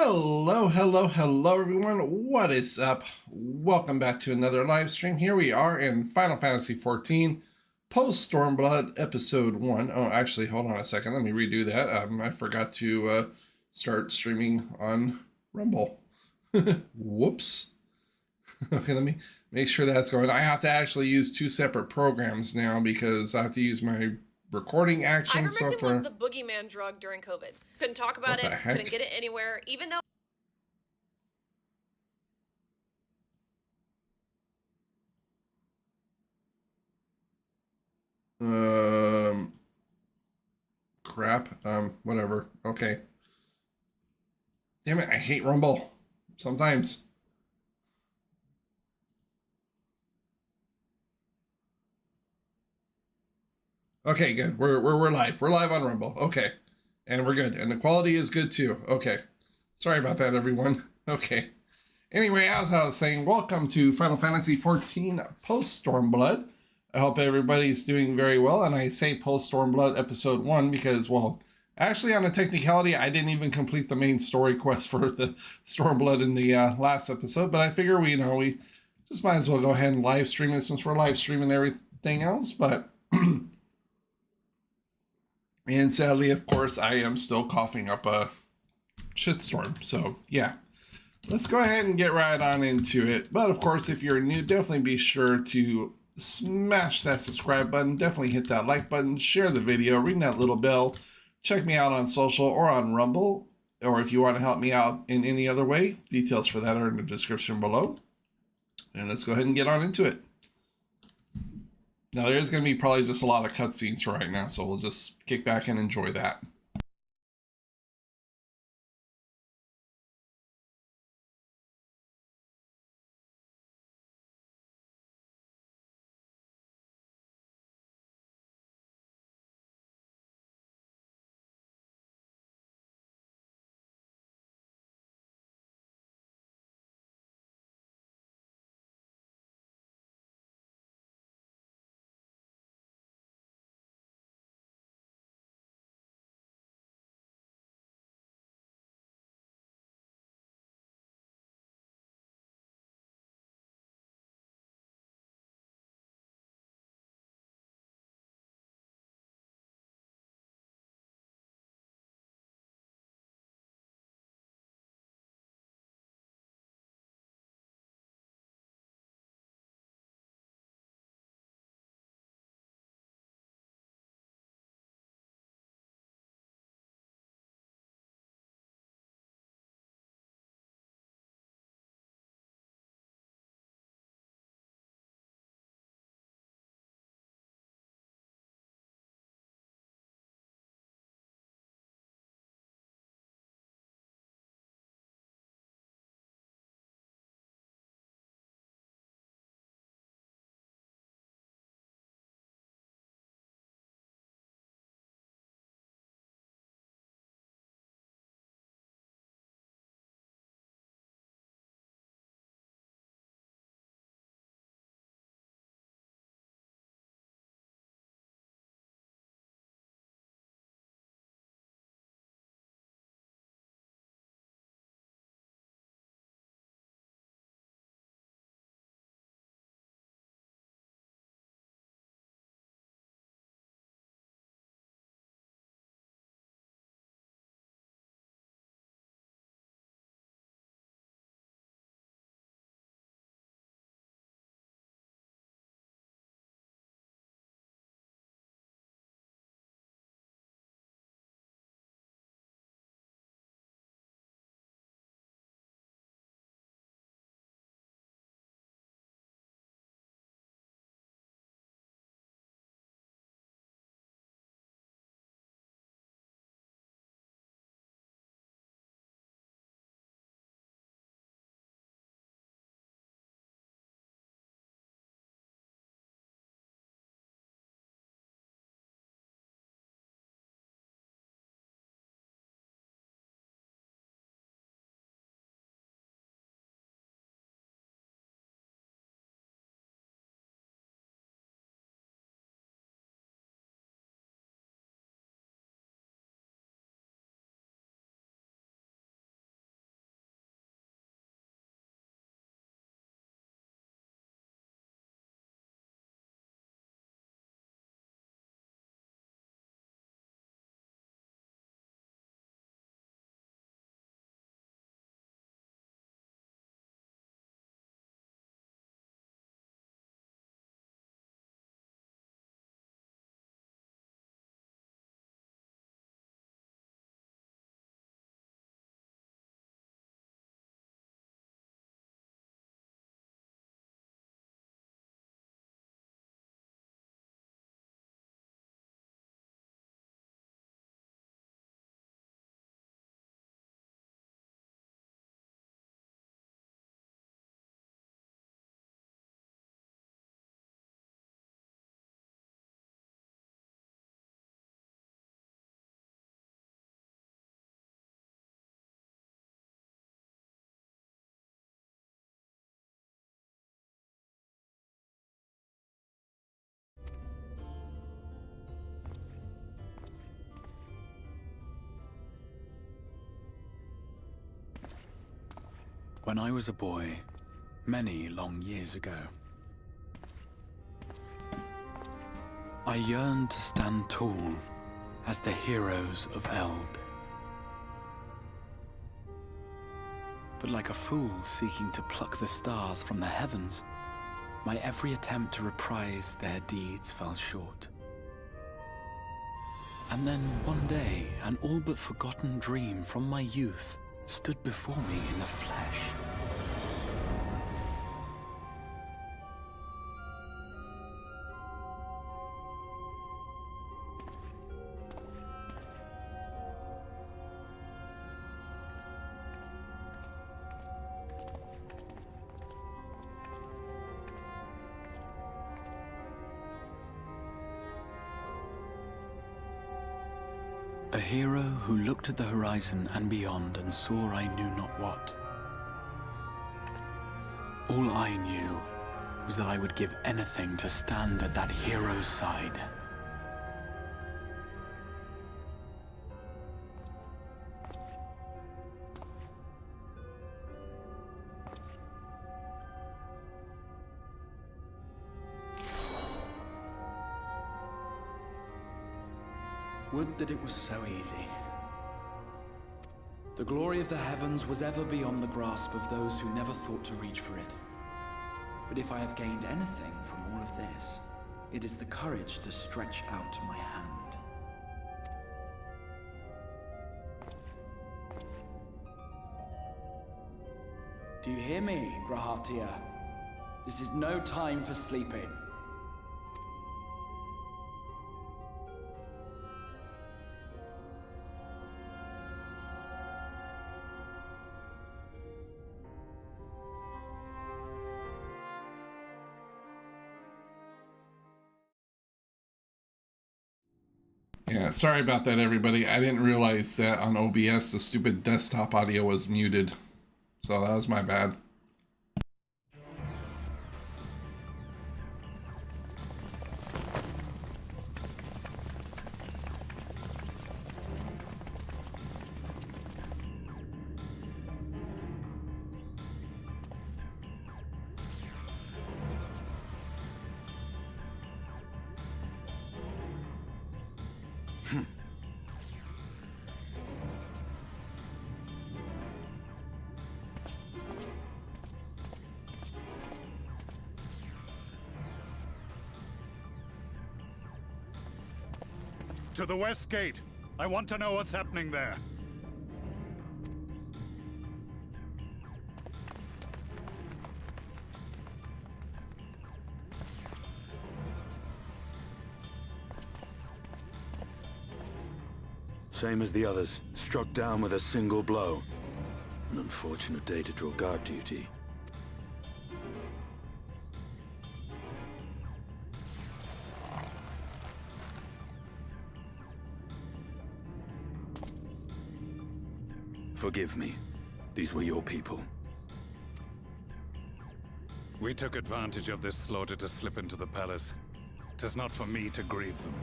Hello, hello, hello, everyone. What is up? Welcome back to another live stream. Here we are in Final Fantasy XIV, Post Stormblood, Episode 1. Oh, actually, hold on a second. Let me redo that. I forgot to start streaming on Rumble. Whoops. Okay, let me make sure that's going. I have to actually use two separate programs now because I have to use my recording action Ivermectin was software. the boogeyman drug during COVID. Couldn't talk about What the it, heck? couldn't get it anywhere, even though. Um, Crap. Whatever. Okay. Damn it, I hate Rumble. Sometimes. Okay, good. We're live. We're live on Rumble. Okay. And we're good. And the quality is good too. Okay. Sorry about that, everyone. Okay. Anyway, as I was saying, welcome to Final Fantasy XIV Post Stormblood. I hope everybody's doing very well. And I say Post Stormblood Episode 1 because, well, actually, on a technicality, I didn't even complete the main story quest for the Stormblood in the last episode. But I figure we just might as well go ahead and live stream it since we're live streaming everything else. But, and sadly, of course, I am still coughing up a shitstorm. So, yeah. Let's go ahead and get right on into it. But of course, if you're new, definitely be sure to smash that subscribe button. Definitely hit that like button, share the video, ring that little bell. Check me out on social or on Rumble. Or if you want to help me out in any other way, details for that are in the description below. And let's go ahead and get on into it. Now, there's going to be probably just a lot of cutscenes for right now, so we'll just kick back and enjoy that. When I was a boy, many long years ago, I yearned to stand tall as the heroes of Eld. But like a fool seeking to pluck the stars from the heavens, my every attempt to reprise their deeds fell short. And then one day, an all but forgotten dream from my youth stood before me in the flesh. A hero who looked at the horizon and beyond and saw I knew not what. All I knew was that I would give anything to stand at that hero's side. Would that it was so easy. The glory of the heavens was ever beyond the grasp of those who never thought to reach for it. But if I have gained anything from all of this, it is the courage to stretch out my hand. Do you hear me, Grahatia? This is no time for sleeping. Yeah, sorry about that, everybody. I didn't realize that on OBS the stupid desktop audio was muted. So that was my bad. To the west gate. I want to know what's happening there. Same as the others, struck down with a single blow. An unfortunate day to draw guard duty. Forgive me. These were your people. We took advantage of this slaughter to slip into the palace. 'Tis not for me to grieve them.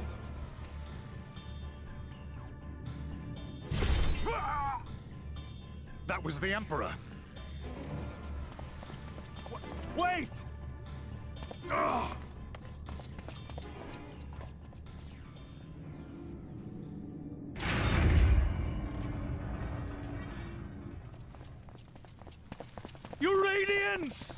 That was the Emperor! Wait! Ugh. You Radiants!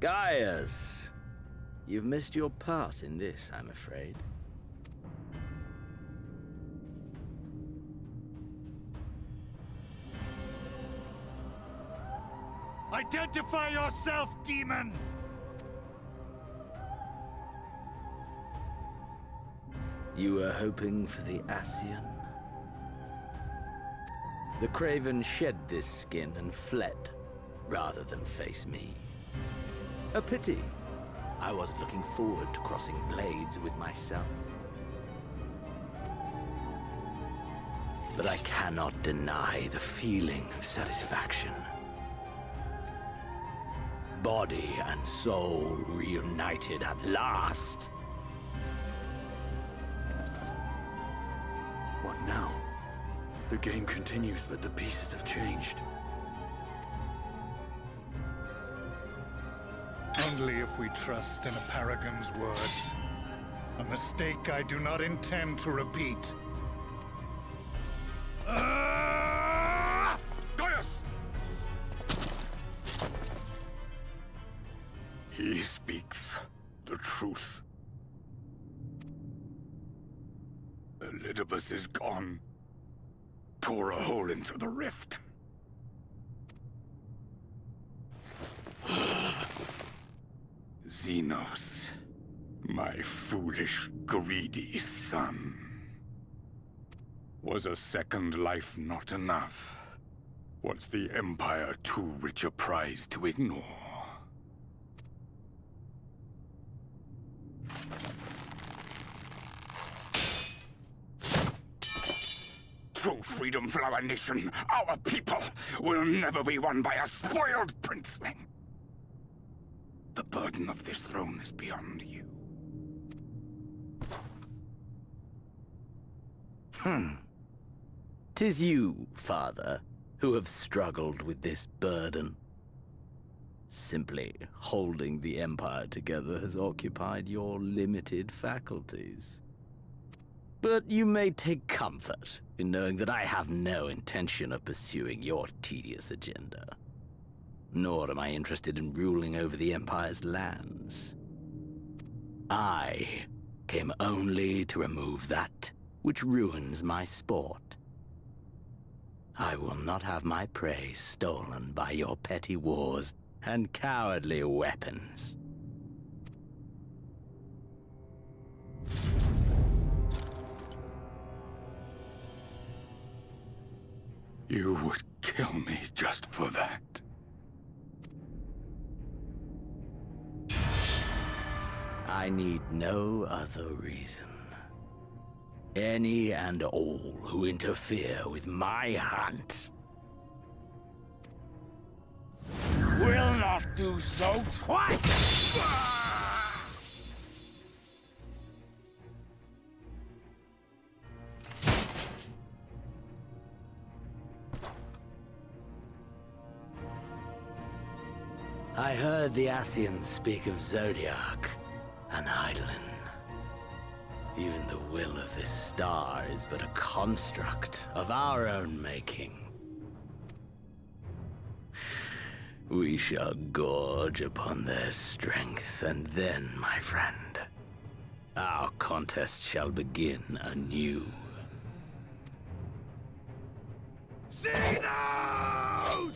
Gaius, you've missed your part in this, I'm afraid. Identify yourself, demon! You were hoping for the Ascian? The Craven shed this skin and fled, rather than face me. A pity. I was looking forward to crossing blades with myself. But I cannot deny the feeling of satisfaction. body and soul reunited at last. What now? The game continues, but the pieces have changed. Only if we trust in a paragon's words. A mistake I do not intend to repeat. Gaius! He speaks the truth. Elidibus is gone. Tore a hole into the rift. Xenos, my foolish, greedy son. Was a second life not enough? Was the Empire too rich a prize to ignore? True freedom for our nation, our people, will never be won by a spoiled princeling. The burden of this throne is beyond you. 'Tis you, father, who have struggled with this burden. Simply holding the Empire together has occupied your limited faculties. But you may take comfort in knowing that I have no intention of pursuing your tedious agenda. Nor am I interested in ruling over the Empire's lands. I came only to remove that which ruins my sport. I will not have my prey stolen by your petty wars and cowardly weapons. You would kill me just for that. I need no other reason. Any and all who interfere with my hunt will not do so twice! I heard the Ascians speak of Zodiac and Eidolon. Even the will of this star is but a construct of our own making. We shall gorge upon their strength, and then, my friend, our contest shall begin anew. Xenos!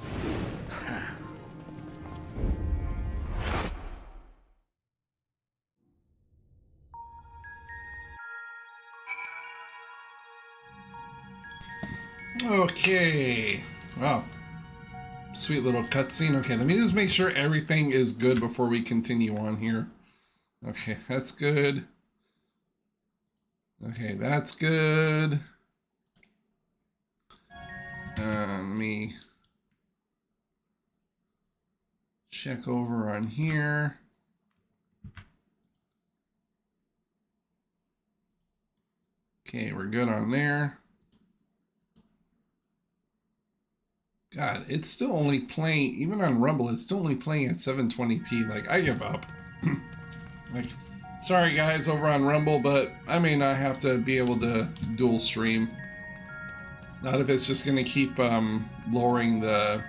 Okay. Wow. Sweet little cutscene. Okay, let me just make sure everything is good before we continue on here. Okay, that's good. Okay, that's good. Let me check over on here. Okay, we're good on there. God, it's still only playing, even on Rumble, it's still only playing at 720p. Like, I give up. Like, sorry guys over on Rumble, but I may not have to be able to dual stream. Not if it's just gonna keep lowering the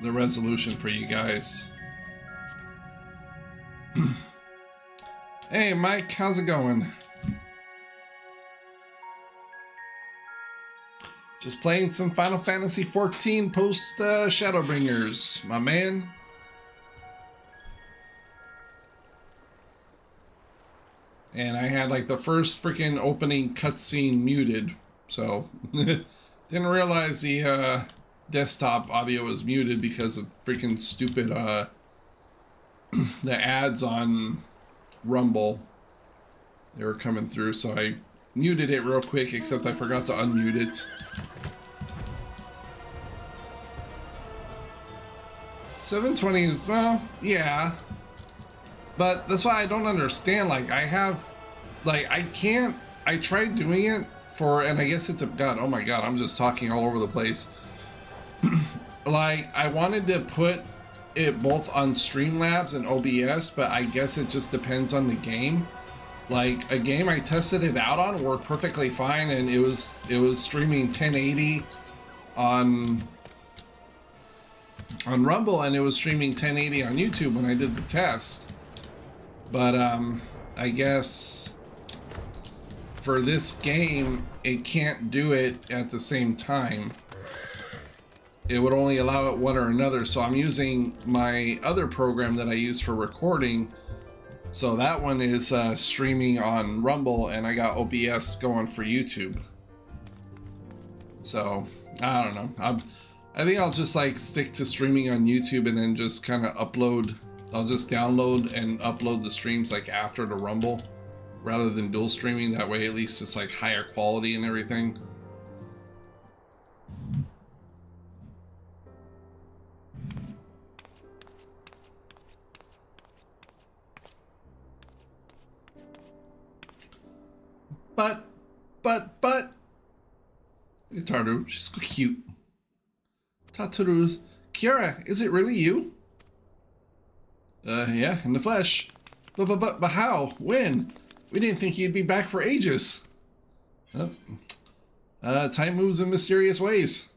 resolution for you guys. Hey Mike, how's it going? Just playing some Final Fantasy XIV post Shadowbringers, my man. And I had like the first freaking opening cutscene muted, so didn't realize the desktop audio was muted because of freaking stupid the ads on Rumble. They were coming through, so I muted it real quick, except I forgot to unmute it. 720 is, well, yeah. But that's why I don't understand. Like, I tried doing it for, and I guess God, oh my God, I'm just talking all over the place. Like, I wanted to put it both on Streamlabs and OBS, but I guess it just depends on the game. Like, a game I tested it out on worked perfectly fine, and it was streaming 1080 on Rumble, and it was streaming 1080 on YouTube when I did the test. But I guess for this game it can't do it at the same time. It would only allow it one or another, so I'm using my other program that I use for recording. So that one is streaming on Rumble, and I got OBS going for YouTube. So I don't know. I think I'll just like stick to streaming on YouTube and then just kind of upload. I'll just download and upload the streams like after the Rumble, rather than dual streaming. That way, at least it's like higher quality and everything. But Taru, she's so cute. Tataru's, Kiara, is it really you? Yeah, in the flesh. But how? When? We didn't think you'd be back for ages. Time moves in mysterious ways.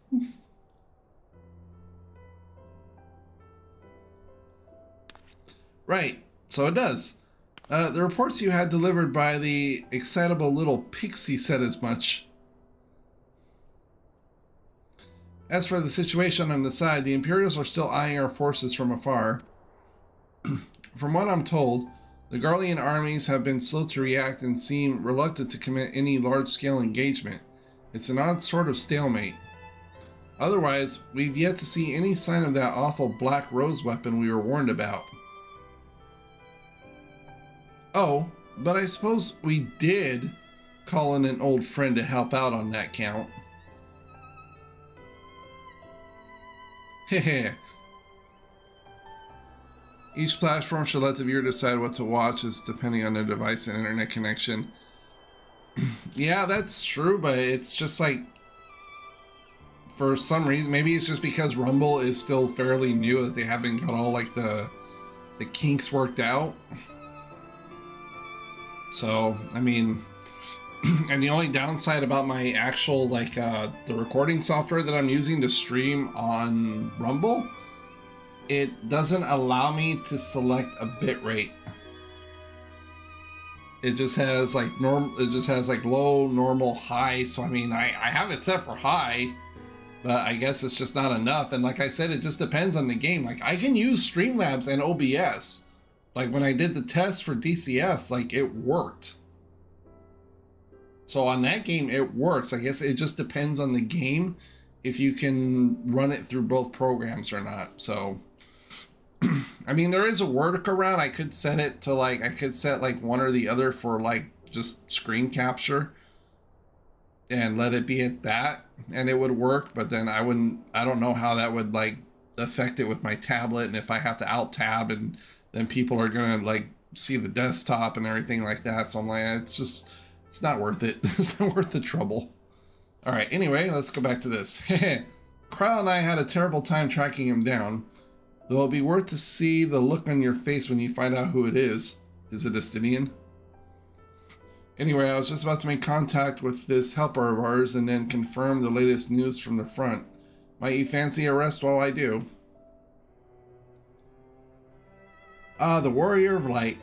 Right, so it does. The reports you had delivered by the excitable little pixie said as much. As for the situation on the side, the Imperials are still eyeing our forces from afar. From what I'm told, the Garlean armies have been slow to react and seem reluctant to commit any large-scale engagement. It's an odd sort of stalemate. Otherwise, we've yet to see any sign of that awful Black Rose weapon we were warned about. Oh, but I suppose we did call in an old friend to help out on that count. Heh. Each platform should let the viewer decide what to watch, as depending on their device and internet connection. Yeah, that's true, but it's just like, for some reason, maybe it's just because Rumble is still fairly new that they haven't got all like the kinks worked out. So, I mean, and the only downside about my actual, like, the recording software that I'm using to stream on Rumble, it doesn't allow me to select a bitrate. It just has like low, normal, high. So I mean, I have it set for high, but I guess it's just not enough. And like I said, it just depends on the game. Like, I can use Streamlabs and OBS. Like, when I did the test for DCS, like, it worked. So on that game, it works. I guess it just depends on the game if you can run it through both programs or not. So, I mean, there is a workaround. I could set it to, like, I could set, like, one or the other for, like, just screen capture and let it be at that, and it would work. But then I don't know how that would, like, affect it with my tablet, and if I have to alt-tab, and then people are gonna, like, see the desktop and everything like that. So I'm like, it's not worth it. It's not worth the trouble. All right, anyway, let's go back to this. Kryle and I had a terrible time tracking him down, though it'll be worth to see the look on your face when you find out who it is. Is it Estinian? Anyway, I was just about to make contact with this helper of ours and then confirm the latest news from the front. Might you fancy a rest while I do? Ah, the Warrior of Light,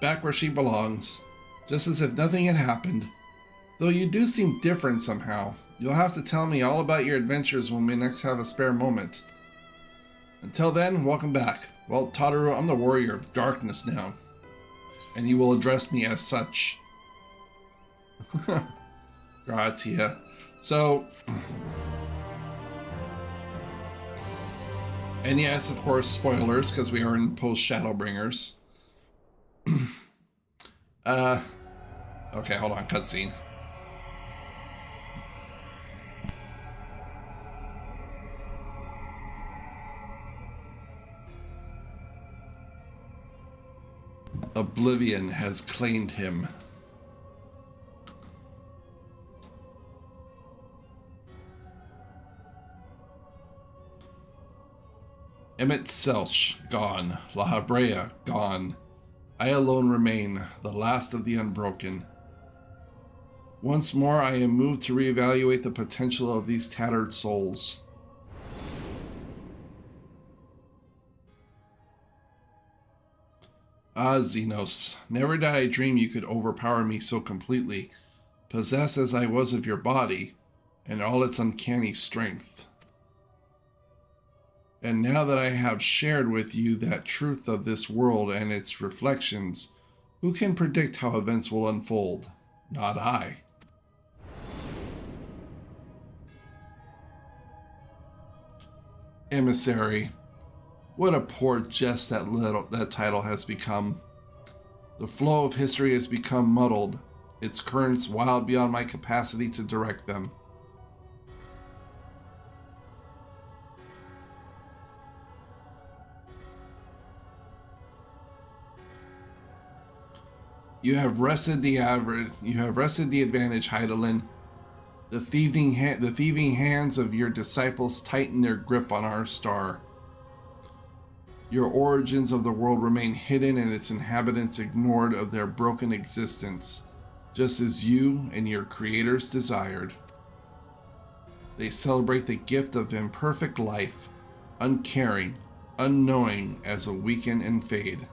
back where she belongs, just as if nothing had happened. Though you do seem different somehow. You'll have to tell me all about your adventures when we next have a spare moment. Until then, welcome back. Well, Tataru, I'm the Warrior of Darkness now, and you will address me as such. Gratia. So, and yes, of course, spoilers, because we are in post-Shadowbringers. Okay, hold on, cutscene. Oblivion has claimed him. Emmett Selch, gone. La Habrea, gone. I alone remain, the last of the unbroken. Once more, I am moved to reevaluate the potential of these tattered souls. Ah, Xenos, never did I dream you could overpower me so completely, possessed as I was of your body, and all its uncanny strength. And now that I have shared with you that truth of this world and its reflections, who can predict how events will unfold? Not I. Emissary. What a poor jest that title has become. The flow of history has become muddled, its currents wild beyond my capacity to direct them. You have wrested the advantage, Heidelin. The thieving hands of your disciples tighten their grip on our star. Your origins of the world remain hidden and its inhabitants ignored of their broken existence, just as you and your creators desired. They celebrate the gift of imperfect life, uncaring, unknowing as a weaken and fade.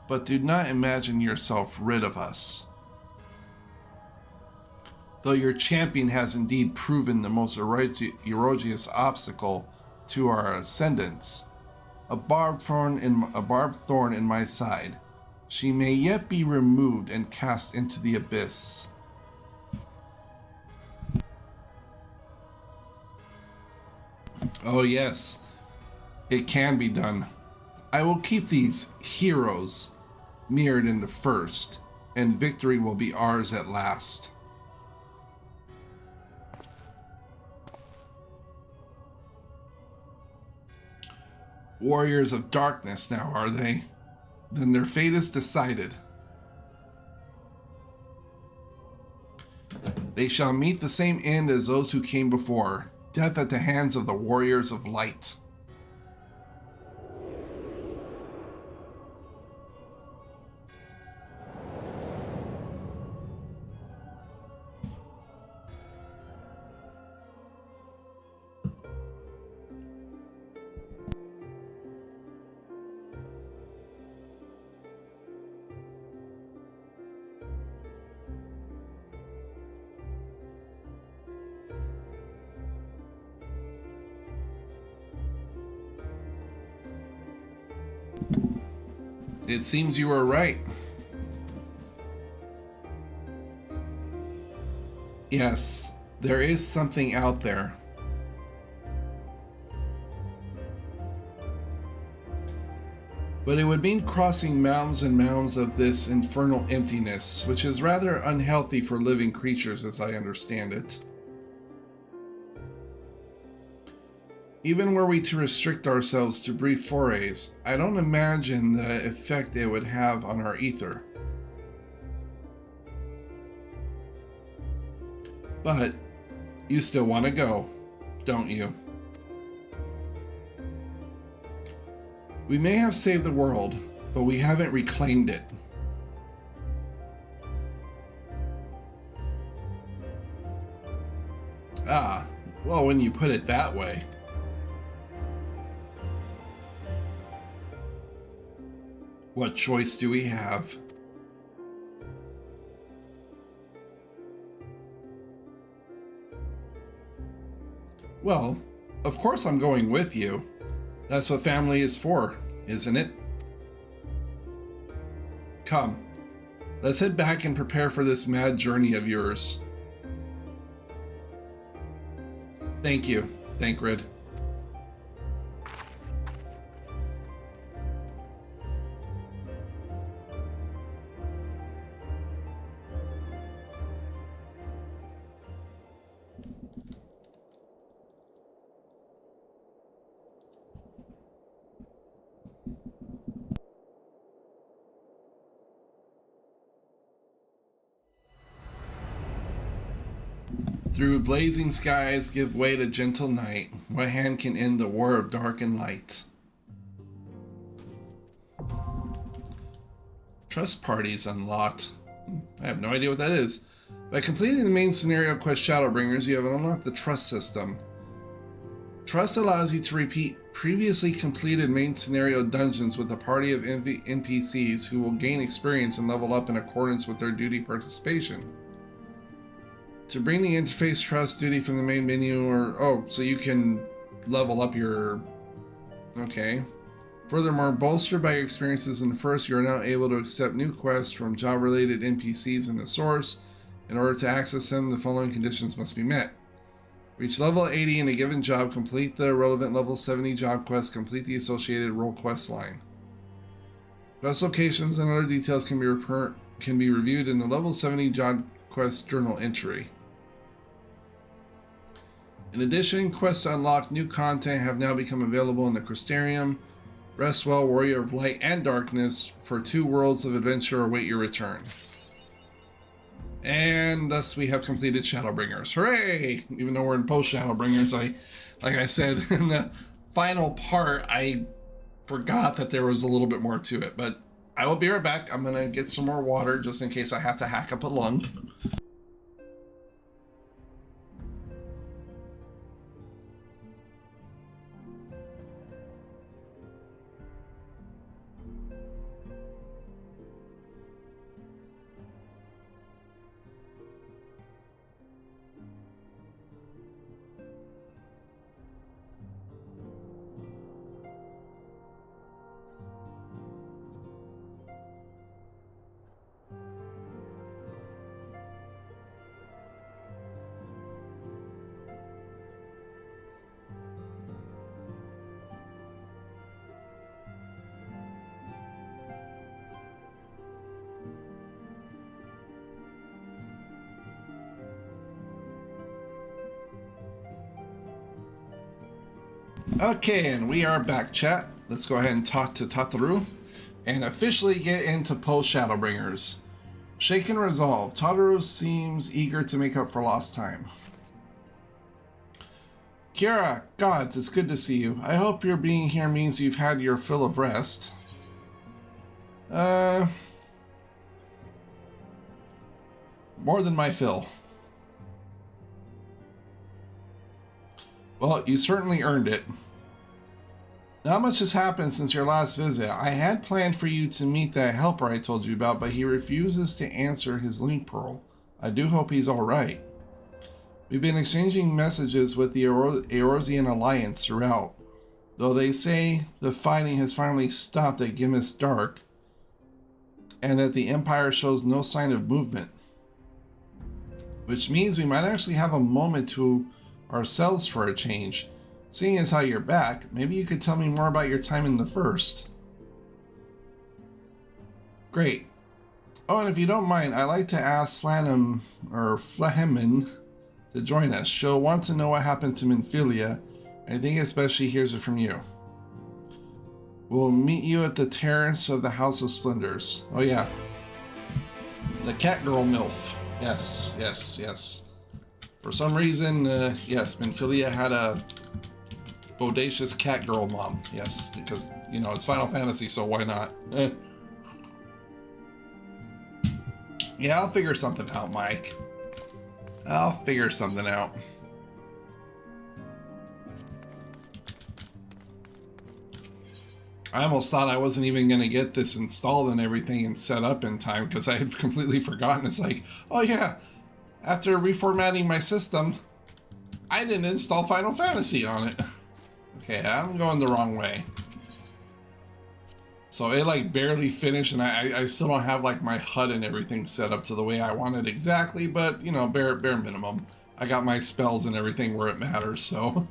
But do not imagine yourself rid of us. Though your champion has indeed proven the most egregious obstacle to our ascendance, a barbed thorn in my side, she may yet be removed and cast into the abyss. Oh yes, it can be done. I will keep these heroes mirrored in the first, and victory will be ours at last. Warriors of darkness now, are they? Then their fate is decided. They shall meet the same end as those who came before, death at the hands of the warriors of light. It seems you were right. Yes, there is something out there. But it would mean crossing mountains and mountains of this infernal emptiness, which is rather unhealthy for living creatures as I understand it. Even were we to restrict ourselves to brief forays, I don't imagine the effect it would have on our ether. But you still want to go, don't you? We may have saved the world, but we haven't reclaimed it. Ah, well, when you put it that way. What choice do we have? Well, of course I'm going with you. That's what family is for, isn't it? Come, let's head back and prepare for this mad journey of yours. Thank you, Thancred. Through blazing skies, give way to gentle night. What hand can end the war of dark and light? Trust parties unlocked. I have no idea what that is. By completing the main scenario quest Shadowbringers, you have unlocked the trust system. Trust allows you to repeat previously completed main scenario dungeons with a party of NPCs who will gain experience and level up in accordance with their duty participation. To bring the interface trust duty from the main menu, or so you can level up your... Okay. Furthermore, bolstered by your experiences in the first, you are now able to accept new quests from job-related NPCs in the source. In order to access them, the following conditions must be met. Reach level 80 in a given job, complete the relevant level 70 job quest, complete the associated role quest line. Quest locations and other details can be reviewed in the level 70 job quest journal entry. In addition, quests to unlock new content have now become available in the Crystarium. Rest well, Warrior of Light and Darkness, for 2 worlds of adventure await your return. And thus we have completed Shadowbringers. Hooray! Even though we're in post Shadowbringers, like I said in the final part, I forgot that there was a little bit more to it. But I will be right back. I'm gonna get some more water just in case I have to hack up a lung. Okay, and we are back, chat. Let's go ahead and talk to Tataru and officially get into post Shadowbringers. Shaken resolve. Tataru seems eager to make up for lost time. Kira, gods, it's good to see you. I hope your being here means you've had your fill of rest. More than my fill. Well, you certainly earned it. Not much has happened since your last visit. I had planned for you to meet that helper I told you about, but he refuses to answer his link pearl. I do hope he's alright. We've been exchanging messages with the Eorzean Alliance throughout, though they say the fighting has finally stopped at Gimis Dark, and that the Empire shows no sign of movement. Which means we might actually have a moment to ourselves for a change. Seeing as how you're back, maybe you could tell me more about your time in the First. Great. Oh, and if you don't mind, I'd like to ask Flahemin to join us. She'll want to know what happened to Minfilia, and I think it's best she hears it from you. We'll meet you at the terrace of the House of Splendors. Oh yeah. The cat girl MILF. Yes, yes, yes. For some reason, yes, Minfilia had a bodacious cat girl mom. Yes, because, you know, it's Final Fantasy, so why not? Yeah, I'll figure something out, Mike. I'll figure something out. I almost thought I wasn't even going to get this installed and everything and set up in time because I had completely forgotten. It's like, oh yeah, after reformatting my system, I didn't install Final Fantasy on it. Okay, I'm going the wrong way. So it like barely finished, and I still don't have like my HUD and everything set up to the way I want it exactly, but you know, bare minimum. I got my spells and everything where it matters, so.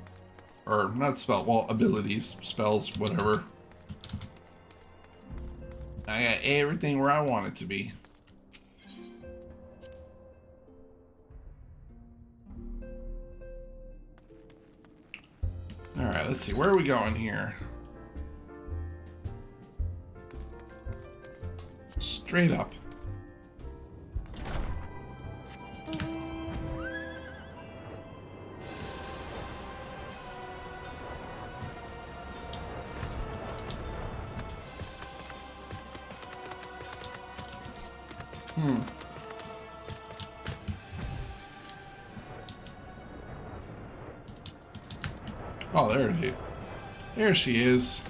Or not spell, well, abilities, spells, whatever. I got everything where I want it to be. Alright, let's see, where are we going here? Straight up. Oh, there she is.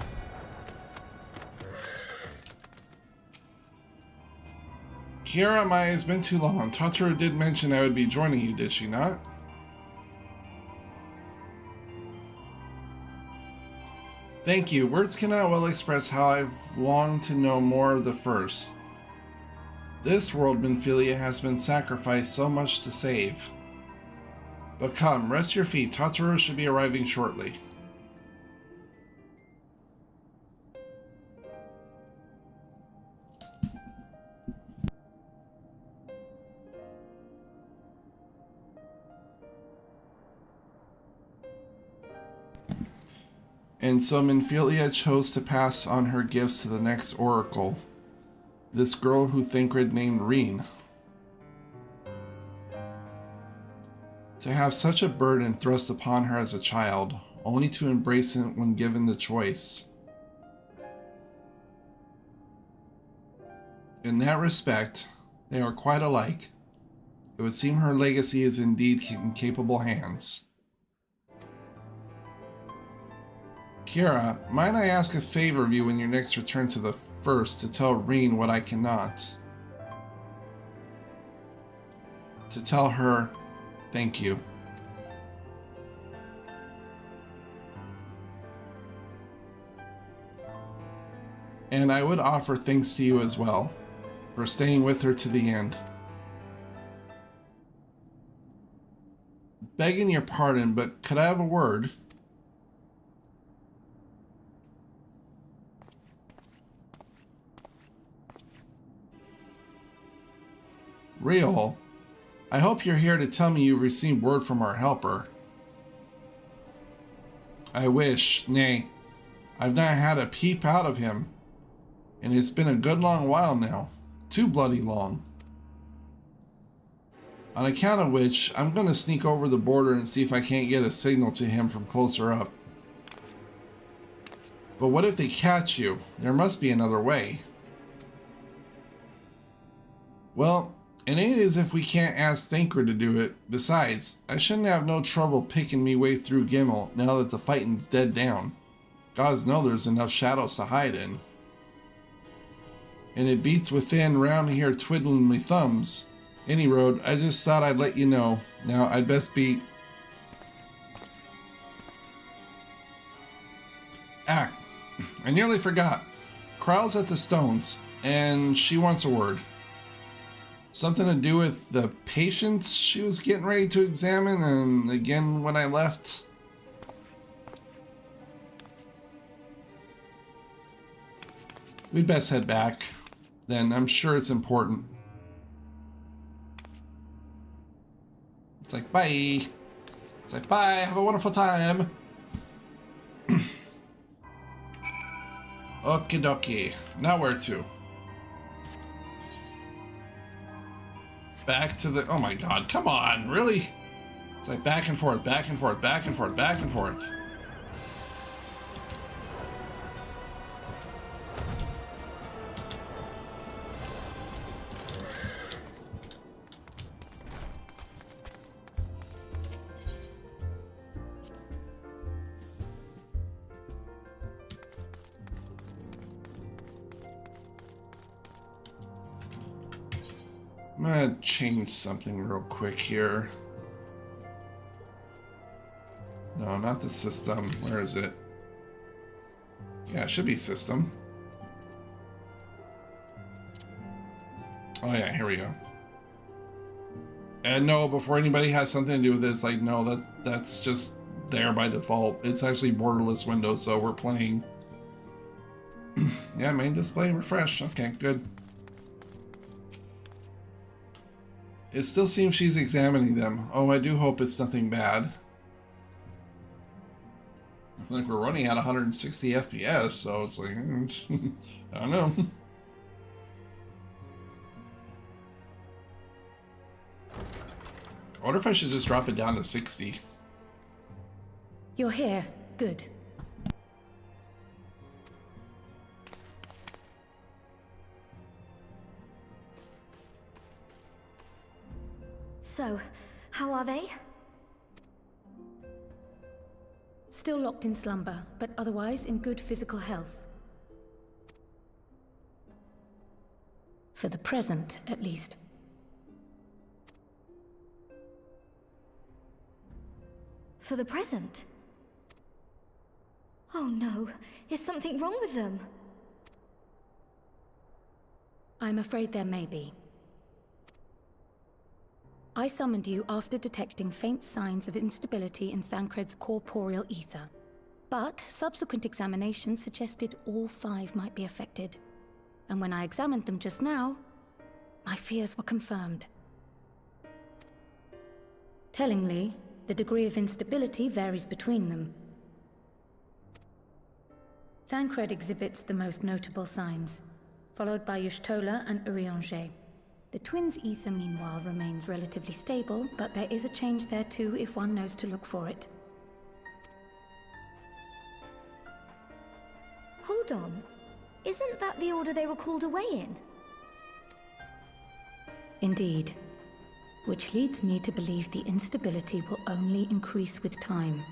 Kiara, Maya, it's been too long. Totoro did mention I would be joining you, did she not? Thank you. Words cannot well express how I've longed to know more of the first. This world, Minfilia, has been sacrificed so much to save. But come, rest your feet. Totoro should be arriving shortly. And so Minfilia chose to pass on her gifts to the next oracle, this girl who Thancred named Reen. To have such a burden thrust upon her as a child, only to embrace it when given the choice. In that respect, they are quite alike. It would seem her legacy is indeed in capable hands. Kira, might I ask a favor of you when you next return to the First to tell Reen what I cannot? To tell her, thank you. And I would offer thanks to you as well, for staying with her to the end. Begging your pardon, but could I have a word? Real, I hope you're here to tell me you've received word from our helper. I wish, nay, I've not had a peep out of him, and it's been a good long while now, too bloody long. On account of which, I'm going to sneak over the border and see if I can't get a signal to him from closer up. But what if they catch you? There must be another way. Well, it ain't as if we can't ask Thancred to do it. Besides, I shouldn't have no trouble picking me way through Gimel now that the fighting's dead down. Gods know there's enough shadows to hide in. And it beats within round here twiddling me thumbs. Any road, I just thought I'd let you know. Now, I'd best be... Ah, I nearly forgot. Kryl's at the Stones, and she wants a word. Something to do with the patients she was getting ready to examine, and again when I left. We'd best head back. Then I'm sure it's important. It's like, bye. It's like, bye, have a wonderful time. Okie dokie. Now where to? Back to the... Oh my god, come on, really? It's like back and forth, back and forth, back and forth, back and forth. I'm gonna change something real quick here. No, not the system. Where is it? Yeah, it should be system. Oh yeah, here we go. And no, before anybody has something to do with this, like, no, that's just there by default. It's actually borderless window, so we're playing. Yeah, main display refresh. Okay, good. It still seems she's examining them. Oh, I do hope it's nothing bad. I feel like we're running at 160 FPS, so it's like, I don't know. I wonder if I should just drop it down to 60. You're here. Good. So, how are they? Still locked in slumber, but otherwise in good physical health. For the present, at least. For the present? Oh no, is something wrong with them? I'm afraid there may be. I summoned you after detecting faint signs of instability in Thancred's corporeal ether. But subsequent examination suggested all 5 might be affected. And when I examined them just now, my fears were confirmed. Tellingly, the degree of instability varies between them. Thancred exhibits the most notable signs, followed by Y'shtola and Urianger. The twins' ether, meanwhile, remains relatively stable, but there is a change there too if one knows to look for it. Hold on. Isn't that the order they were called away in? Indeed. Which leads me to believe the instability will only increase with time.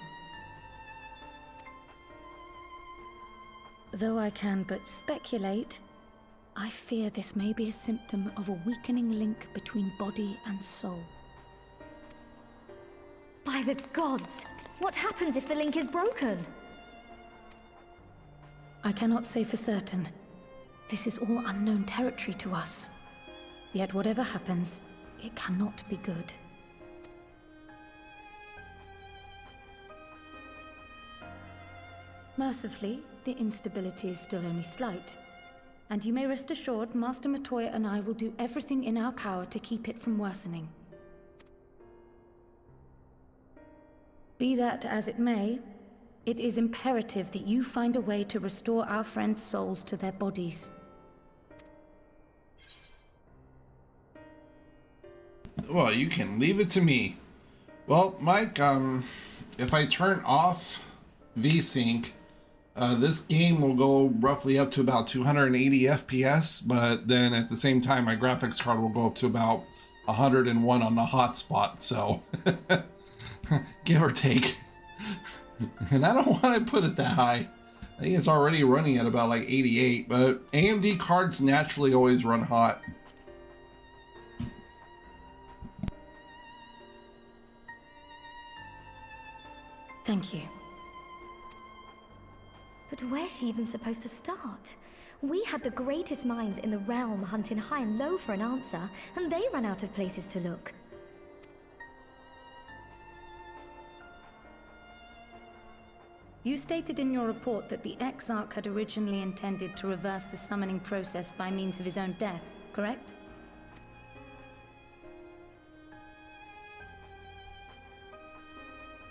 Though I can but speculate, I fear this may be a symptom of a weakening link between body and soul. By the gods! What happens if the link is broken? I cannot say for certain. This is all unknown territory to us. Yet whatever happens, it cannot be good. Mercifully, the instability is still only slight. And you may rest assured, Master Matoya and I will do everything in our power to keep it from worsening. Be that as it may, it is imperative that you find a way to restore our friends' souls to their bodies. Well, you can leave it to me. Well, Mike, if I turn off VSync, this game will go roughly up to about 280 FPS, but then at the same time, my graphics card will go up to about 101 on the hotspot, so give or take. And I don't want to put it that high. I think it's already running at about like 88, but AMD cards naturally always run hot. Thank you. But where's she even supposed to start? We had the greatest minds in the realm hunting high and low for an answer, and they ran out of places to look. You stated in your report that the Exarch had originally intended to reverse the summoning process by means of his own death, correct?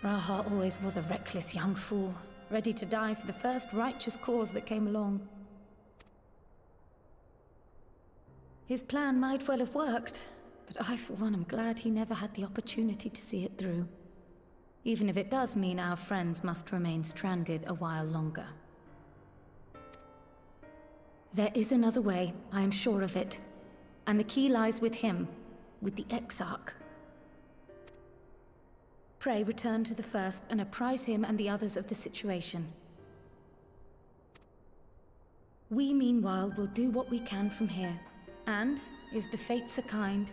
Raha always was a reckless young fool, ready to die for the first righteous cause that came along. His plan might well have worked, but I for one am glad he never had the opportunity to see it through. Even if it does mean our friends must remain stranded a while longer. There is another way, I am sure of it. And the key lies with him, with the Exarch. Pray return to the First and apprise him and the others of the situation. We, meanwhile, will do what we can from here. And, if the fates are kind,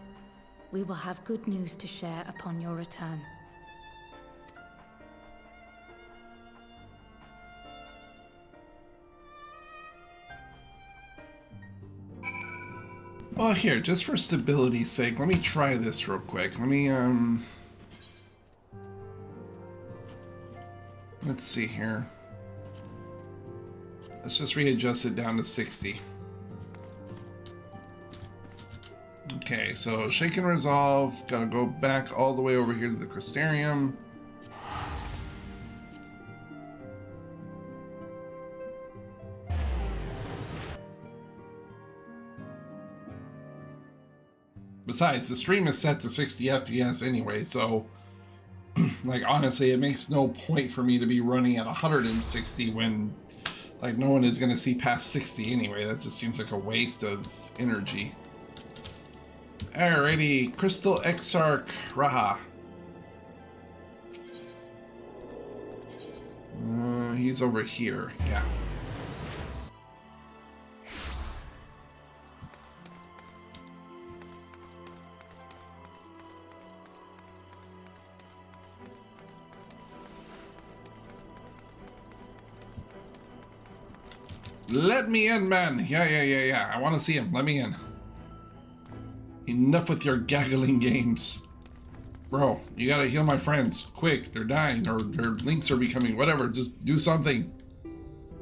we will have good news to share upon your return. Well, here, just for stability's sake, let me try this real quick. Let me, let's see here. Let's just readjust it down to 60. Okay, so Shake and Resolve. Gotta go back all the way over here to the Crystarium. Besides, the stream is set to 60 FPS anyway, so like honestly, it makes no point for me to be running at 160 when like no one is going to see past 60 anyway. That just seems like a waste of energy. Alrighty, Crystal Exarch Raha. He's over here, yeah. Let me in, man. Yeah. I want to see him. Let me in. Enough with your gaggling games. Bro, you gotta heal my friends. Quick, they're dying, or their links are becoming whatever. Just do something.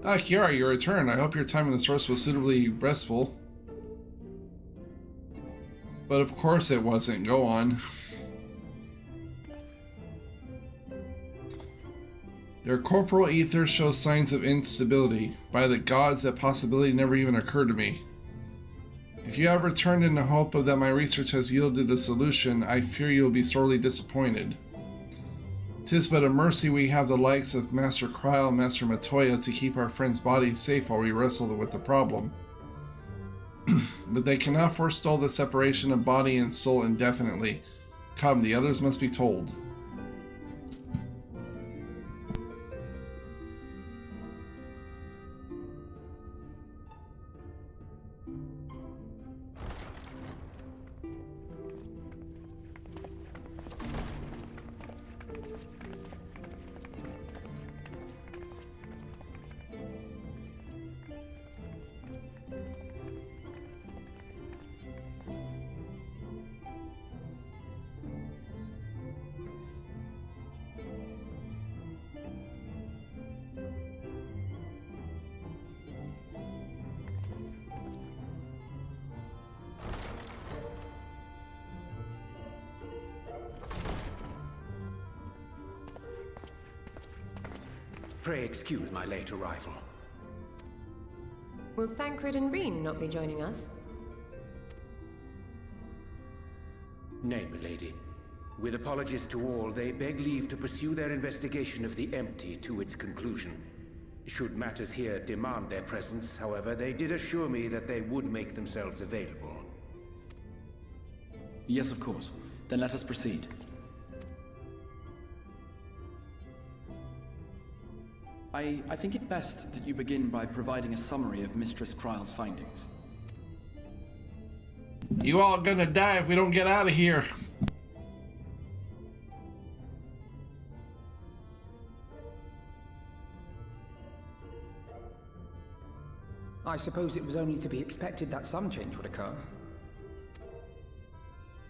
Ah, Kiara, your return. I hope your time in the source was suitably restful. But of course it wasn't. Go on. Their corporal ether shows signs of instability. By the gods, that possibility never even occurred to me. If you have returned in the hope of that my research has yielded a solution, I fear you will be sorely disappointed. 'Tis but a mercy we have the likes of Master Kryl and Master Matoya to keep our friends' bodies safe while we wrestle with the problem. But they cannot forestall the separation of body and soul indefinitely. Come, the others must be told. Pray excuse my late arrival. Will Thancred and Reen not be joining us? Nay, milady. With apologies to all, they beg leave to pursue their investigation of the empty to its conclusion. Should matters here demand their presence, however, they did assure me that they would make themselves available. Yes, of course. Then let us proceed. I think it best that you begin by providing a summary of Mistress Kryl's findings. You all gonna die if we don't get out of here. I suppose it was only to be expected that some change would occur.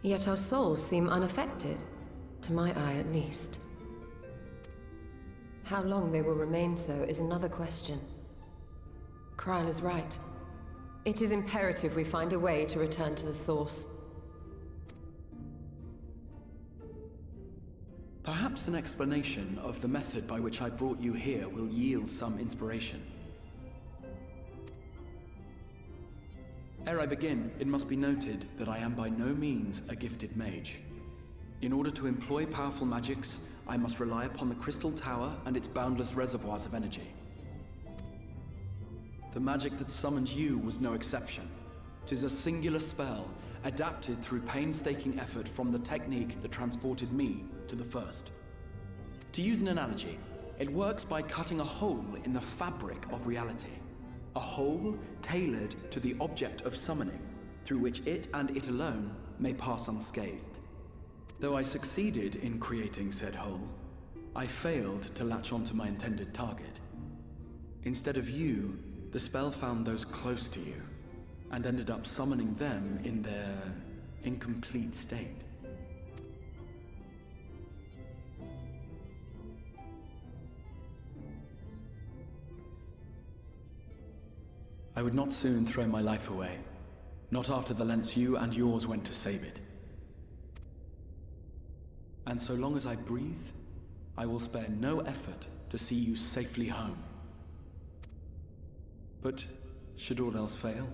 Yet our souls seem unaffected, to my eye at least. How long they will remain so is another question. Kryl is right. It is imperative we find a way to return to the source. Perhaps an explanation of the method by which I brought you here will yield some inspiration. Ere I begin, it must be noted that I am by no means a gifted mage. In order to employ powerful magics, I must rely upon the Crystal Tower and its boundless reservoirs of energy. The magic that summoned you was no exception. 'Tis a singular spell, adapted through painstaking effort from the technique that transported me to the First. To use an analogy, it works by cutting a hole in the fabric of reality. A hole tailored to the object of summoning, through which it and it alone may pass unscathed. Though I succeeded in creating said hole, I failed to latch onto my intended target. Instead of you, the spell found those close to you, and ended up summoning them in their incomplete state. I would not soon throw my life away, not after the lengths you and yours went to save it. And so long as I breathe, I will spare no effort to see you safely home. But should all else fail,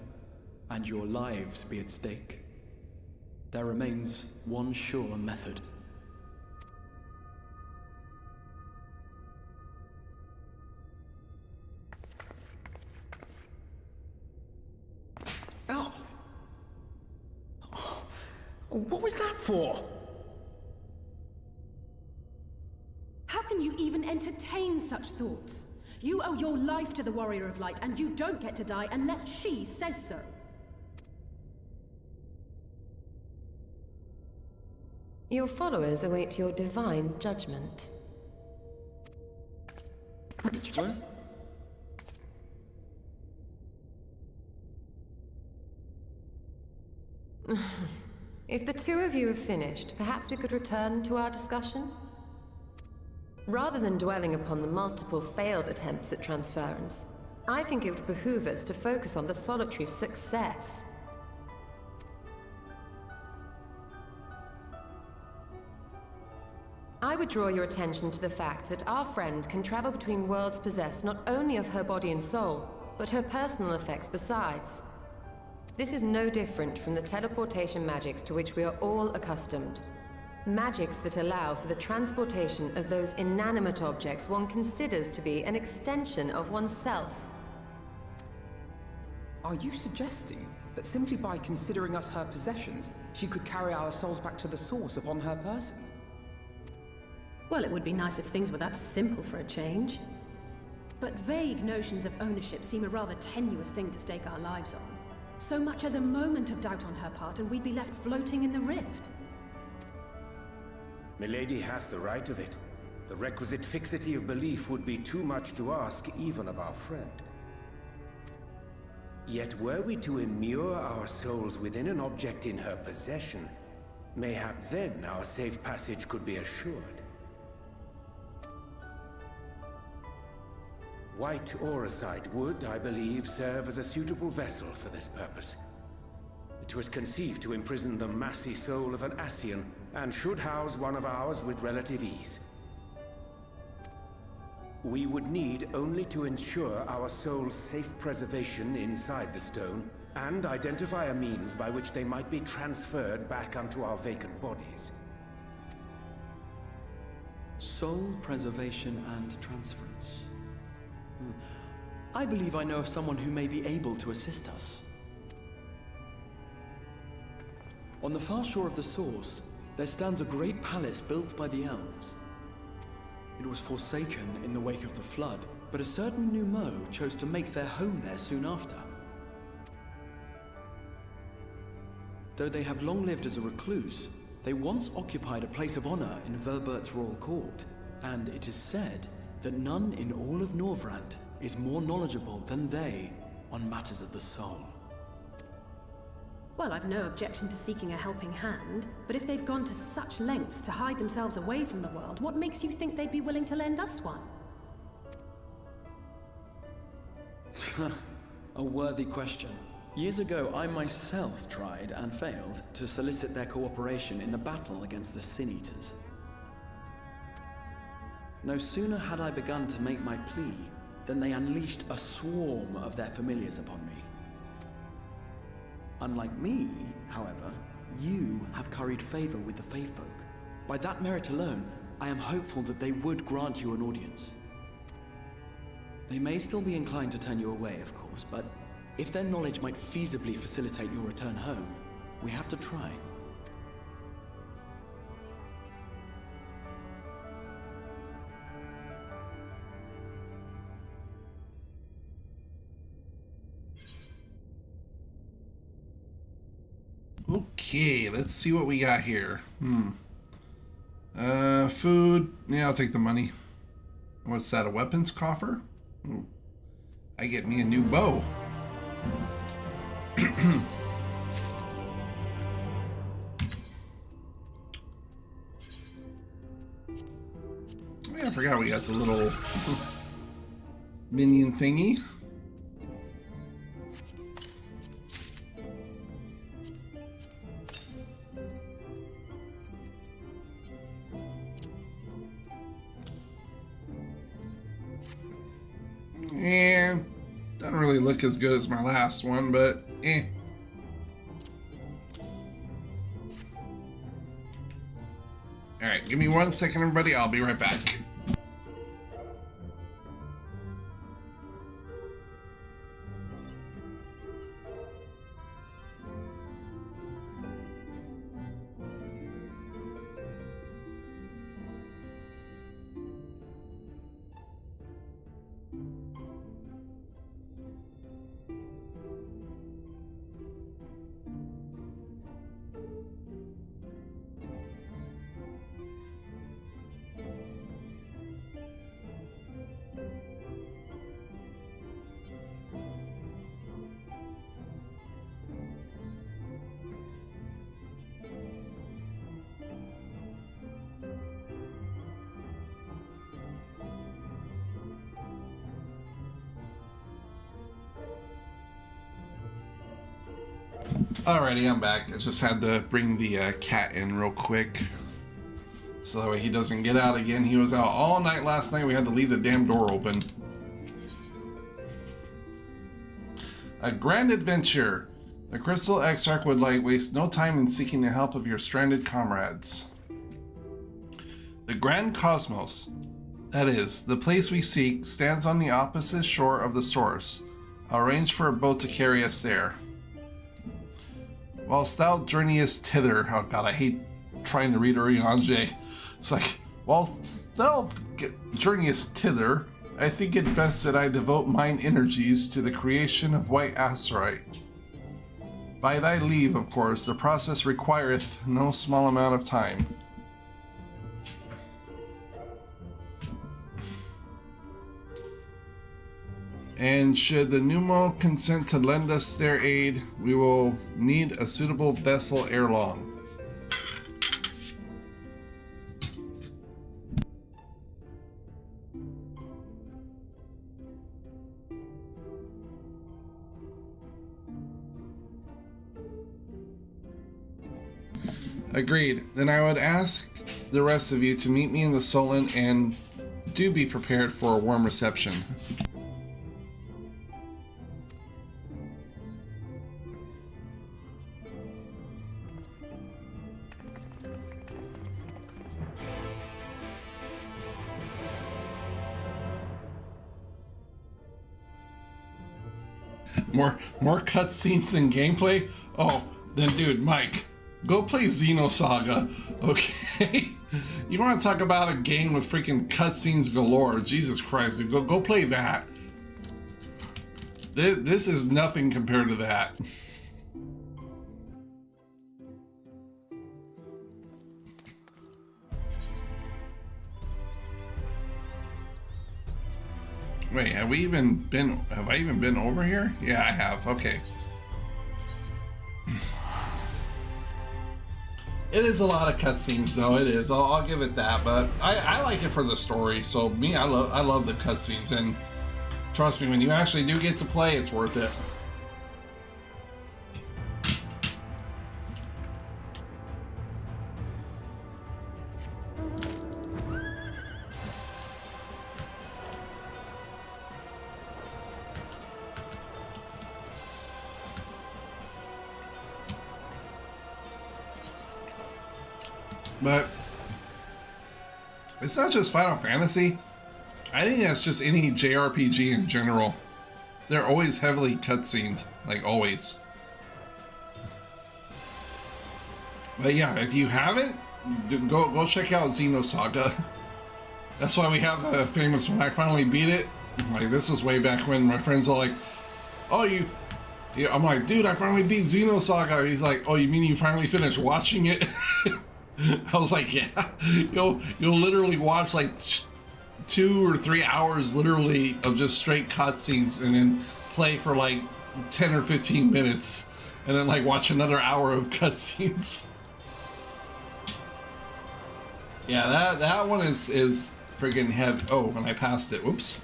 and your lives be at stake, there remains one sure method. What was that for? How can you even entertain such thoughts? You owe your life to the Warrior of Light, and you don't get to die unless she says so. Your followers await your divine judgment. What did you just... If the two of you have finished, perhaps we could return to our discussion? Rather than dwelling upon the multiple failed attempts at transference, I think it would behoove us to focus on the solitary's success. I would draw your attention to the fact that our friend can travel between worlds possessed not only of her body and soul, but her personal effects besides. This is no different from the teleportation magics to which we are all accustomed. Magics that allow for the transportation of those inanimate objects one considers to be an extension of oneself. Are you suggesting that simply by considering us her possessions, she could carry our souls back to the source upon her person? Well, it would be nice if things were that simple for a change. But vague notions of ownership seem a rather tenuous thing to stake our lives on. So much as a moment of doubt on her part and we'd be left floating in the rift. Milady hath the right of it. The requisite fixity of belief would be too much to ask even of our friend. Yet were we to immure our souls within an object in her possession, mayhap then our safe passage could be assured. White Auracite would, I believe, serve as a suitable vessel for this purpose. It was conceived to imprison the massy soul of an Ascian, and should house one of ours with relative ease. We would need only to ensure our soul's safe preservation inside the stone, and identify a means by which they might be transferred back unto our vacant bodies. Soul preservation and transference. I believe I know of someone who may be able to assist us. On the far shore of the source, there stands a great palace built by the elves. It was forsaken in the wake of the flood, but a certain Numo chose to make their home there soon after. Though they have long lived as a recluse, they once occupied a place of honor in Verbert's royal court, and it is said that none in all of Norvrant is more knowledgeable than they on matters of the soul. Well, I've no objection to seeking a helping hand, but if they've gone to such lengths to hide themselves away from the world, what makes you think they'd be willing to lend us one? A worthy question. Years ago, I myself tried and failed to solicit their cooperation in the battle against the Sin Eaters. No sooner had I begun to make my plea than they unleashed a swarm of their familiars upon me. Unlike me, however, you have curried favor with the Fae folk. By that merit alone, I am hopeful that they would grant you an audience. They may still be inclined to turn you away, of course, but if their knowledge might feasibly facilitate your return home, we have to try. Okay, let's see what we got here. Food. Yeah, I'll take the money. What's that, a weapons coffer? I get me a new bow. I forgot we got the little minion thingy. Yeah, doesn't really look as good as my last one, but eh. Alright, give me 1 second, everybody. I'll be right back. Alrighty, I'm back. I just had to bring the cat in real quick. So that way he doesn't get out again. He was out all night last night. We had to leave the damn door open. A grand adventure. The Crystal Exarch would waste no time in seeking the help of your stranded comrades. The Grand Cosmos, that is, the place we seek, stands on the opposite shore of the source. I'll arrange for a boat to carry us there. Whilst thou journeyest thither, oh god, I hate trying to read Urianger. It's like, whilst thou journeyest thither, I think it best that I devote mine energies to the creation of white asteroid. By thy leave, of course, the process requireth no small amount of time. And should the Numo consent to lend us their aid, we will need a suitable vessel ere long. Agreed. Then I would ask the rest of you to meet me in the Solon and do be prepared for a warm reception. More cutscenes and gameplay? Oh, then dude, Mike, go play Xenosaga, okay? You want to talk about a game with freaking cutscenes galore? Jesus Christ, dude, go play that. This is nothing compared to that. Wait, have I even been over here? Yeah, I have. Okay. It is a lot of cutscenes, though. It is. I'll give it that. But I like it for the story. So me, I love the cutscenes, and trust me, when you actually do get to play, it's worth it. But it's not just Final Fantasy. I think that's just any JRPG in general. They're always heavily cutscened, like always. But yeah, if you haven't, go check out Xenosaga. That's why we have the famous when I finally beat it. Like, this was way back when my friends are like, "Oh, yeah." I'm like, "Dude, I finally beat Xenosaga." He's like, "Oh, you mean you finally finished watching it?" I was like, yeah, you'll literally watch like 2 or 3 hours literally of just straight cutscenes and then play for like 10 or 15 minutes and then like watch another hour of cutscenes. Yeah, that one is friggin' heavy. Oh, and I passed it. Whoops.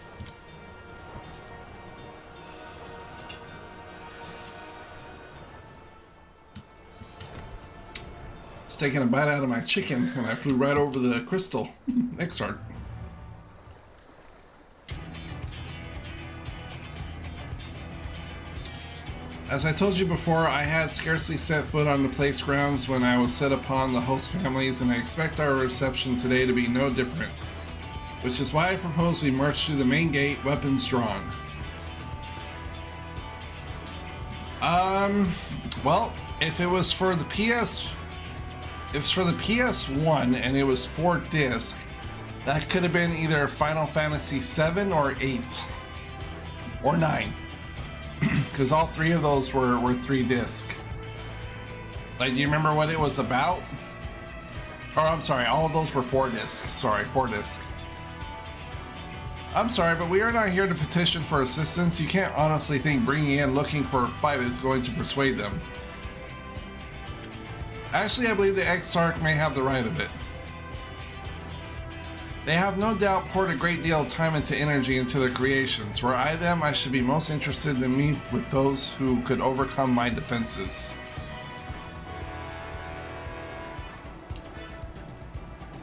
Taking a bite out of my chicken and I flew right over the Crystal Exarch. As I told you before, I had scarcely set foot on the place grounds when I was set upon the host families, and I expect our reception today to be no different. Which is why I propose we march through the main gate, weapons drawn. Well, if it was for the PS1 and it was 4 disc, that could have been either Final Fantasy 7 or 8 or 9, because all 3 of those were 3 disc. Like, do you remember what it was about? Or I'm sorry, all of those were 4 disc. Sorry, 4 disc. I'm sorry, but we are not here to petition for assistance. You can't honestly think bringing in looking for a fight is going to persuade them. Actually, I believe the Exarch may have the right of it. They have no doubt poured a great deal of time and energy into their creations. Were I them, I should be most interested in meet with those who could overcome my defenses.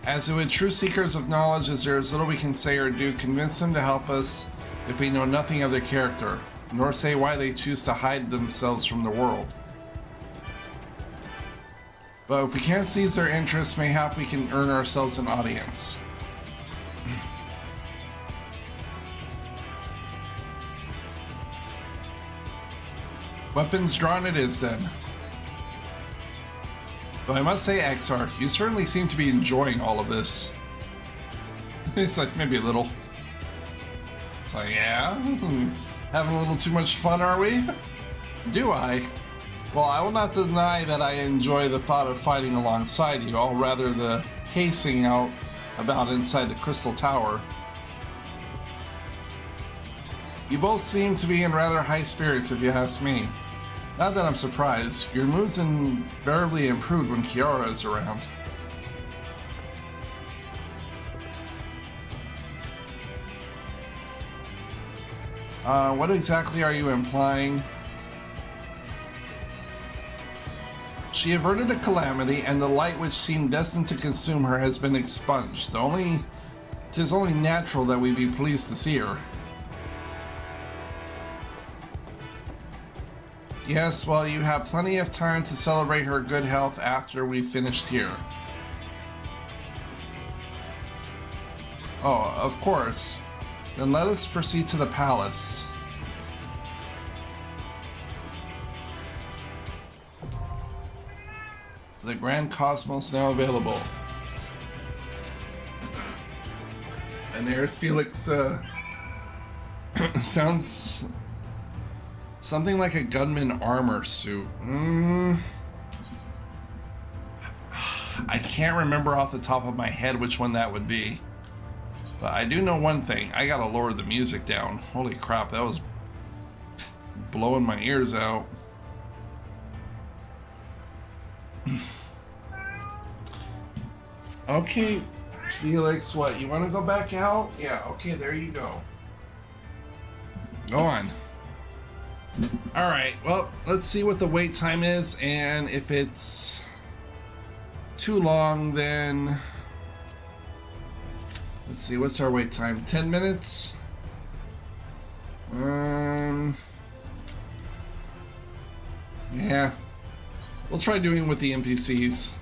As with true seekers of knowledge, as there is little we can say or do, convince them to help us if we know nothing of their character, nor say why they choose to hide themselves from the world. But if we can't seize their interest, mayhap we can earn ourselves an audience. Weapons drawn it is then. Though I must say, XR, you certainly seem to be enjoying all of this. It's like, maybe a little. It's like, yeah? Having a little too much fun, are we? Do I? Well, I will not deny that I enjoy the thought of fighting alongside you, all rather the pacing out about inside the Crystal Tower. You both seem to be in rather high spirits, if you ask me. Not that I'm surprised. Your mood's invariably improved when Kiara is around. What exactly are you implying? She averted a calamity, and the light which seemed destined to consume her has been expunged. Tis only natural that we be pleased to see her. Yes, well, you have plenty of time to celebrate her good health after we've finished here. Oh, of course. Then let us proceed to the palace. The Grand Cosmos now available. And there's Felix. Sounds something like a gunman armor suit. I can't remember off the top of my head which one that would be. But I do know one thing. I gotta lower the music down. Holy crap, that was blowing my ears out. Okay, Felix, what? You want to go back out? Yeah, okay, there you go. Go on. Alright, well, let's see what the wait time is, and if it's too long, then... Let's see, what's our wait time? 10 minutes? Yeah. We'll try doing with the NPCs.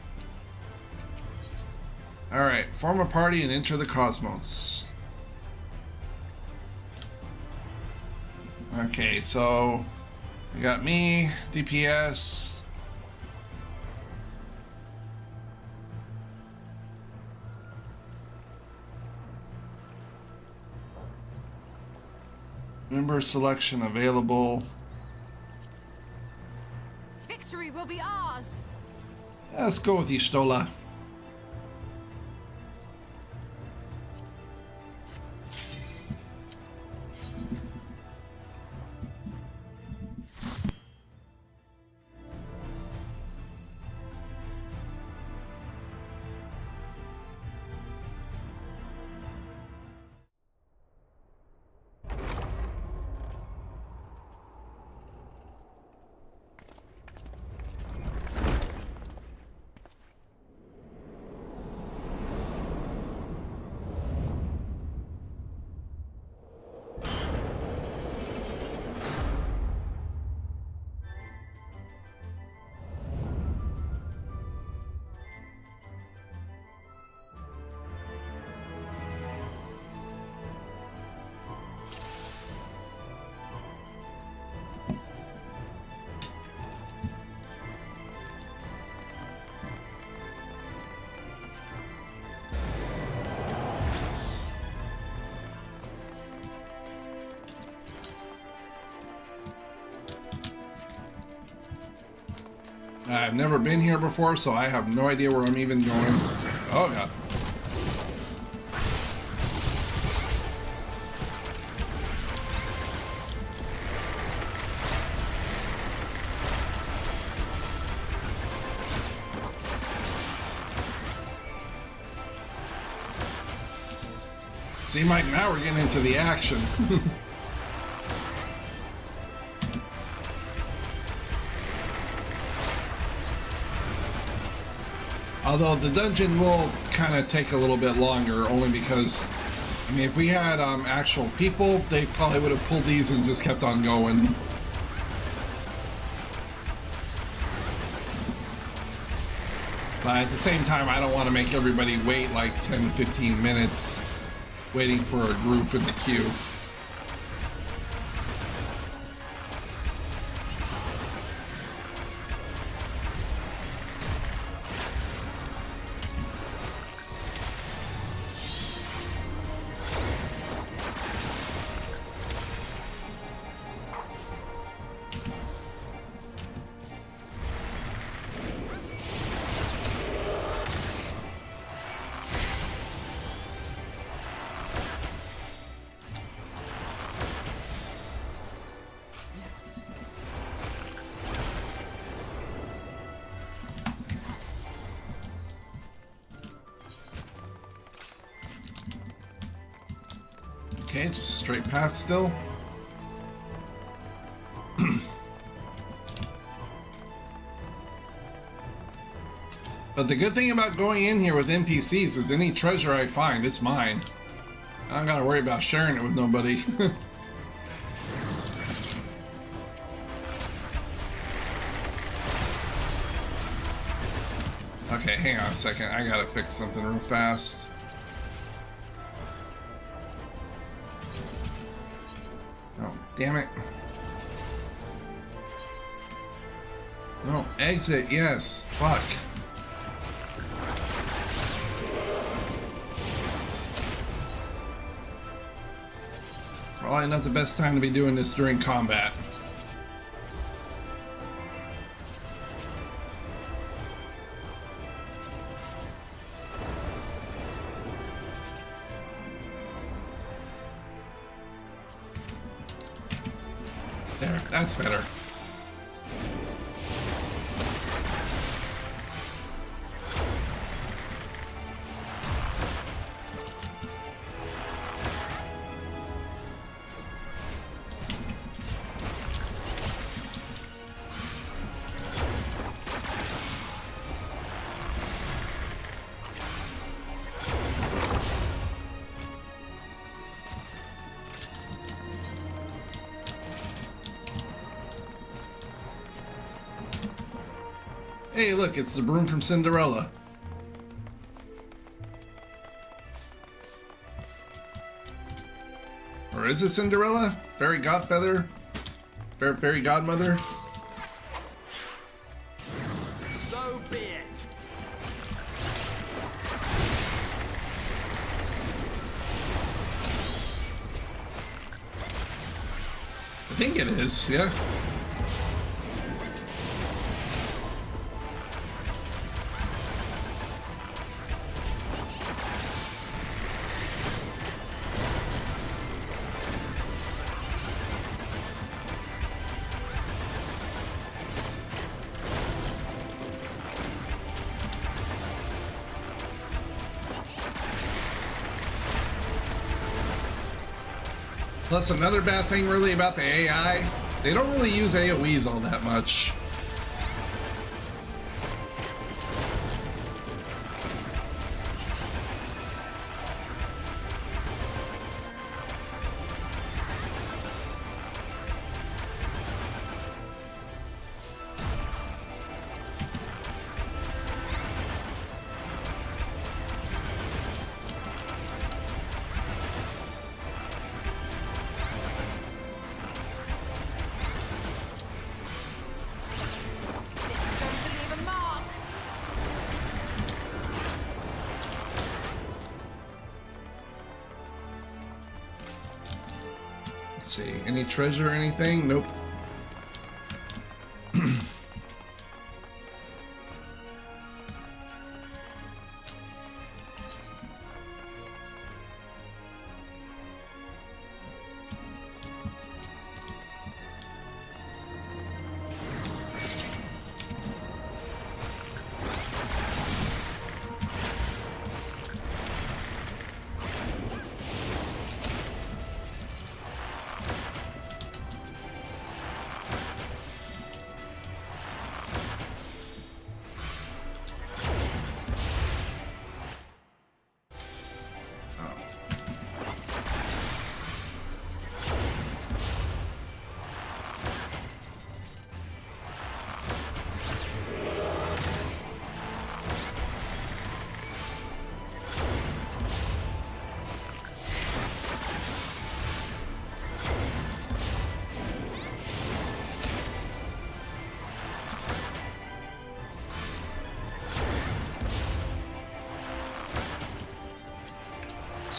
Alright, form a party and enter the cosmos. Okay, so we got me, DPS. Member selection available. Victory will be ours. Let's go with Ishtola. I've never been here before, so I have no idea where I'm even going. Oh god. See, Mike, now we're getting into the action. Although the dungeon will kind of take a little bit longer, only because, I mean, if we had actual people, they probably would have pulled these and just kept on going. But at the same time, I don't want to make everybody wait like 10, 15 minutes waiting for a group in the queue. Okay, just straight path still. But the good thing about going in here with NPCs is any treasure I find, it's mine. I don't gotta worry about sharing it with nobody. Okay, hang on a second. I gotta fix something real fast. Oh, damn it. No, exit, yes. Fuck. Probably not the best time to be doing this during combat. There, that's better. Hey, look, it's the broom from Cinderella. Or is it Cinderella? Fairy Godfeather? Fairy Godmother? So be it. I think it is, yeah. Plus, another bad thing really about the AI, they don't really use AoEs all that much. Let's see, any treasure or anything? Nope.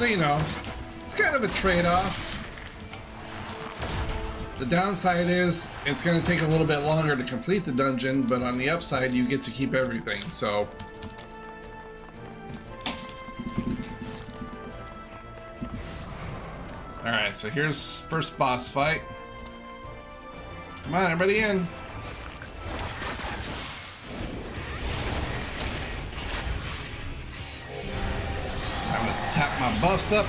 So, you know, it's kind of a trade-off. The downside is it's going to take a little bit longer to complete the dungeon, but on the upside, you get to keep everything, so... Alright, so here's first boss fight. Come on, everybody in. Time to tap my buffs up.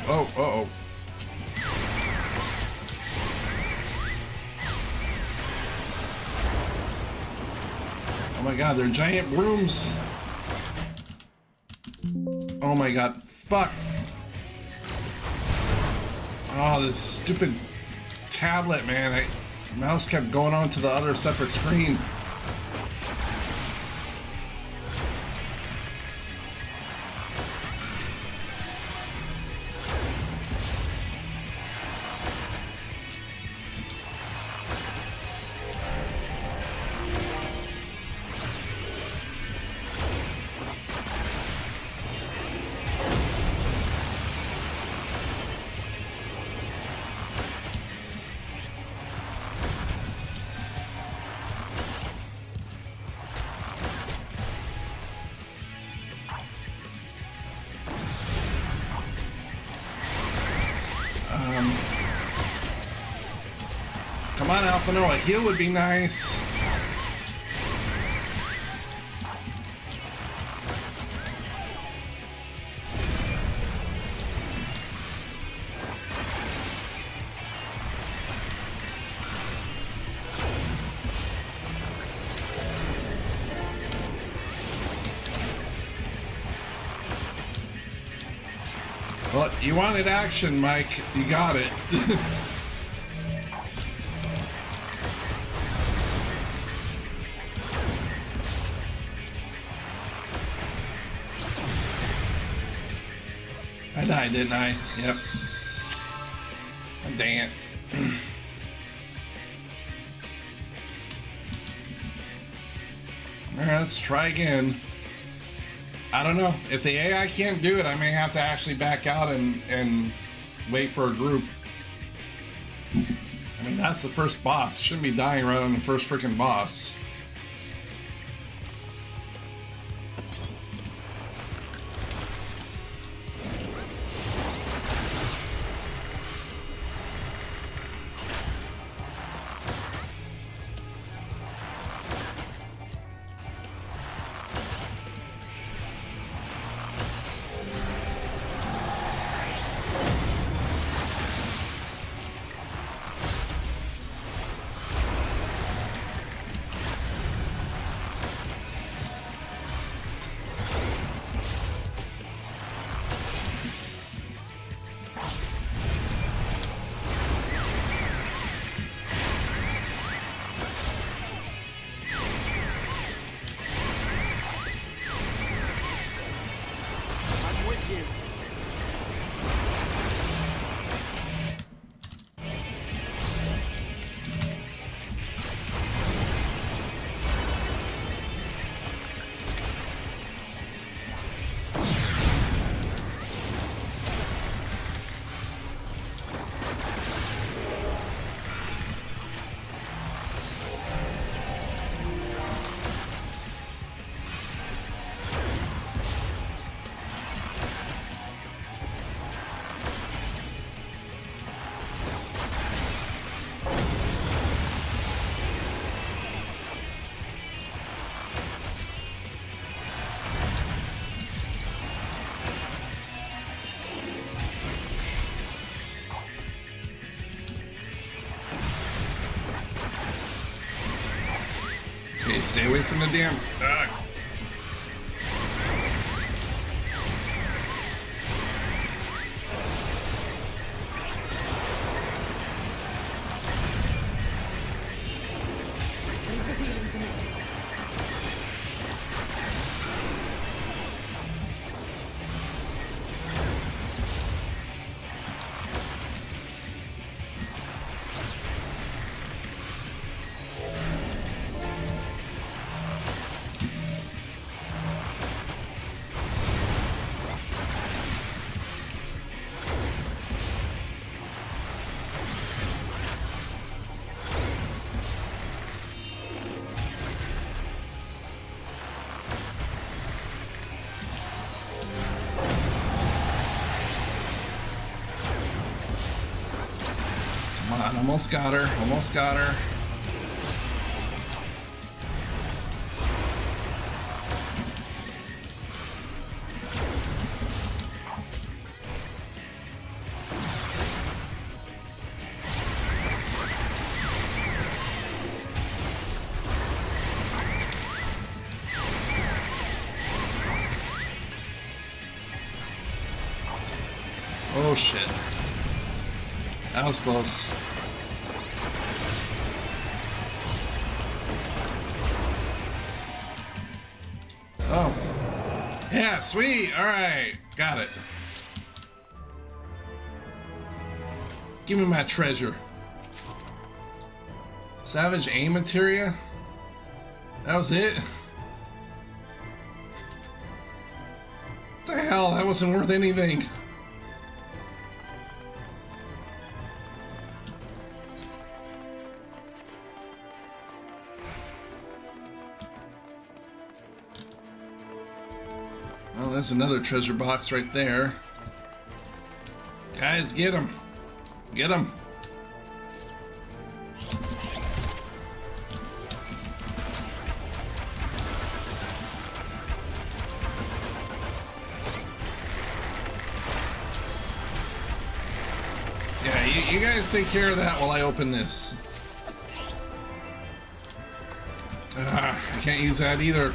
Oh, uh-oh. Oh my god, they're giant brooms. Oh my god, fuck. Oh, this stupid tablet, man. The mouse kept going on to the other separate screen. Come on, Alpha Noah, a heal would be nice. Well, you wanted action, Mike. You got it. I died, didn't I? Yep. Oh, dang it. Alright, let's try again. I don't know. If the AI can't do it, I may have to actually back out and wait for a group. I mean, that's the first boss. Shouldn't be dying right on the first freaking boss. Okay, stay away from the damn... Almost got her. Almost got her. Oh shit. That was close. Oh. Yeah, sweet. Alright. Got it. Give me my treasure. Savage aim materia? That was it? What the hell? That wasn't worth anything. Well, there's another treasure box right there. Guys, get him. Get him. Yeah, you guys take care of that while I open this. I can't use that either.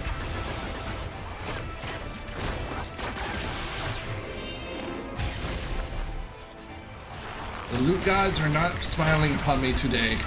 The loot gods are not smiling upon me today.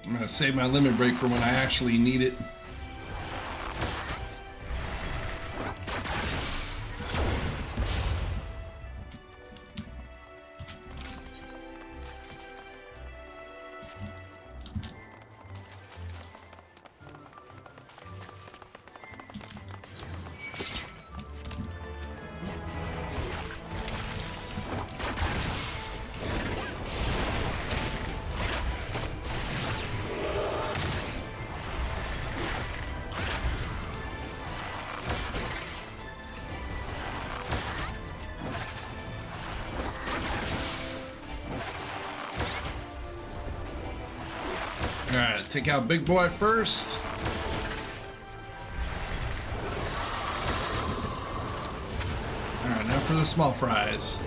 I'm gonna save my limit break for when I actually need it. Alright, take out big boy first. Alright, now for the small fries.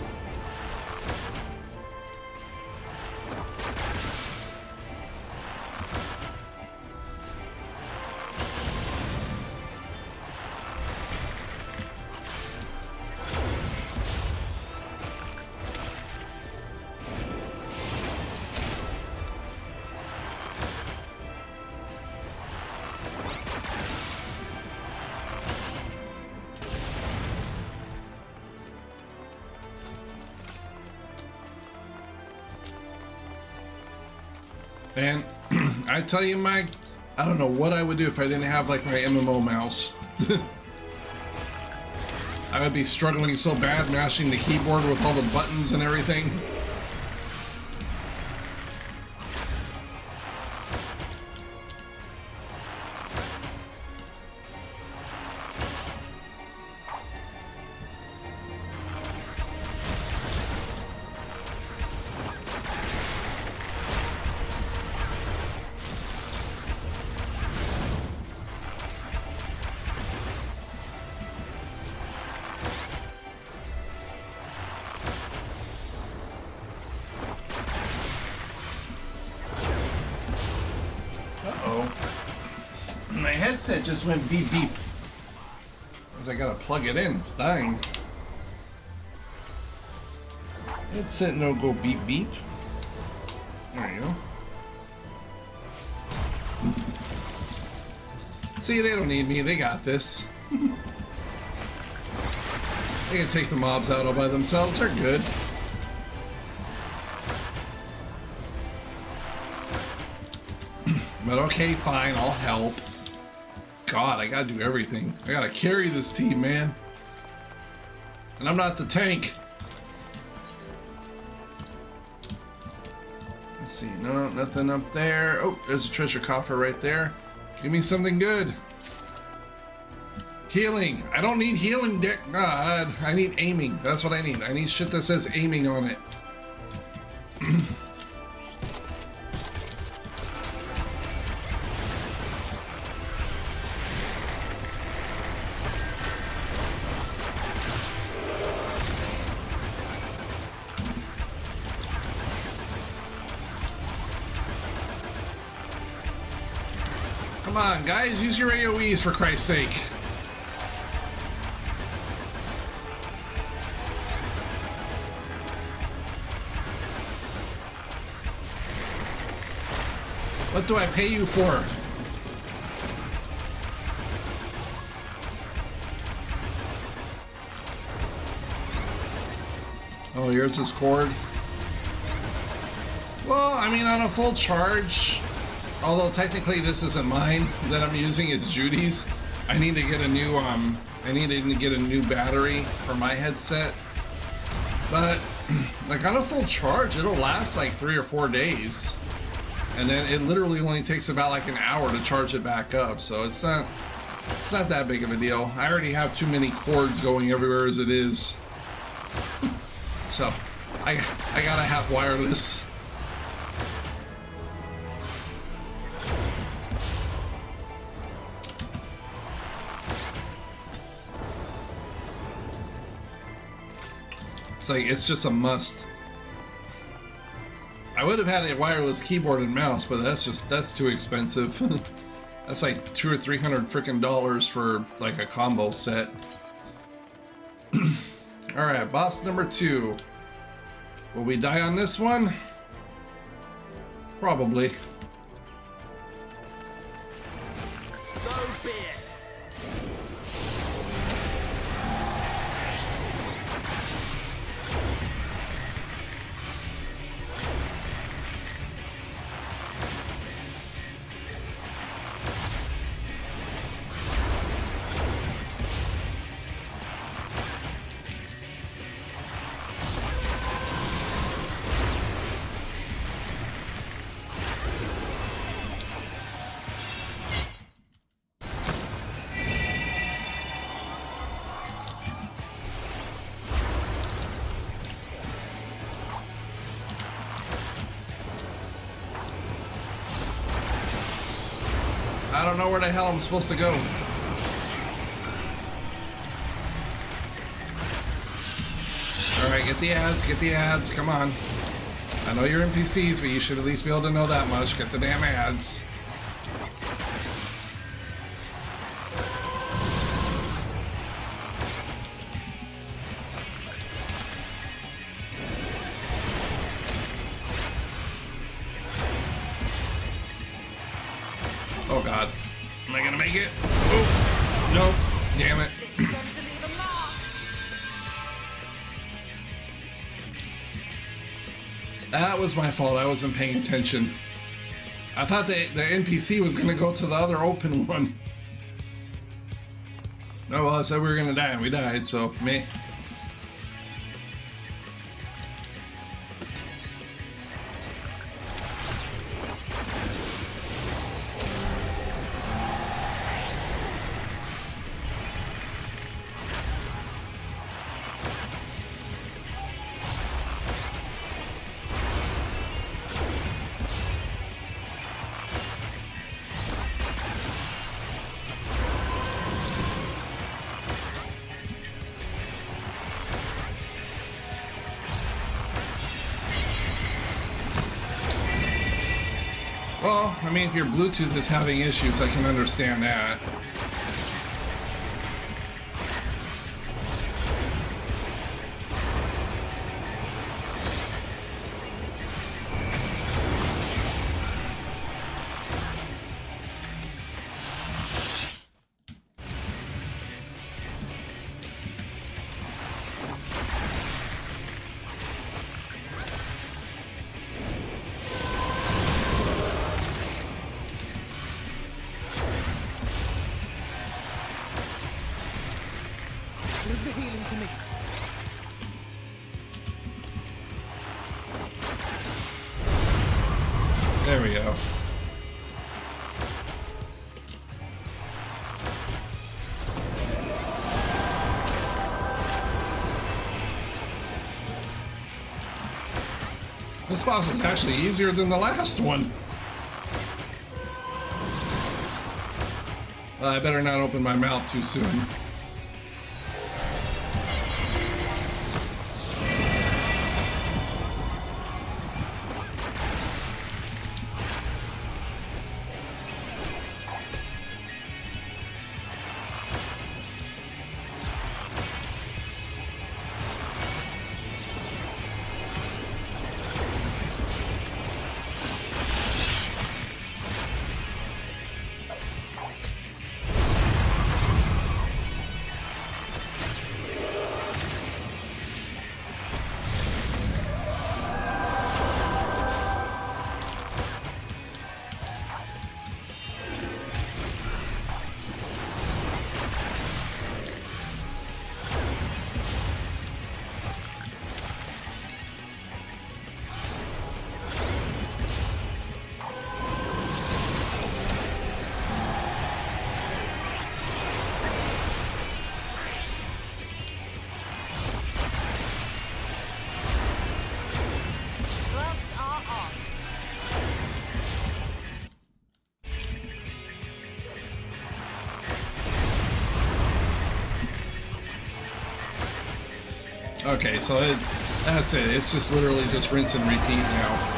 And I tell you, Mike, I don't know what I would do if I didn't have like my MMO mouse. I would be struggling so bad mashing the keyboard with all the buttons and everything. My headset just went beep beep. Because I gotta plug it in, it's dying. Headset no go beep beep. There you go. See, they don't need me, they got this. They can take the mobs out all by themselves. They're good. But okay, fine, I'll help. God, I gotta do everything. I gotta carry this team, man. And I'm not the tank. Let's see, no, nothing up there. Oh, there's a treasure coffer right there. Give me something good. Healing. I don't need healing, God. I need aiming. That's what I need. I need shit that says aiming on it. Come on, guys, use your AoEs for Christ's sake. What do I pay you for? Oh, yours is cord. Well, I mean, on a full charge, although technically this isn't mine that I'm using, it's Judy's. I need to get a new battery for my headset. But like on a full charge, it'll last like 3 or 4 days. And then it literally only takes about like an hour to charge it back up. So it's not that big of a deal. I already have too many cords going everywhere as it is. So I gotta have wireless. It's like, it's just a must. I would have had a wireless keyboard and mouse, but that's too expensive. That's like $200 or $300 freaking dollars for like a combo set. All right, boss number 2. Will we die on this one? Probably. So be it. I don't know where the hell I'm supposed to go. Alright, get the ads, come on. I know you're NPCs, but you should at least be able to know that much. Get the damn ads. Oh god. Am I gonna make it? Oh, nope. Damn it. This is going to leave a mark. That was my fault. I wasn't paying attention. I thought the NPC was gonna go to the other open one. No, well, I said we were gonna die and we died, so me. Well, I mean, if your Bluetooth is having issues, I can understand that. There we go. This boss is actually easier than the last one. I better not open my mouth too soon. Okay, so that's it. It's just literally just rinse and repeat now.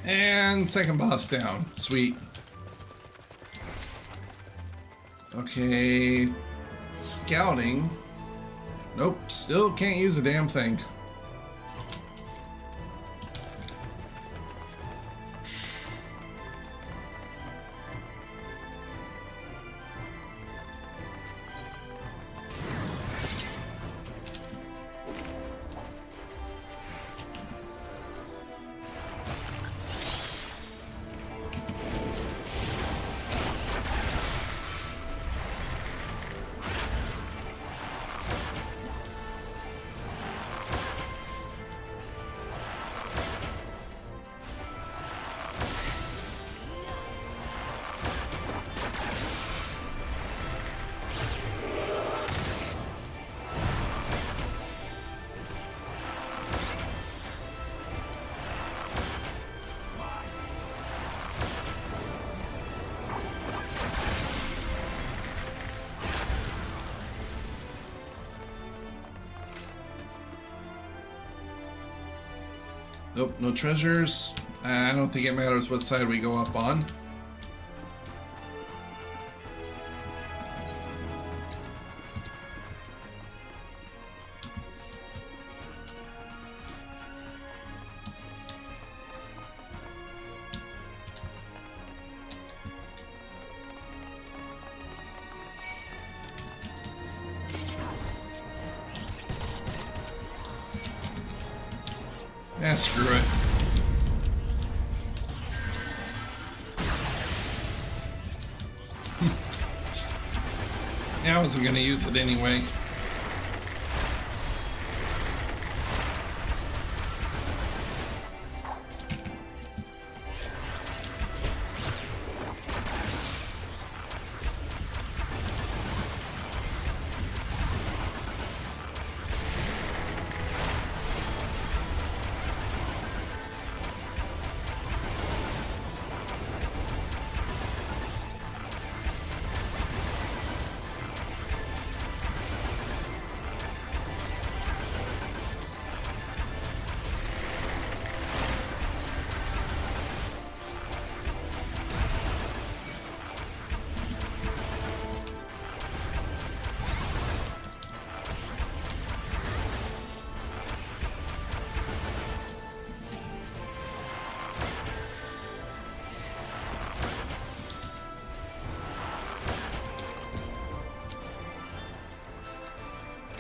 And second boss down. Sweet. Okay. Scouting. Nope, still can't use a damn thing. Nope, no treasures. I don't think it matters what side we go up on. Yeah, screw it. Yeah, I wasn't gonna use it anyway.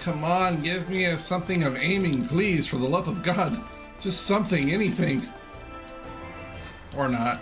Come on, give me something of aiming, please, for the love of God. Just something, anything. Or not.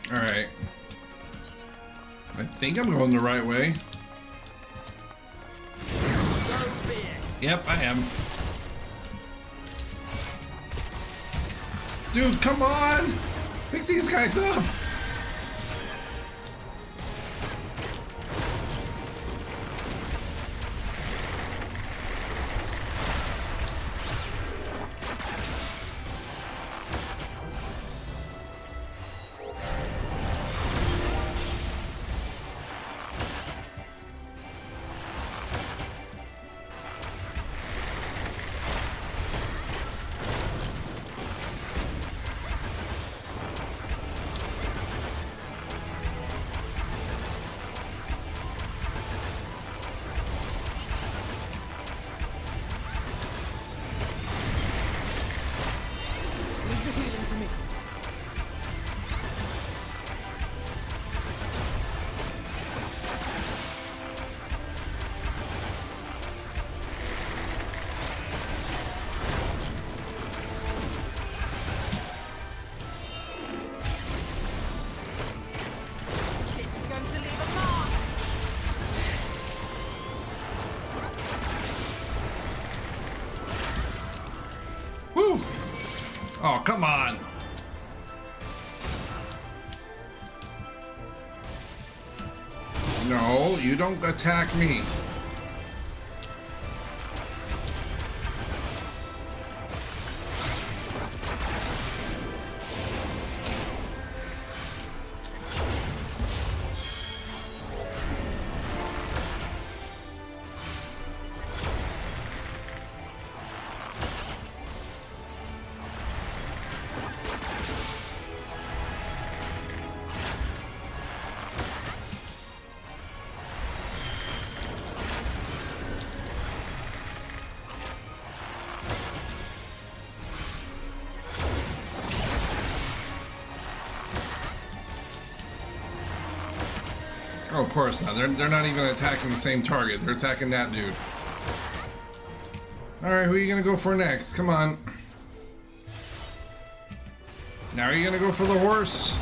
Alright. I think I'm going the right way. Yep, I am. Dude, come on! Pick these guys up! Woo! Oh, come on! No, you don't attack me. Oh, of course not. They're not even attacking the same target. They're attacking that dude. Alright, who are you gonna go for next? Come on. Now are you gonna go for the horse?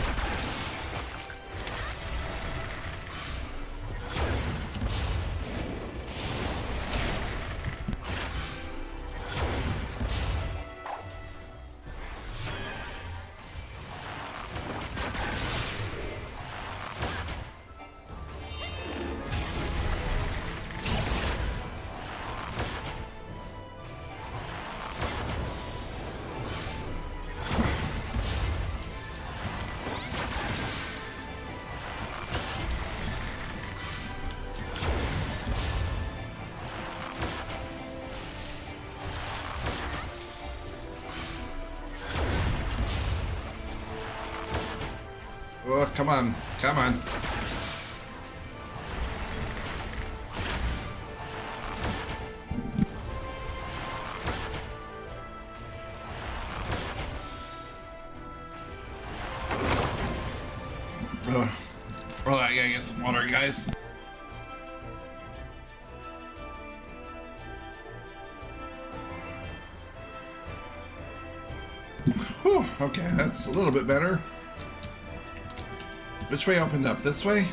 Oh, come on. Come on. Well, I gotta get some water, guys. Whew, okay, that's a little bit better. Which way opened up? This way?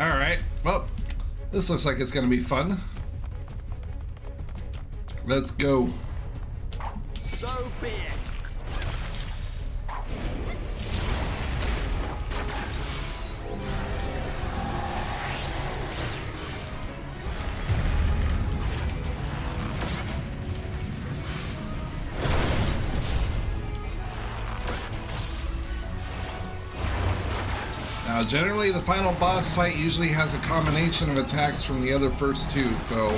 Alright, well, this looks like it's gonna be fun. Let's go. So be it. Now, generally, the final boss fight usually has a combination of attacks from the other first two, so...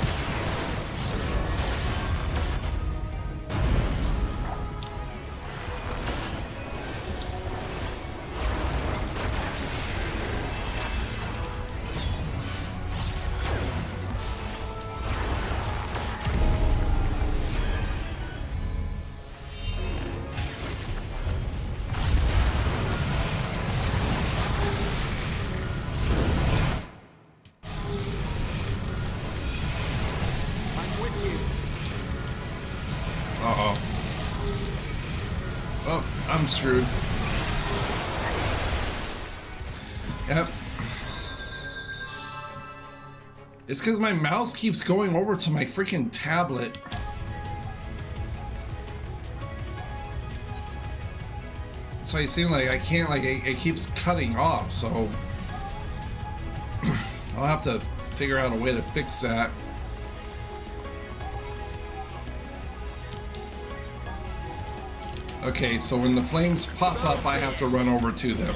Uh-oh. Oh, I'm screwed. Yep. It's because my mouse keeps going over to my freaking tablet. So it seems like I can't, like, it keeps cutting off, so... I'll have to figure out a way to fix that. Okay, so when the flames pop up, I have to run over to them.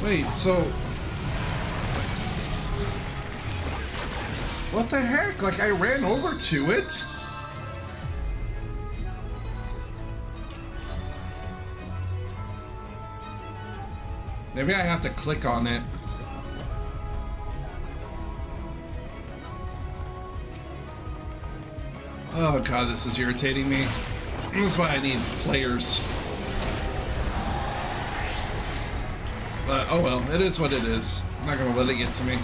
Wait, so... What the heck? Like, I ran over to it? Maybe I have to click on it. Oh god, this is irritating me. This is why I need players. But, oh well, it is what it is. I'm not gonna let it get to me.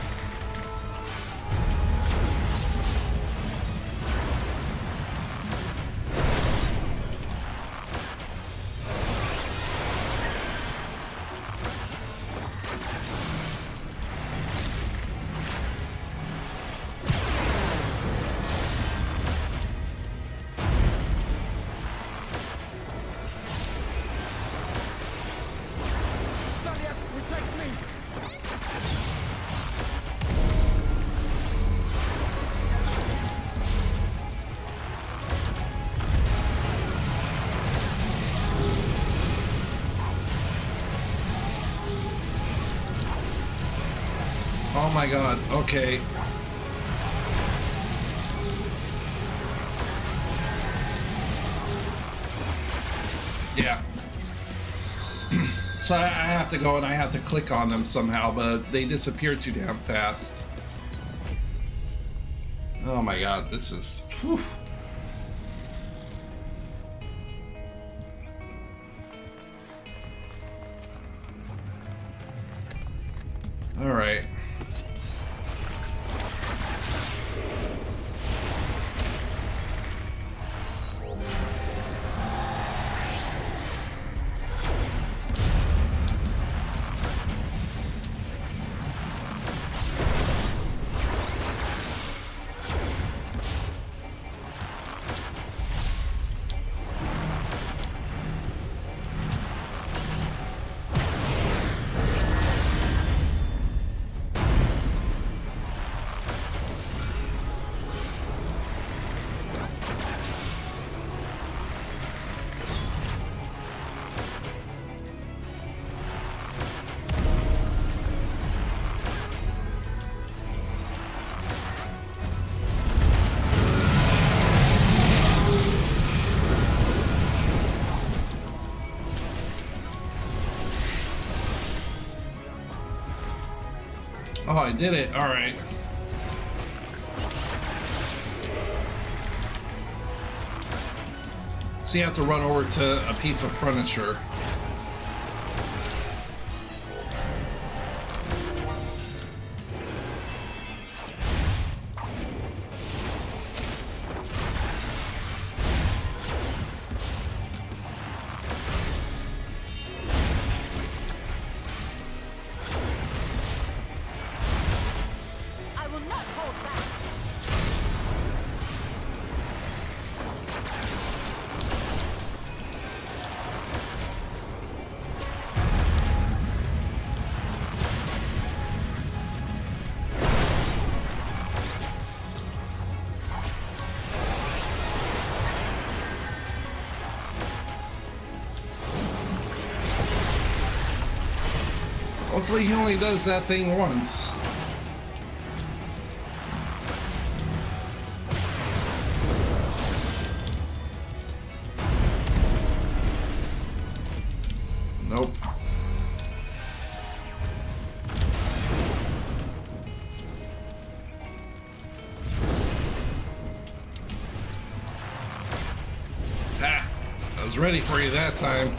Oh my god, okay. Yeah. So I have to go and I have to click on them somehow, but they disappear too damn fast. Oh my god, this is... Whew. All right. Oh, I did it. All right. So you have to run over to a piece of furniture. I will not hold back. Hopefully he only does that thing once. Nope. Ah, I was ready for you that time.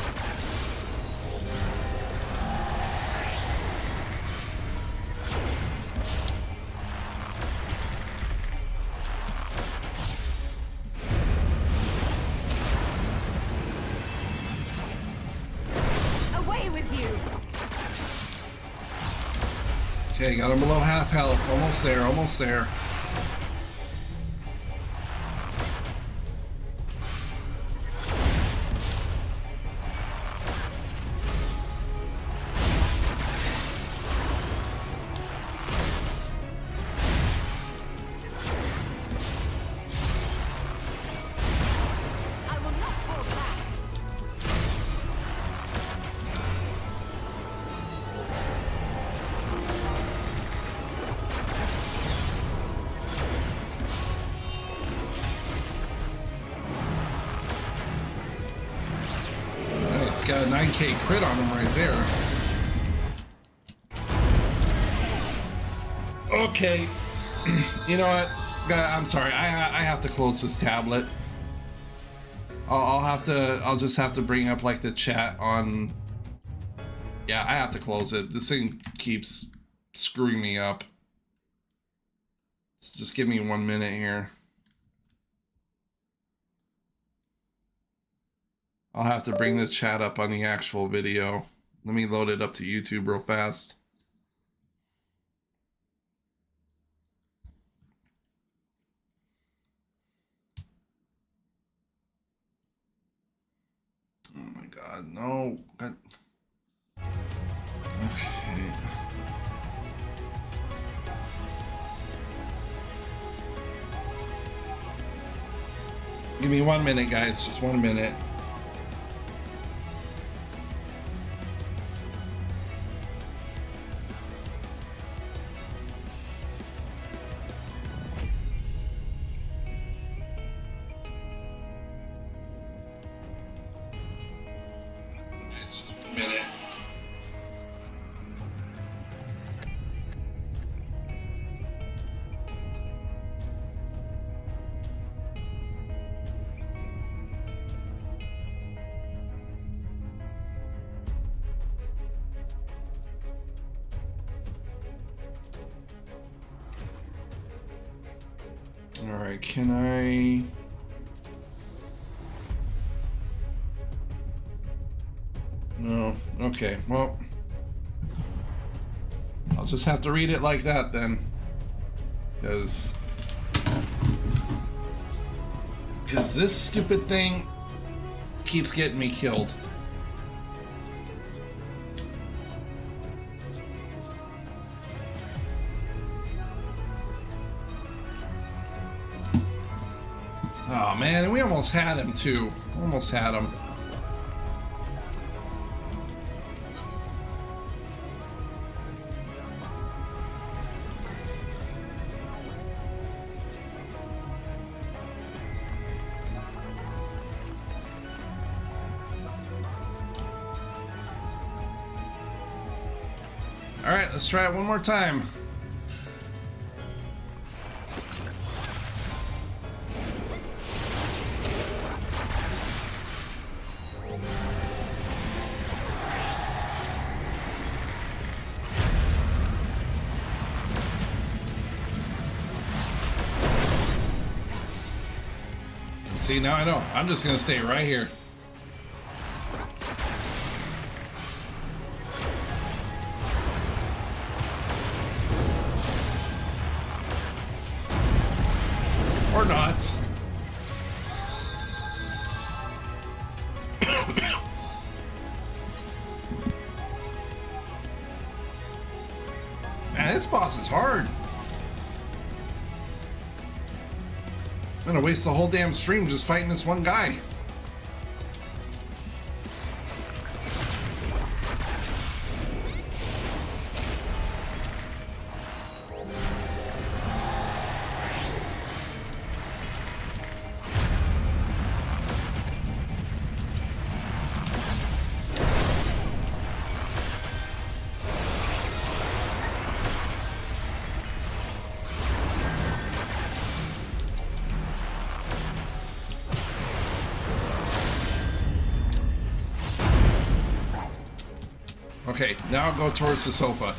Away with you. Okay, got him below half health. Almost there, almost there. I will not hold back. Nice, got a 9K crit on him right there. Okay, you know what? I'm sorry. I have to close this tablet. I'll just have to bring up like the chat on. Yeah, I have to close it. This thing keeps screwing me up. So just give me 1 minute here. I'll have to bring the chat up on the actual video. Let me load it up to YouTube real fast. Oh my god, no. Okay. Give me 1 minute, guys. Just 1 minute. It's just 1 minute. All right, can I? No, okay, well, I'll just have to read it like that then, because this stupid thing keeps getting me killed. Oh man, and we almost had him too. Almost had him. All right, let's try it one more time. See, now I know. I'm just gonna stay right here. Or not. Man, this boss is hard. I'm gonna waste the whole damn stream just fighting this one guy. Okay, now I'll go towards the sofa.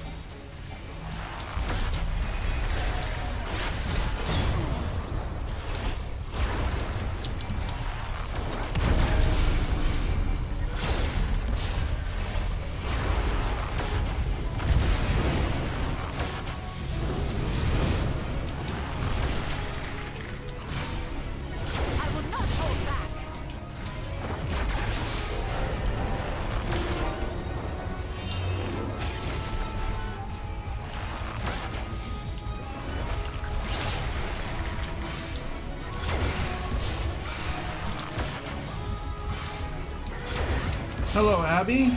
I will not hold back. Hello, Abby.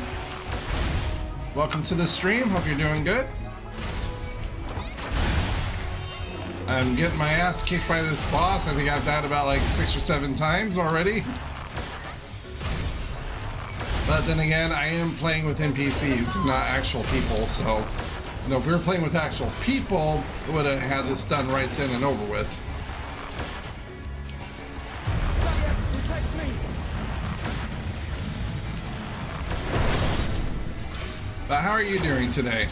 Welcome to the stream. Hope you're doing good. I'm getting my ass kicked by this boss. I think I've died about like 6 or 7 times already. But then again, I am playing with NPCs, not actual people, so... You know, if we were playing with actual people, we would have had this done right then and over with. But how are you doing today?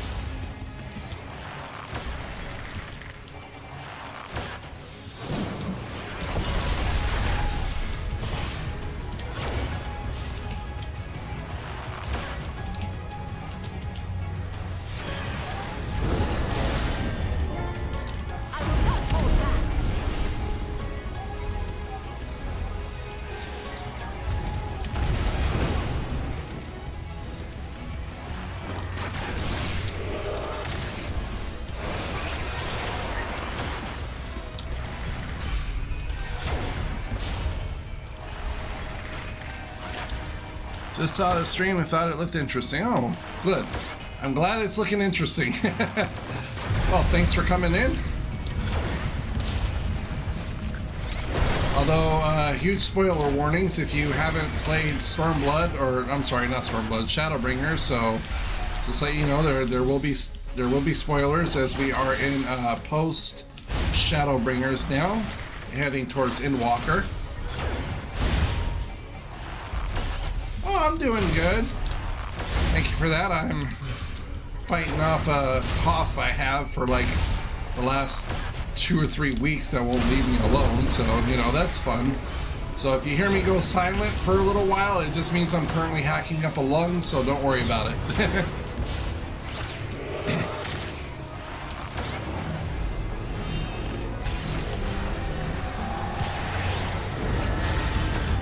I will not hold back. Just saw the stream and thought it looked interesting. Oh, good. I'm glad it's looking interesting. Well, thanks for coming in. Although, huge spoiler warnings if you haven't played Stormblood, or I'm sorry, not Stormblood, Shadowbringers. So, just let you know, there will be spoilers as we are in post Shadowbringers now, heading towards Endwalker. Oh, I'm doing good. Thank you for that. I'm fighting off a cough I have for like the last 2 or 3 weeks that won't leave me alone, so you know, that's fun. So if you hear me go silent for a little while, it just means I'm currently hacking up a lung, so don't worry about it.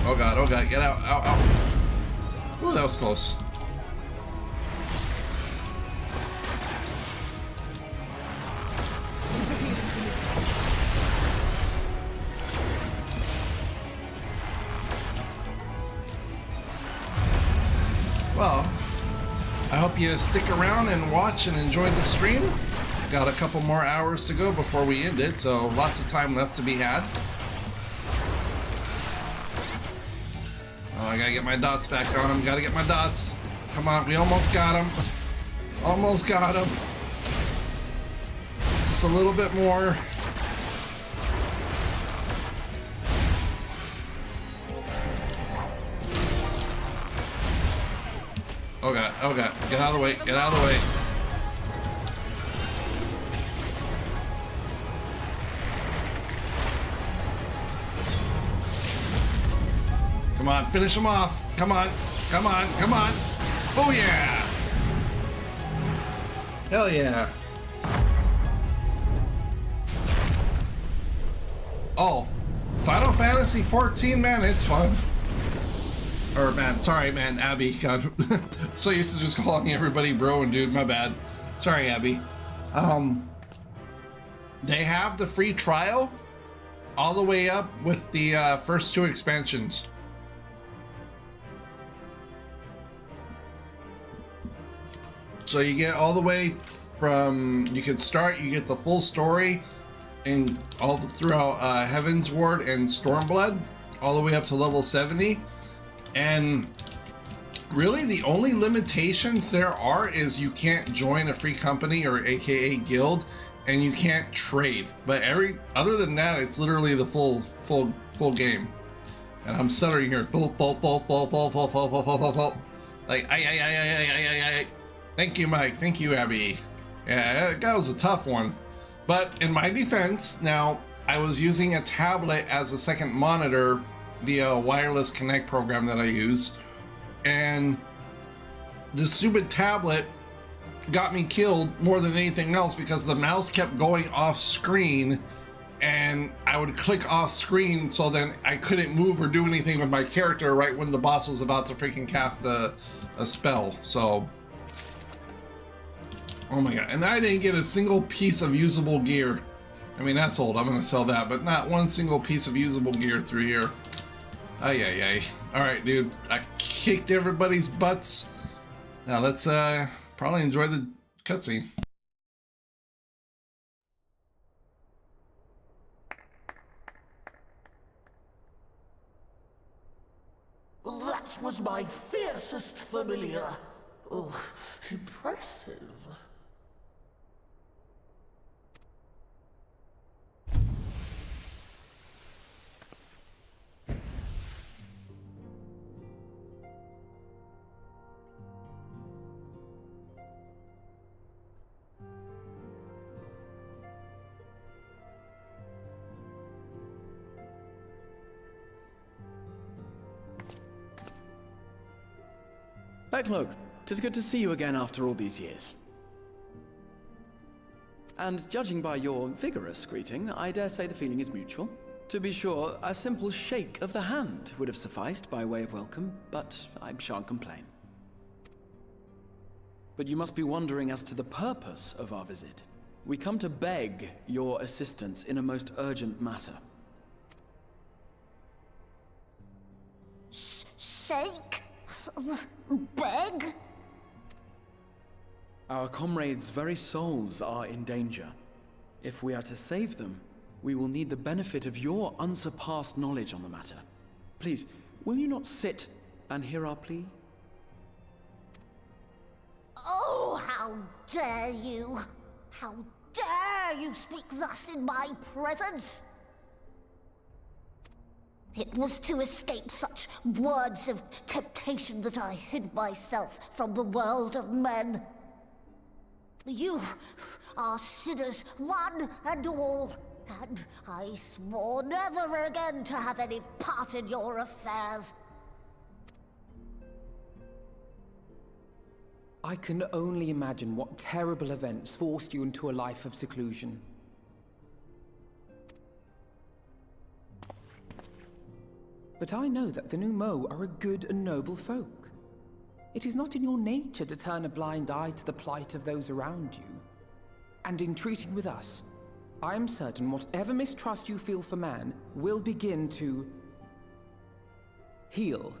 Oh god, get out, ow, ow. Ooh, that was close. Well, I hope you stick around and watch and enjoy the stream. Got a couple more hours to go before we end it, so lots of time left to be had. Oh, I gotta get my dots back on him. Gotta get my dots. Come on, we almost got him. Almost got him. Just a little bit more. Oh god, oh god. Get out of the way, get out of the way. Come on, finish him off. Come on, come on, come on. Oh yeah. Hell yeah. Oh, Final Fantasy 14, man, it's fun. Or man, sorry, man, Abby. God, so used to just calling everybody bro and dude. My bad. Sorry, Abby. They have the free trial all the way up with the first 2 expansions. So you get all the way from, you can start, you get the full story and all throughout Heaven's Ward and Stormblood, all the way up to level 70. And really the only limitations there are is you can't join a free company or AKA guild, and you can't trade. But other than that, it's literally the full game. And I'm stuttering here. Like I. Thank you, Mike. Thank you, Abby. Yeah, that was a tough one. But in my defense, now I was using a tablet as a second monitor via a wireless connect program that I use, and the stupid tablet got me killed more than anything else because the mouse kept going off screen, and I would click off screen, so then I couldn't move or do anything with my character right when the boss was about to freaking cast a spell. So oh my god, and I didn't get a single piece of usable gear. I mean, that's old, I'm gonna sell that, but not one single piece of usable gear through here. Ay, ay, ay. Alright, dude, I kicked everybody's butts. Now let's probably enjoy the cutscene. That was my fiercest familiar. Oh, impressive. Backlook, 'tis good to see you again after all these years. And judging by your vigorous greeting, I dare say the feeling is mutual. To be sure, a simple shake of the hand would have sufficed by way of welcome, but I shan't complain. But you must be wondering as to the purpose of our visit. We come to beg your assistance in a most urgent matter. Shake? Beg? Our comrades' very souls are in danger. If we are to save them, we will need the benefit of your unsurpassed knowledge on the matter. Please, will you not sit and hear our plea? Oh, how dare you! How dare you speak thus in my presence! It was to escape such words of temptation that I hid myself from the world of men. You are sinners, one and all, and I swore never again to have any part in your affairs. I can only imagine what terrible events forced you into a life of seclusion. But I know that the Numo are a good and noble folk. It is not in your nature to turn a blind eye to the plight of those around you. And in treating with us, I am certain whatever mistrust you feel for man will begin to heal.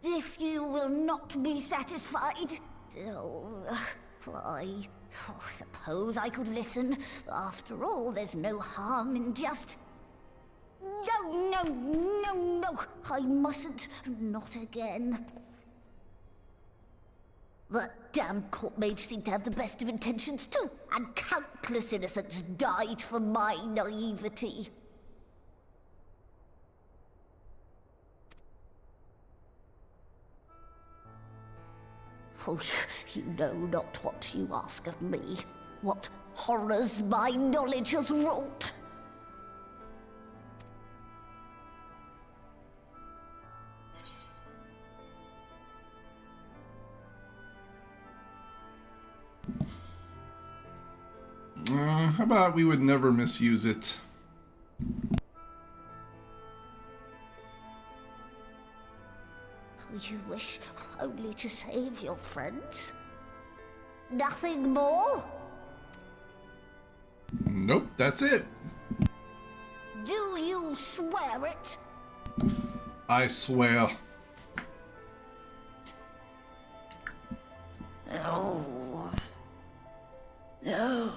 If you will not be satisfied, I suppose I could listen. After all, there's no harm in just... No, I mustn't. Not again. That damn court mage seemed to have the best of intentions too, and countless innocents died for my naivety. Oh, you know not what you ask of me, what horrors my knowledge has wrought. How about we would never misuse it? You wish only to save your friends? Nothing more? Nope, that's it. Do you swear it? I swear. Oh. No.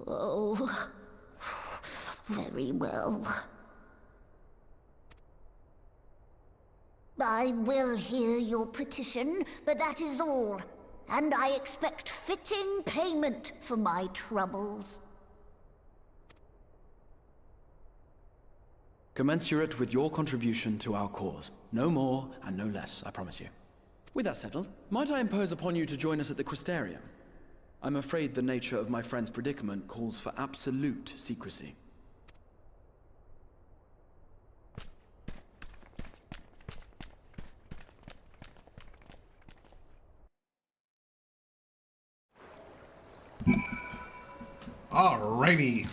Oh, very well. I will hear your petition, but that is all. And I expect fitting payment for my troubles. Commensurate with your contribution to our cause. No more and no less, I promise you. With that settled, might I impose upon you to join us at the Crystarium? I'm afraid the nature of my friend's predicament calls for absolute secrecy. Alrighty.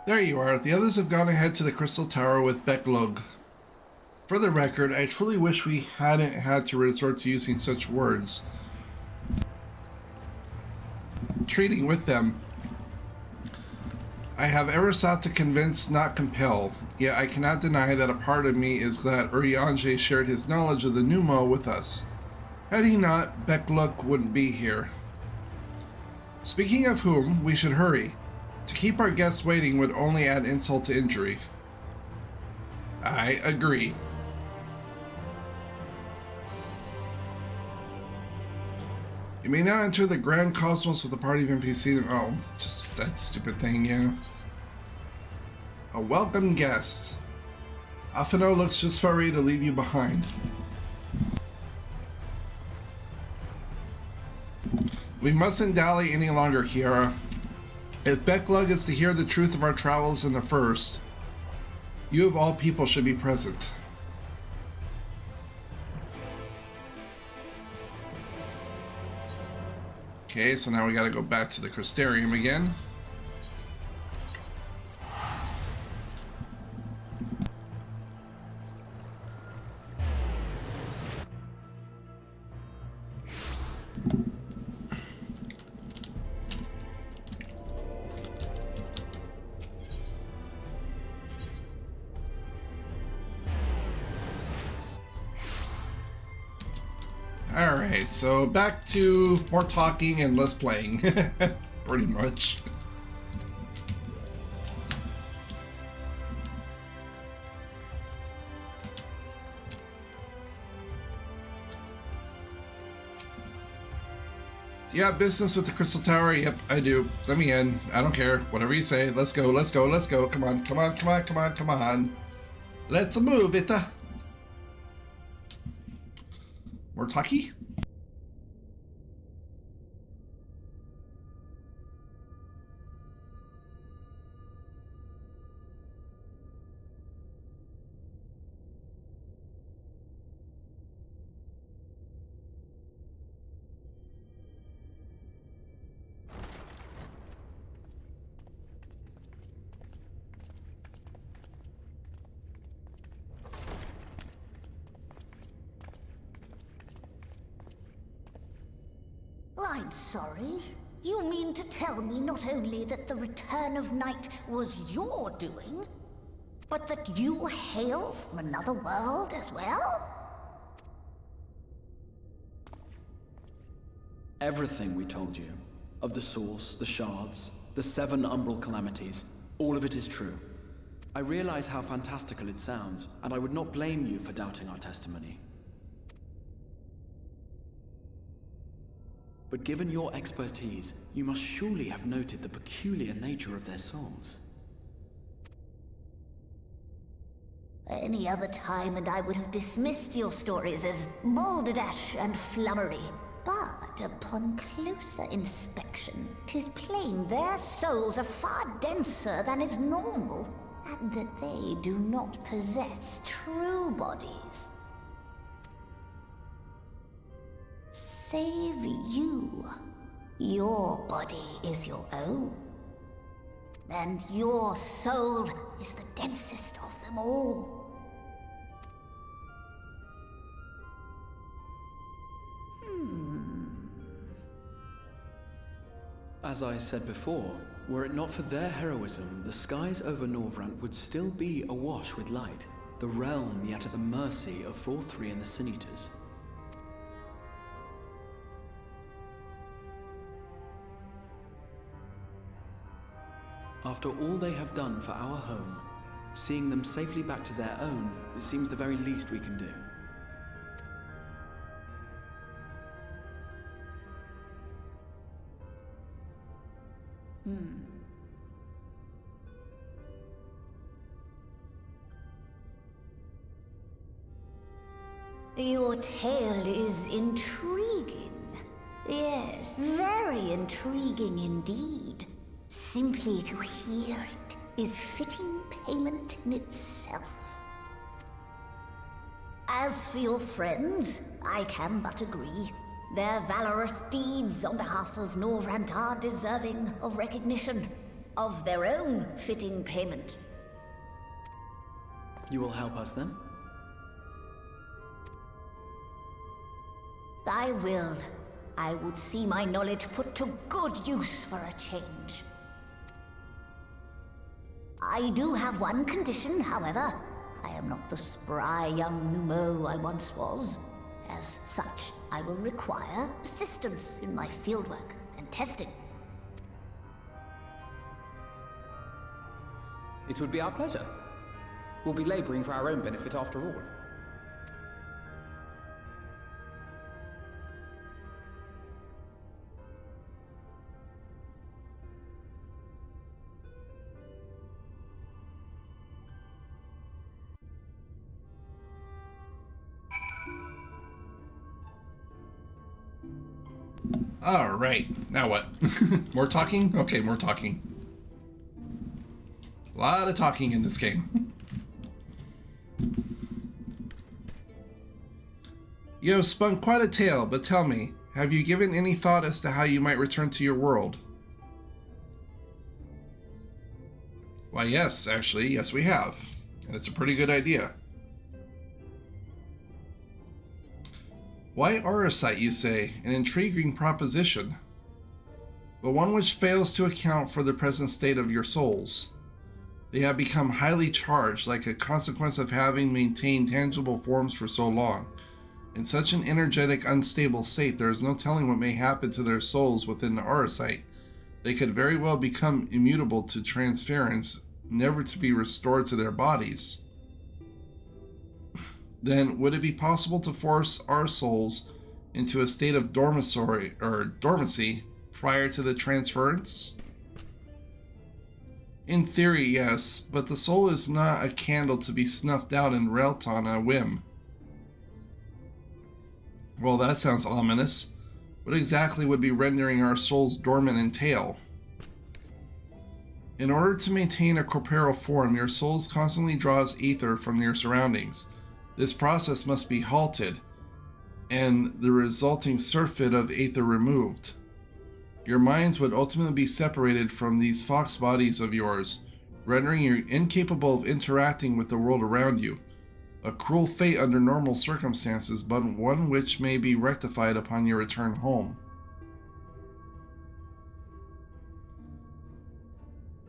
There you are. The others have gone ahead to the Crystal Tower with Beklug. For the record, I truly wish we hadn't had to resort to using such words. Treating with them. I have ever sought to convince, not compel, yet I cannot deny that a part of me is glad Urianger shared his knowledge of the pneumo with us. Had he not, Beklug wouldn't be here. Speaking of whom, we should hurry. To keep our guests waiting would only add insult to injury. I agree. You may now enter the Grand Cosmos with a party of NPC. Oh, just that stupid thing, yeah. A welcome guest. Afino looks just about ready to leave you behind. We mustn't dally any longer, Kiara. If Beklug is to hear the truth of our travels in the first, you of all people should be present. Okay, so now we gotta go back to the Crystarium again. Alright, so back to more talking and less playing. Pretty much. Yeah, business with the Crystal Tower? Yep, I do. Let me in. I don't care. Whatever you say. Let's go, let's go, let's go. Come on, come on, come on, come on, come on. Let's move it. More talkie? I'm sorry. You mean to tell me not only that the return of night was your doing, but that you hail from another world as well? Everything we told you, of the source, the shards, The 7 umbral calamities. All of it is true. I realize how fantastical it sounds, and I would not blame you for doubting our testimony. But given your expertise, you must surely have noted the peculiar nature of their souls. Any other time and I would have dismissed your stories as balderdash and flummery. But upon closer inspection, 'tis plain their souls are far denser than is normal, and that they do not possess true bodies. Save you. Your body is your own. And your soul is the densest of them all. As I said before, were it not for their heroism, the skies over Norvrant would still be awash with light, the realm yet at the mercy of Vorthri and the Sin Eaters. After all they have done for our home, seeing them safely back to their own, it seems the very least we can do. Your tale is intriguing. Yes, very intriguing indeed. Simply to hear it is fitting payment in itself. As for your friends, I can but agree. Their valorous deeds on behalf of Norvrant are deserving of recognition, of their own fitting payment. You will help us then? I will. I would see my knowledge put to good use for a change. I do have one condition, however. I am not the spry young Numo I once was. As such, I will require assistance in my fieldwork and testing. It would be our pleasure. We'll be laboring for our own benefit after all. All right, now what? More talking? Okay, more talking. A lot of talking in this game. You have spun quite a tale, but tell me, have you given any thought as to how you might return to your world? Why, yes, actually, yes we have. And it's a pretty good idea. Why Auracite, you say? An intriguing proposition, but one which fails to account for the present state of your souls. They have become highly charged, like a consequence of having maintained tangible forms for so long. In such an energetic, unstable state, there is no telling what may happen to their souls within the Auracite. They could very well become immutable to transference, never to be restored to their bodies. Then, would it be possible to force our souls into a state of dormancy prior to the transference? In theory, yes, but the soul is not a candle to be snuffed out in Relton on a whim. Well, that sounds ominous. What exactly would be rendering our souls dormant entail? In order to maintain a corporeal form, your soul constantly draws ether from your surroundings. This process must be halted, and the resulting surfeit of ether removed. Your minds would ultimately be separated from these fox bodies of yours, rendering you incapable of interacting with the world around you. A cruel fate under normal circumstances, but one which may be rectified upon your return home.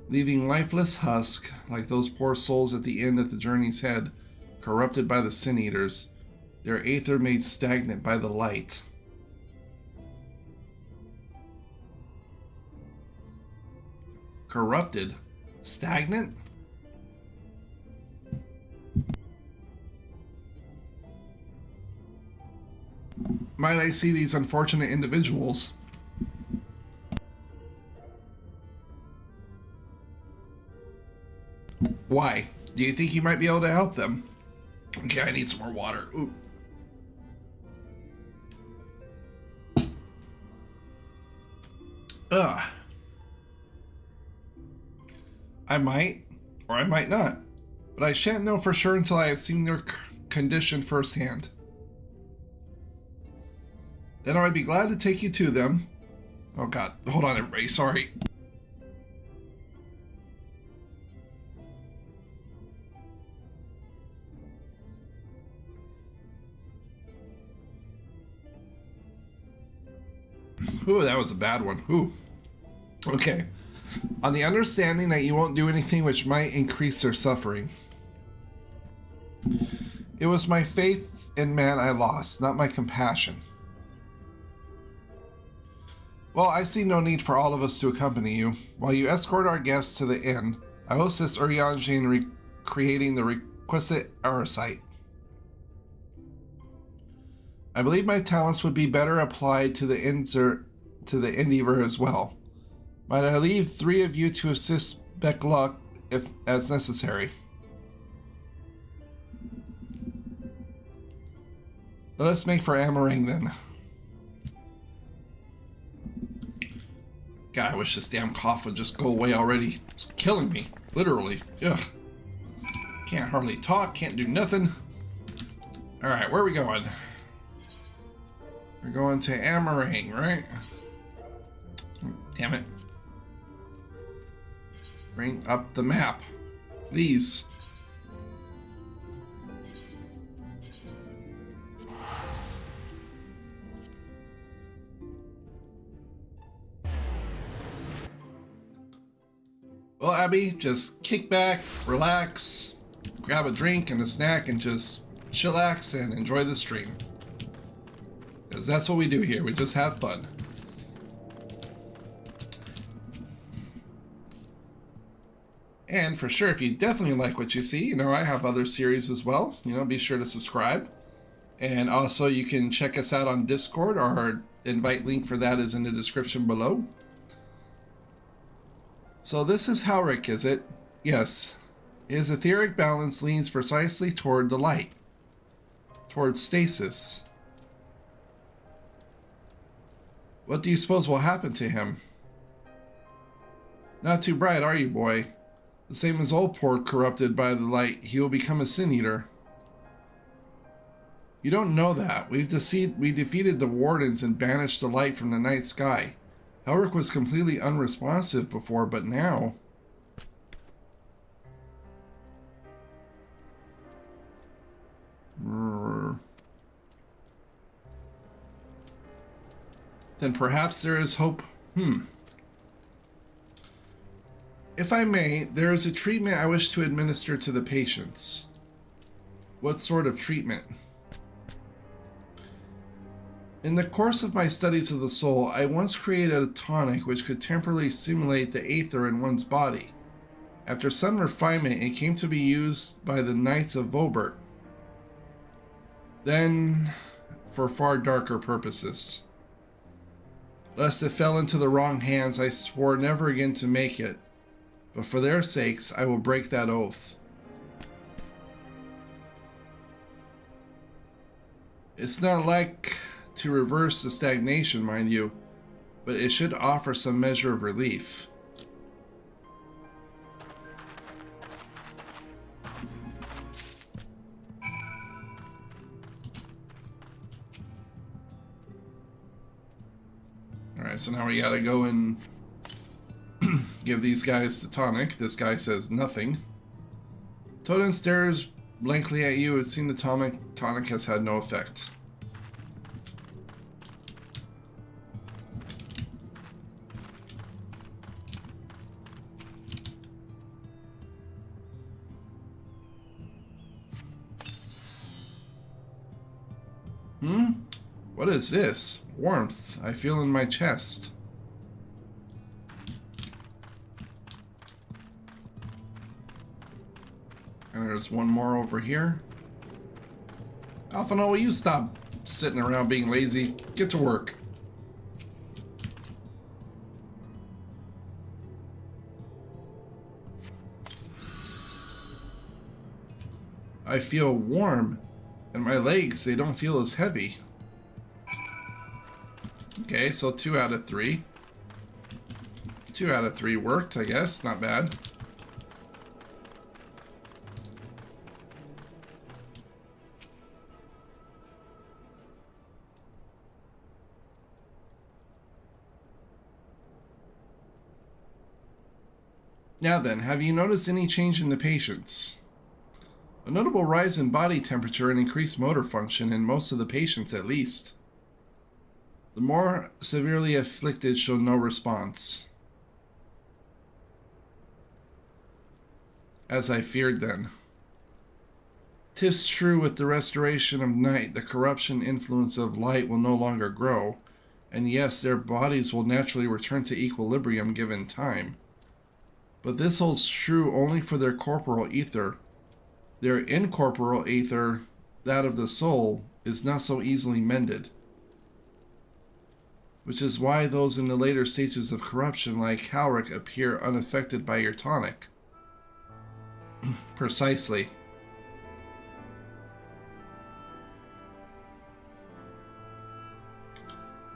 Leaving lifeless husk, like those poor souls at the end at the journey's head, corrupted by the Sin Eaters, their aether made stagnant by the light. Corrupted. Stagnant? Might I see these unfortunate individuals? Why? Do you think you might be able to help them? Okay, I need some more water. Ooh. Ugh. I might, or I might not. But I shan't know for sure until I have seen their condition firsthand. Then I would be glad to take you to them. Oh god, hold on everybody, sorry. Ooh, that was a bad one. Ooh. Okay. On the understanding that you won't do anything which might increase their suffering. It was my faith in man I lost, not my compassion. Well, I see no need for all of us to accompany you. While you escort our guests to the inn, I will assist Urianji in creating the requisite arasite. I believe my talents would be better applied to the Endeavor as well. Might I leave 3 of you to assist Beklok if as necessary? Let us make for Amarang then. God, I wish this damn cough would just go away already. It's killing me, literally. Ugh. Can't hardly talk, can't do nothing. Alright, where are we going? We're going to Amarang, right? Damn it. Bring up the map, please. Well, Abby, just kick back, relax, grab a drink and a snack, and just chillax and enjoy the stream. Because that's what we do here, we just have fun. And for sure, if you definitely like what you see, you know, I have other series as well. You know, be sure to subscribe. And also, you can check us out on Discord. Our invite link for that is in the description below. So this is Halric, is it? Yes. His etheric balance leans precisely toward the light. Toward stasis. What do you suppose will happen to him? Not too bright, are you, boy? The same as old pork corrupted by the light, he will become a sin eater. You don't know that. We defeated the wardens and banished the light from the night sky. Elric was completely unresponsive before, but now... Then perhaps there is hope. If I may, there is a treatment I wish to administer to the patients. What sort of treatment? In the course of my studies of the soul, I once created a tonic which could temporarily simulate the aether in one's body. After some refinement, it came to be used by the Knights of Vobert. Then, for far darker purposes. Lest it fell into the wrong hands, I swore never again to make it. But for their sakes, I will break that oath. It's not like to reverse the stagnation, mind you, but it should offer some measure of relief. Alright, so now we gotta go and give these guys the tonic. This guy says nothing. Totem stares blankly at you. It seems the tonic has had no effect. What is this? Warmth I feel in my chest. And there's one more over here. Alphino, will you stop sitting around being lazy? Get to work. I feel warm, and my legs, they don't feel as heavy. Okay, so 2 out of 3. 2 out of 3 worked, I guess. Not bad. Now then, have you noticed any change in the patients? A notable rise in body temperature and increased motor function in most of the patients at least. The more severely afflicted show no response. As I feared then. 'Tis true with the restoration of night, the corruption influence of light will no longer grow, and yes, their bodies will naturally return to equilibrium given time. But this holds true only for their corporal ether. Their incorporeal ether, that of the soul, is not so easily mended. Which is why those in the later stages of corruption, like Halric, appear unaffected by your tonic. Precisely.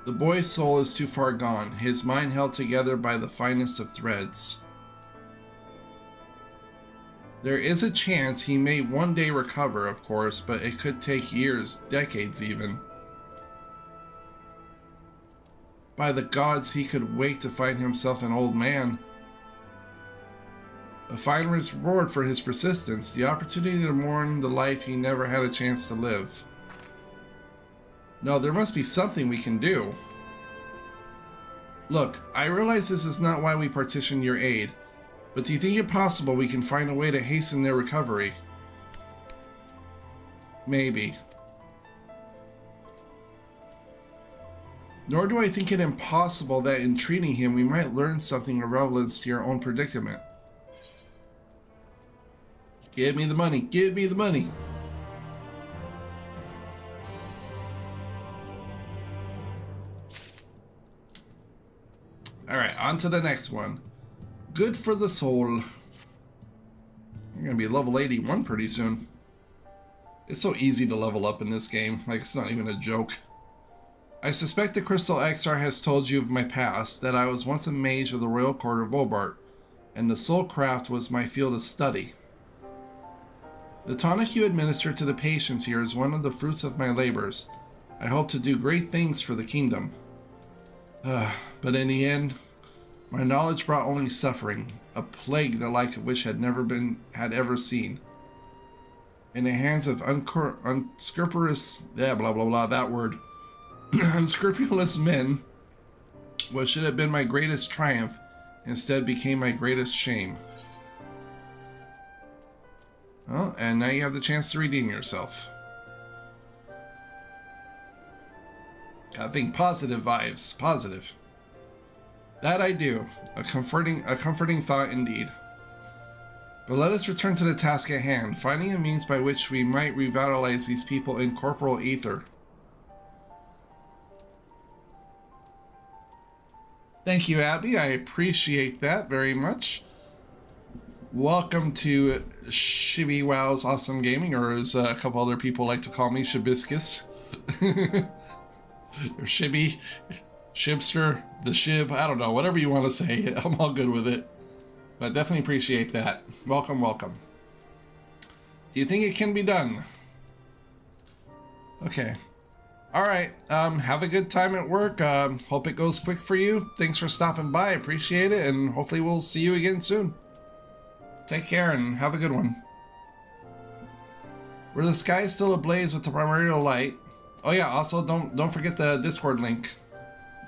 The boy's soul is too far gone, his mind held together by the finest of threads. There is a chance he may one day recover, of course, but it could take years, decades even. By the gods, he could wait to find himself an old man. A fine reward for his persistence, the opportunity to mourn the life he never had a chance to live. No, there must be something we can do. Look, I realize this is not why we partitioned your aid. But do you think it possible we can find a way to hasten their recovery? Maybe. Nor do I think it impossible that in treating him we might learn something of relevance to your own predicament. Give me the money. Give me the money. Alright, on to the next one. Good for the soul. I'm gonna be level 81 pretty soon. It's so easy to level up in this game, like it's not even a joke. I suspect the Crystal XR has told you of my past, that I was once a mage of the Royal Court of Obart, and the soul craft was my field of study. The tonic you administer to the patients here is one of the fruits of my labors. I hope to do great things for the kingdom. But in the end, my knowledge brought only suffering, a plague the like of which had ever seen. In the hands of unscrupulous, blah blah blah, that word, unscrupulous men, what should have been my greatest triumph, instead became my greatest shame. Well, and now you have the chance to redeem yourself. I think positive vibes, positive. That I do. A comforting thought indeed. But let us return to the task at hand, finding a means by which we might revitalize these people in corporal ether. Thank you, Abby. I appreciate that very much. Welcome to Shibby Wow's Awesome Gaming, or as a couple other people like to call me, Shibiscus. Or Shibby, Shibster, the Shib, I don't know, whatever you want to say, I'm all good with it. But definitely appreciate that. Welcome, welcome. Do you think it can be done? Okay. Alright, have a good time at work. Hope it goes quick for you. Thanks for stopping by, appreciate it, and hopefully we'll see you again soon. Take care and have a good one. Were the skies still ablaze with the primordial light? Oh yeah, also don't forget the Discord link.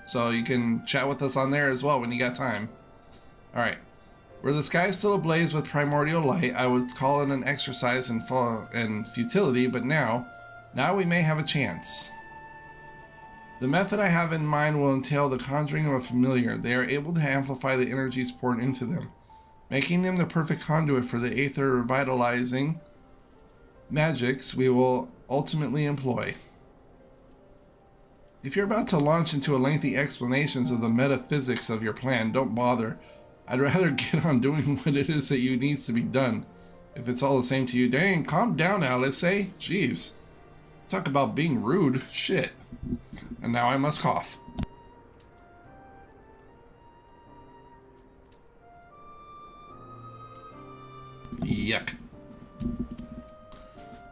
So you can chat with us on there as well when you got time. Alright. Were the skies still ablaze with primordial light, I would call it an exercise in futility, but now we may have a chance. The method I have in mind will entail the conjuring of a familiar. They are able to amplify the energies poured into them. making them the perfect conduit for the aether revitalizing magics we will ultimately employ. If you're about to launch into a lengthy explanations of the metaphysics of your plan, don't bother. I'd rather get on doing what it is that you needs to be done. If it's all the same to you, dang, calm down, Alice, eh? Jeez. Talk about being rude. Shit. And now I must cough. Yuck.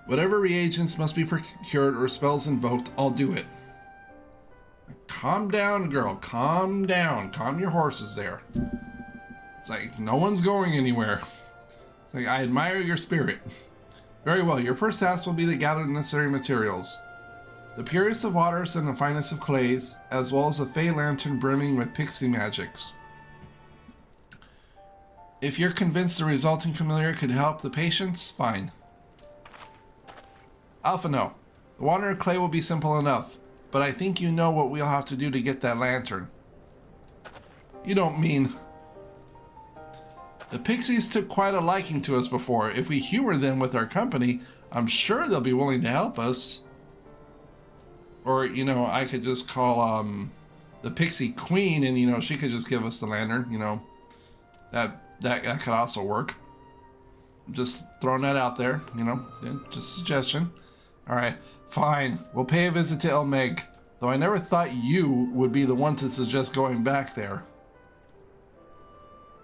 Whatever reagents must be procured or spells invoked, I'll do it. Calm down, girl. Calm down. Calm your horses there. It's like no one's going anywhere. It's like, I admire your spirit. Very well. Your first task will be to gather the necessary materials. The purest of waters and the finest of clays, as well as a fey lantern brimming with pixie magics. If you're convinced the resulting familiar could help the patients, fine. Alpha, no. The water and clay will be simple enough, but I think you know what we'll have to do to get that lantern. You don't mean... The pixies took quite a liking to us before. If we humor them with our company, I'm sure they'll be willing to help us. Or, you know, I could just call the pixie queen and, you know, she could just give us the lantern, you know. That could also work. Just throwing that out there, you know, just a suggestion. Alright, fine. We'll pay a visit to El Meg, though I never thought you would be the one to suggest going back there.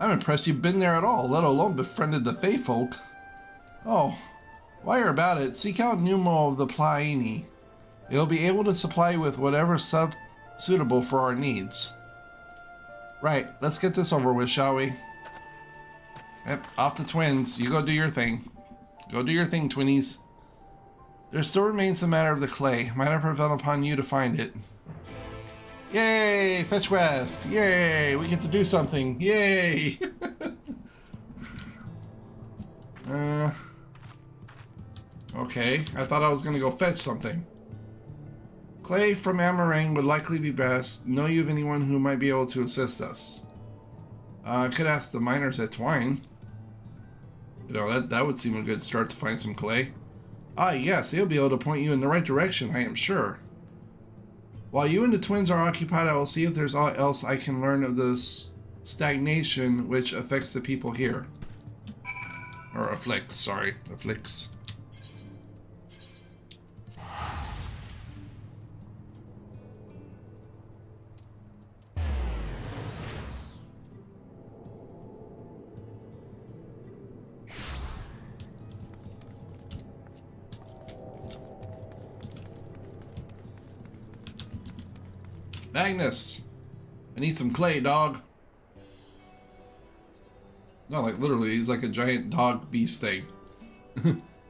I'm impressed you've been there at all, let alone befriended the Fey folk. Oh, while you're about it, seek out Numo of the Plaini. It'll be able to supply you with whatever suitable for our needs. Right, let's get this over with, shall we? Yep, off the twins. You go do your thing. Go do your thing, twinnies. There still remains the matter of the clay. Might have prevailed upon you to find it. Yay! Fetch West! Yay! We get to do something! Yay! Okay. I thought I was gonna go fetch something. Clay from Amarang would likely be best. Know you of anyone who might be able to assist us? I could ask the miners at Twine. You know, that would seem a good start to find some clay. Ah, yes, they'll be able to point you in the right direction, I am sure. While you and the twins are occupied, I will see if there's aught else I can learn of the stagnation which affects the people here. Or afflicts, sorry. Afflicts. Magnus, I need some clay, dog. No, like literally, he's like a giant dog beast thing.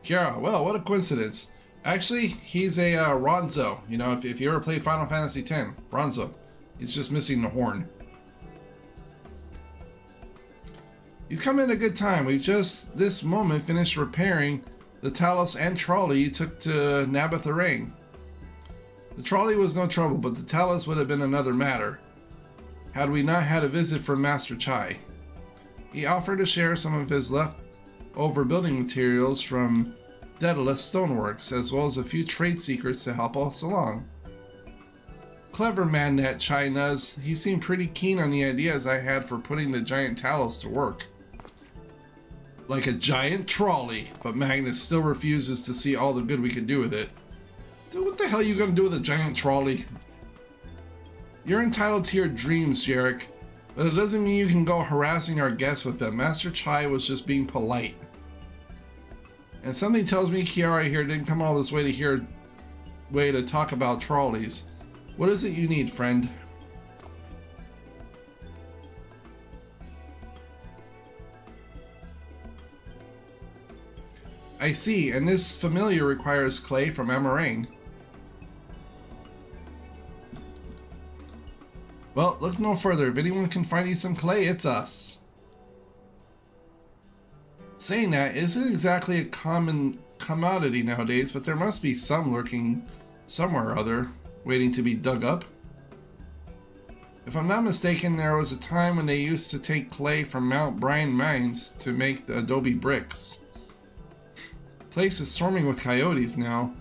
Kiara, well, what a coincidence. Actually, he's a Ronzo. You know, if you ever play Final Fantasy X, Ronzo. He's just missing the horn. You've come in a good time. We've just this moment finished repairing the Talos and trolley you took to Nabatharang. The trolley was no trouble, but the Talos would have been another matter, had we not had a visit from Master Chai. He offered to share some of his leftover building materials from Daedalus Stoneworks, as well as a few trade secrets to help us along. Clever man that Chai Nuz. He seemed pretty keen on the ideas I had for putting the giant Talos to work. Like a giant trolley, but Magnus still refuses to see all the good we could do with it. Dude, what the hell are you gonna do with a giant trolley? You're entitled to your dreams, Jarek, but it doesn't mean you can go harassing our guests with them. Master Chai was just being polite. And something tells me Kiara here didn't come all this way to talk about trolleys. What is it you need, friend? I see, and this familiar requires clay from Amarang. Well, look no further. If anyone can find you some clay, it's us. Saying that, it isn't exactly a common commodity nowadays, but there must be some lurking somewhere or other, waiting to be dug up. If I'm not mistaken, there was a time when they used to take clay from Mount Bryan mines to make the adobe bricks. The place is swarming with coyotes now,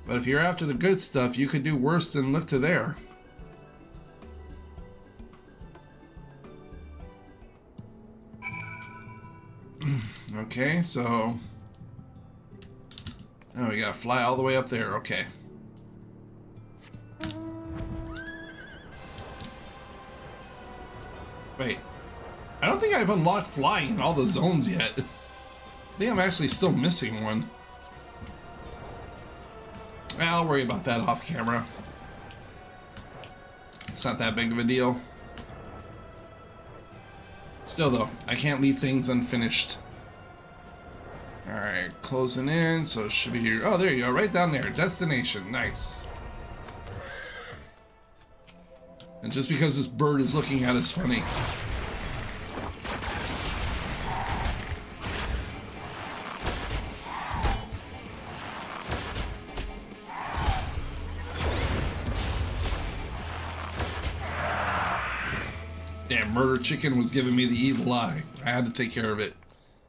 but if you're after the good stuff, you could do worse than look to there. Okay, so... Oh, we gotta fly all the way up there, okay. Wait, I don't think I've unlocked flying in all the zones yet. I think I'm actually still missing one. I'll worry about that off camera. It's not that big of a deal. Still though, I can't leave things unfinished. Alright, closing in, so it should be here. Oh, there you go, right down there. Destination, nice. And just because this bird is looking at us funny. Damn, murder chicken was giving me the evil eye. I had to take care of it.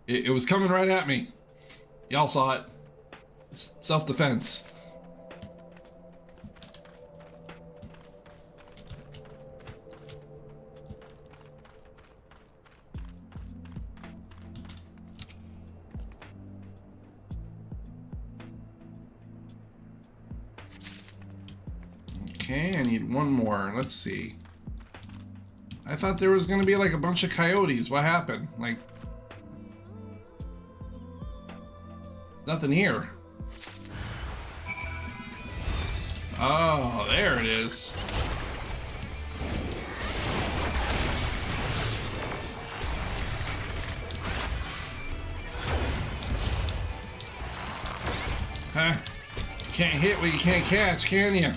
It was coming right at me. Y'all saw it. Self-defense. Okay, I need one more. Let's see. I thought there was gonna be like a bunch of coyotes. What happened? Like, nothing here. Oh, there it is. Huh? Can't hit what you can't catch, can you?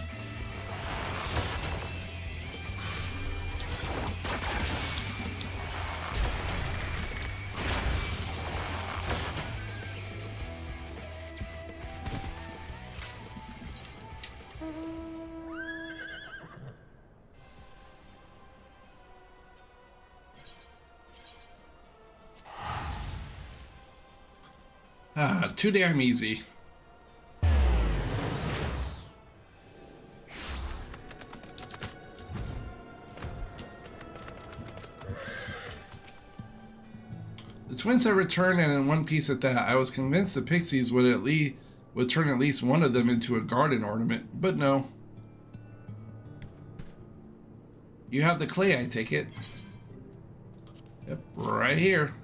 Too damn easy. The twins have returned, and in one piece at that. I was convinced the pixies would turn at least one of them into a garden ornament, but no. You have the clay, I take it. Yep, right here.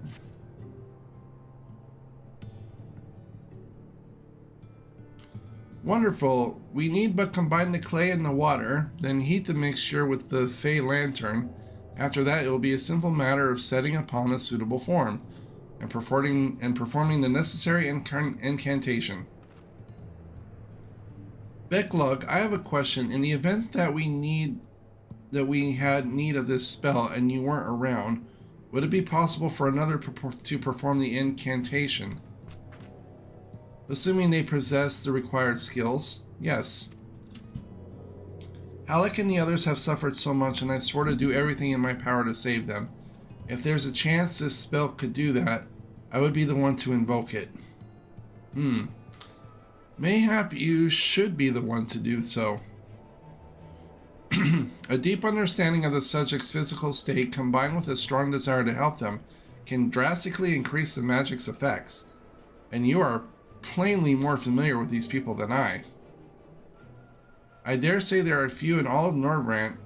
Wonderful. We need but combine the clay and the water, then heat the mixture with the Fey lantern. After that, it will be a simple matter of setting upon a suitable form and performing the necessary incantation. Becklug, I have a question. In the event that we had need of this spell and you weren't around, would it be possible for another to perform the incantation? Assuming they possess the required skills, yes. Halleck and the others have suffered so much, and I swore to do everything in my power to save them. If there's a chance this spell could do that, I would be the one to invoke it. Mayhap you should be the one to do so. A deep understanding of the subject's physical state, combined with a strong desire to help them, can drastically increase the magic's effects. And you are plainly more familiar with these people than I. I dare say there are few in all of Norvrant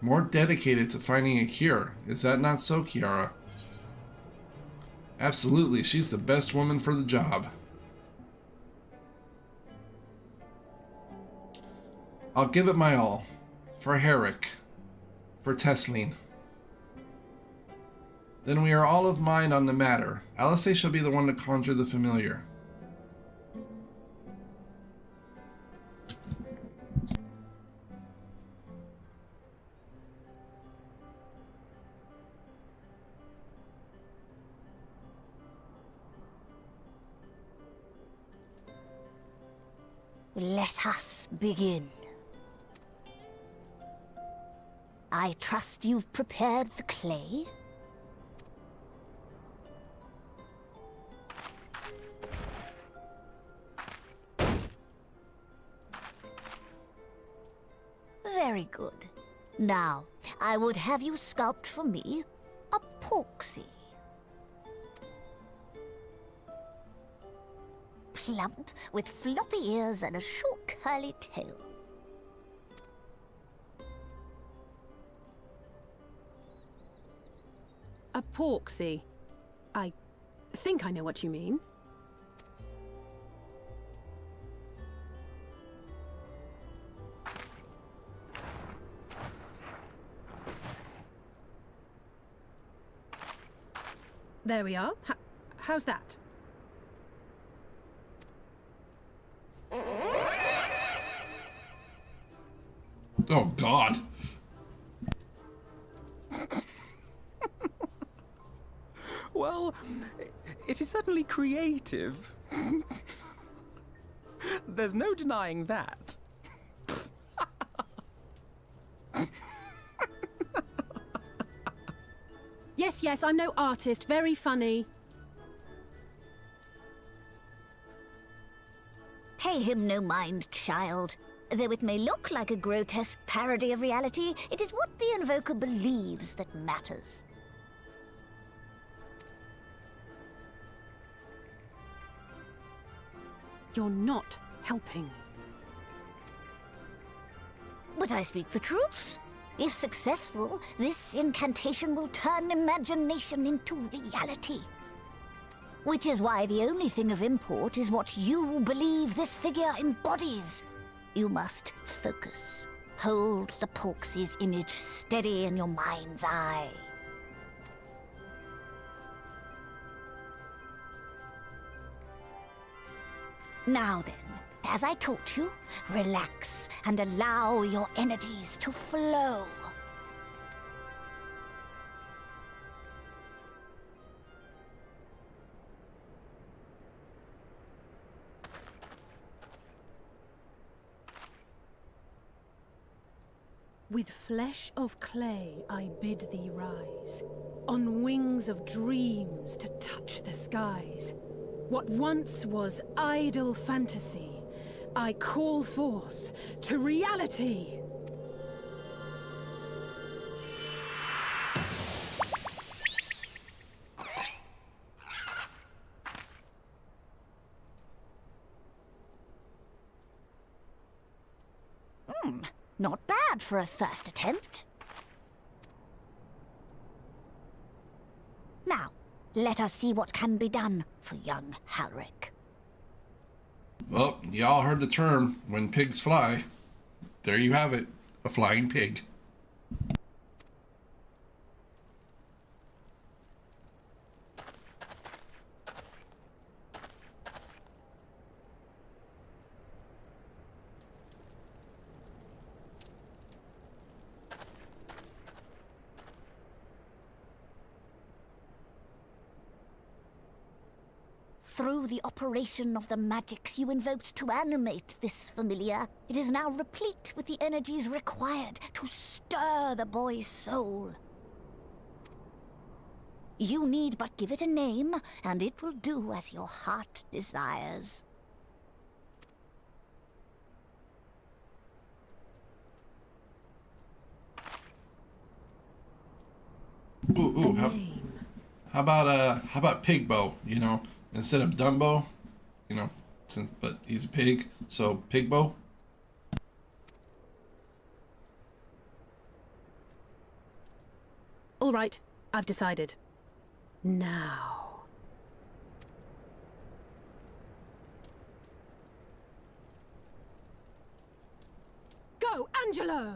more dedicated to finding a cure. Is that not so, Kiara? Absolutely, she's the best woman for the job. I'll give it my all. For Herrick. For Tesleen. Then we are all of mind on the matter. Alice shall be the one to conjure the familiar. Let us begin. I trust you've prepared the clay? Very good. Now, I would have you sculpt for me a porksy. Plump, with floppy ears and a short curly tail. A porksy. I think I know what you mean. There we are. How's that? Oh, God. Well, it is certainly creative. There's no denying that. Yes, I'm no artist. Very funny. Pay him no mind, child. Though it may look like a grotesque parody of reality, it is what the invoker believes that matters. You're not helping. But I speak the truth. If successful, this incantation will turn imagination into reality. Which is why the only thing of import is what you believe this figure embodies. You must focus. Hold the Porksy's image steady in your mind's eye. Now then, as I taught you, relax and allow your energies to flow. With flesh of clay I bid thee rise, on wings of dreams to touch the skies. What once was idle fantasy, I call forth to reality. Not bad for a first attempt. Now, let us see what can be done for young Halric. Well, y'all heard the term, when pigs fly. There you have it, a flying pig. Through the operation of the magics you invoked to animate this familiar, it is now replete with the energies required to stir the boy's soul. You need but give it a name, and it will do as your heart desires. Ooh, how about Pigbo, you know? Instead of Dumbo, you know, but he's a pig, so Pigbo. All right, I've decided. Now. Go, Angelo!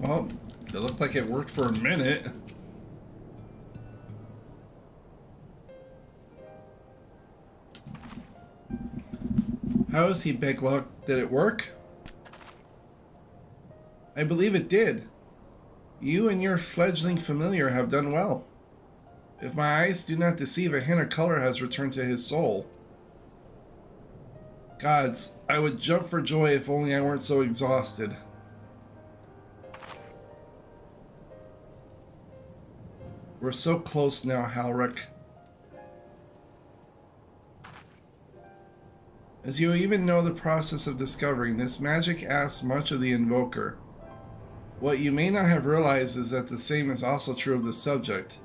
Well, it looked like it worked for a minute. How is he, Big Luck? Did it work? I believe it did. You and your fledgling familiar have done well. If my eyes do not deceive, a hint of color has returned to his soul. Gods, I would jump for joy if only I weren't so exhausted. We're so close now, Halric. As you even know the process of discovering, this magic asks much of the invoker. What you may not have realized is that the same is also true of the subject.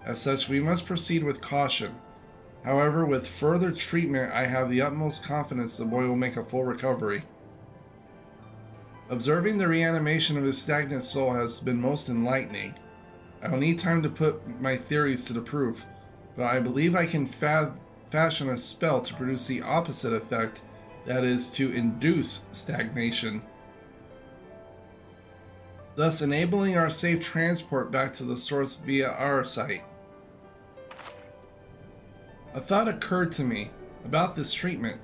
As such, we must proceed with caution. However, with further treatment, I have the utmost confidence the boy will make a full recovery. Observing the reanimation of his stagnant soul has been most enlightening. I will need time to put my theories to the proof, but I believe I can fashion a spell to produce the opposite effect, that is, to induce stagnation, thus enabling our safe transport back to the source via our site. A thought occurred to me about this treatment.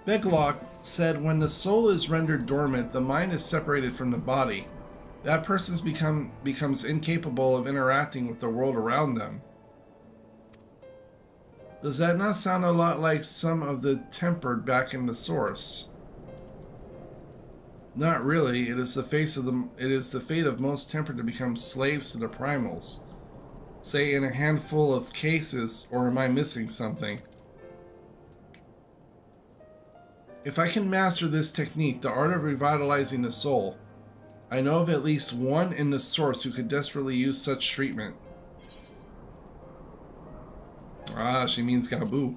Beglock said when the soul is rendered dormant, the mind is separated from the body. That person becomes incapable of interacting with the world around them. Does that not sound a lot like some of the tempered back in the source? Not really. It is the fate of most tempered to become slaves to the primals. Say in a handful of cases, or am I missing something? If I can master this technique, the art of revitalizing the soul, I know of at least one in the source who could desperately use such treatment. Ah, she means Gabu.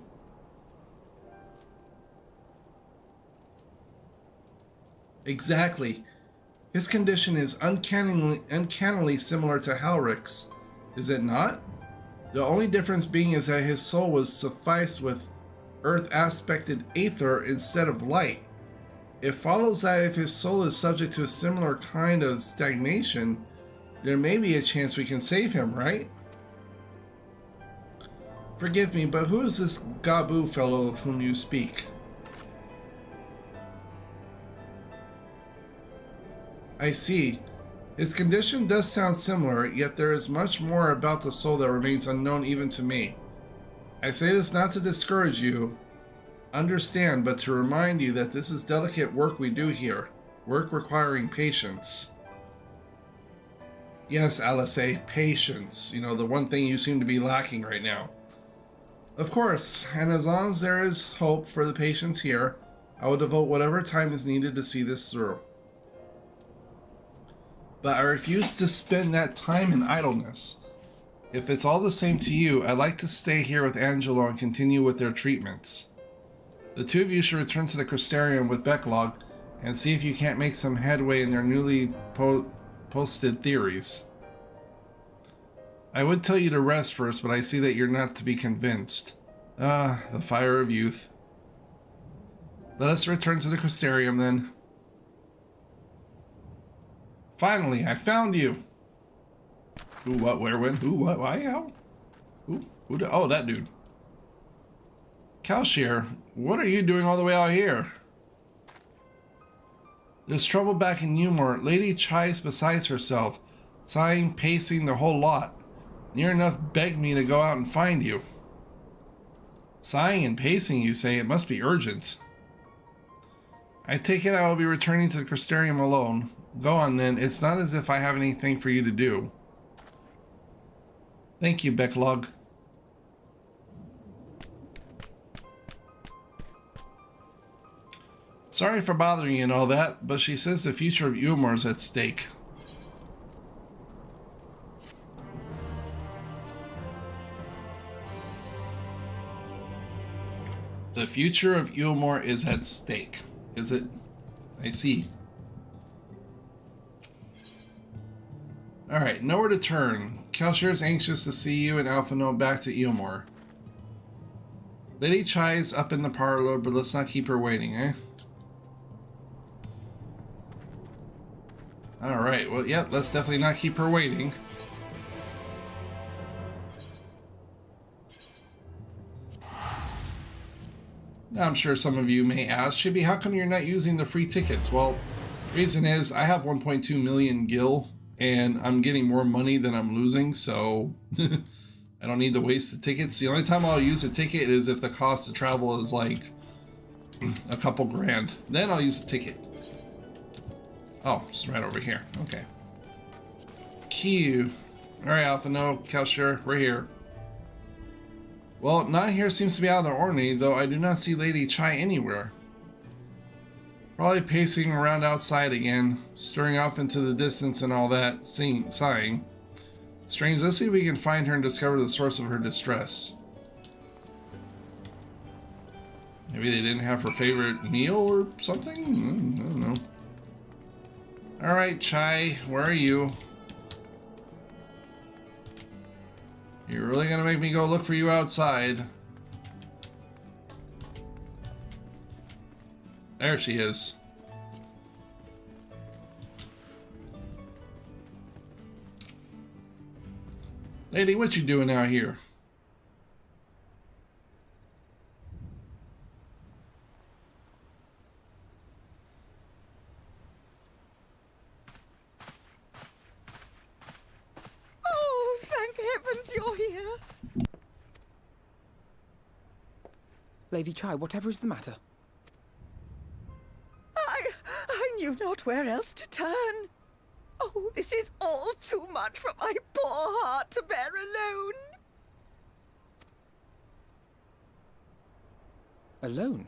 Exactly. His condition is uncannily similar to Halric's, is it not? The only difference being is that his soul was sufficed with earth-aspected aether instead of light. It follows that if his soul is subject to a similar kind of stagnation, there may be a chance we can save him, right? Forgive me, but who is this Gabu fellow of whom you speak? I see. His condition does sound similar, yet there is much more about the soul that remains unknown even to me. I say this not to discourage you, understand, but to remind you that this is delicate work we do here, work requiring patience. Yes, Alice, patience. You know, the one thing you seem to be lacking right now. Of course, and as long as there is hope for the patients here, I will devote whatever time is needed to see this through. But I refuse to spend that time in idleness. If it's all the same to you, I'd like to stay here with Angelo and continue with their treatments. The two of you should return to the Crystarium with Becklog and see if you can't make some headway in their newly posted theories. I would tell you to rest first, but I see that you're not to be convinced. Ah, the fire of youth. Let us return to the Crystarium then. Finally, I found you! Who, what, where, when, who, what, why, how? Oh, that dude. Kalshir, what are you doing all the way out here? There's trouble back in Umor. Lady Chai's besides herself. Sighing, pacing, the whole lot. Near enough begged me to go out and find you. Sighing and pacing, you say? It must be urgent. I take it I will be returning to the Crystarium alone. Go on then, it's not as if I have anything for you to do. Thank you, Becklog. Sorry for bothering you and all that, but she says the future of Umor is at stake. The future of Umor is at stake. Is it? I see. Alright, nowhere to turn. Kalshir is anxious to see you and Alphino back to Umor. Lady Chai's up in the parlor, but let's not keep her waiting, eh? Alright, well, yeah, let's definitely not keep her waiting. Now, I'm sure some of you may ask, Chibi, how come you're not using the free tickets? Well, reason is I have 1.2 million gil, and I'm getting more money than I'm losing, so I don't need to waste the tickets. The only time I'll use a ticket is if the cost of travel is like a couple grand. Then I'll use the ticket. Oh, it's right over here. Okay. Q. Alright, Alpha, no, Kelshire, we're here. Well, not here seems to be out of the ordinary, though I do not see Lady Chai anywhere. Probably pacing around outside again, staring off into the distance and all that, sighing. Strange, let's see if we can find her and discover the source of her distress. Maybe they didn't have her favorite meal or something? I don't know. Alright, Chai, where are you? You're really gonna make me go look for you outside. There she is. Lady, what you doing out here? Oh, thank heavens you're here. Lady Chai, whatever is the matter? I knew not where else to turn. Oh, this is all too much for my poor heart to bear alone. Alone?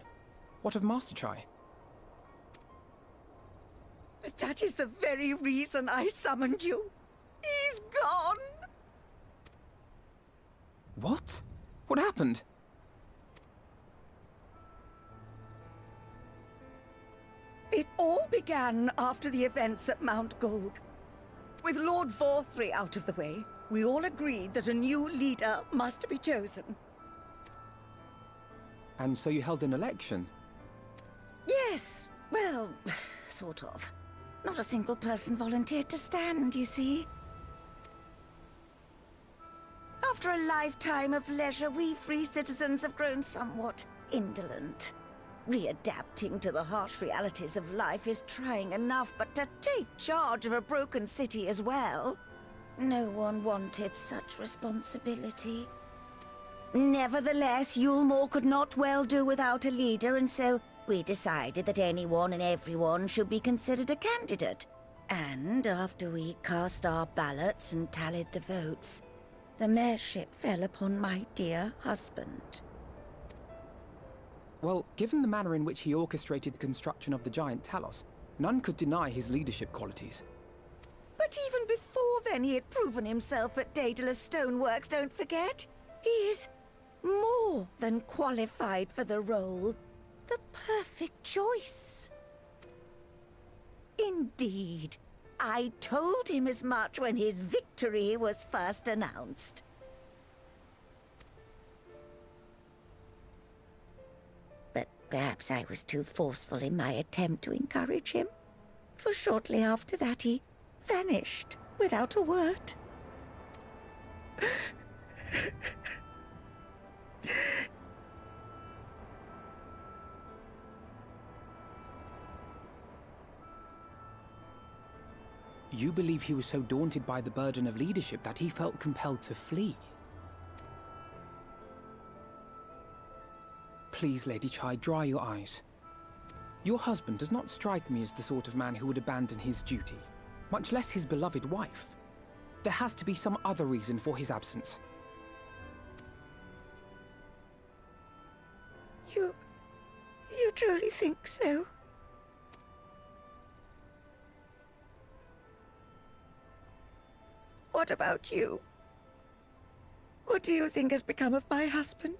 What of Master Chai? That is the very reason I summoned you. He's gone. What? What happened? It all began after the events at Mount Gulg. With Lord Vorthry out of the way, we all agreed that a new leader must be chosen. And so you held an election? Yes, well, sort of. Not a single person volunteered to stand, you see. After a lifetime of leisure, we free citizens have grown somewhat indolent. Readapting to the harsh realities of life is trying enough, but to take charge of a broken city as well? No one wanted such responsibility. Nevertheless, Yulmore could not well do without a leader, and so we decided that anyone and everyone should be considered a candidate. And after we cast our ballots and tallied the votes, the mayorship fell upon my dear husband. Well, given the manner in which he orchestrated the construction of the giant Talos, none could deny his leadership qualities. But even before then, he had proven himself at Daedalus Stoneworks, don't forget. He is more than qualified for the role. The perfect choice. Indeed. I told him as much when his victory was first announced. But perhaps I was too forceful in my attempt to encourage him. For shortly after that, he vanished without a word. You believe he was so daunted by the burden of leadership that he felt compelled to flee? Please, Lady Chai, dry your eyes. Your husband does not strike me as the sort of man who would abandon his duty, much less his beloved wife. There has to be some other reason for his absence. You truly think so? What about you? What do you think has become of my husband?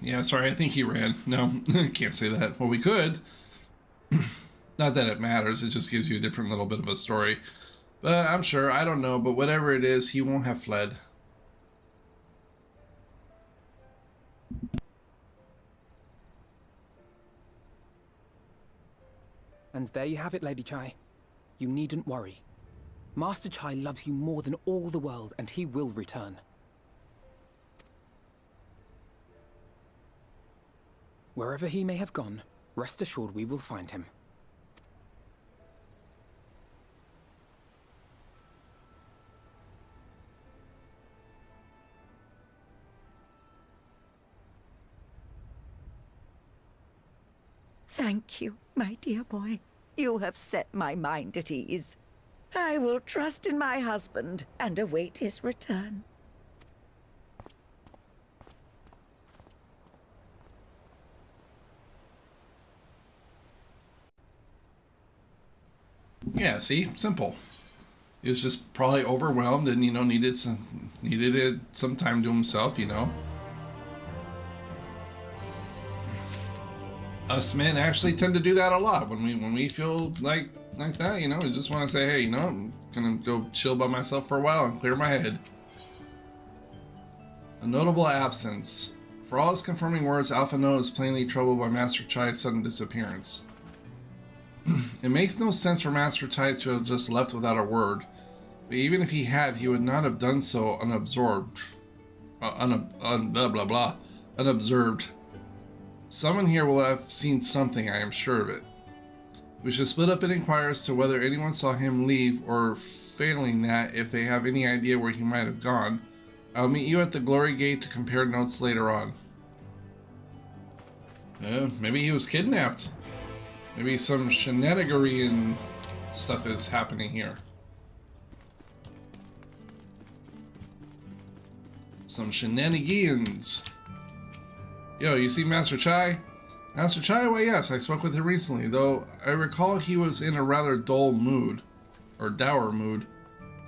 Yeah, sorry, I think he ran. No, can't say that. Well, we could. Not that it matters, it just gives you a different little bit of a story. But I'm sure, I don't know, but whatever it is, he won't have fled. And there you have it, Lady Chai. You needn't worry. Master Chai loves you more than all the world, and he will return. Wherever he may have gone, rest assured we will find him. Thank you, my dear boy. You have set my mind at ease. I will trust in my husband and await his return. Yeah, see? Simple. He was just probably overwhelmed and, you know, needed some time to himself, you know. Us men actually tend to do that a lot when we feel like that, you know. We just want to say, hey, you know, I'm gonna go chill by myself for a while and clear my head. A notable absence. For all his confirming words, Alpha No is plainly troubled by Master Chai's sudden disappearance. It makes no sense for Master Chai to have just left without a word, but even if he had, he would not have done so unobserved. Unobserved. Someone here will have seen something, I am sure of it. We should split up and inquire as to whether anyone saw him leave, or failing that, if they have any idea where he might have gone. I'll meet you at the Glory Gate to compare notes later on. Maybe he was kidnapped. Maybe some shenanigans and stuff is happening here. Some shenanigans. Yo, you see Master Chai? Master Chai? Why, yes, I spoke with him recently, though I recall he was in a rather dull mood, or dour mood,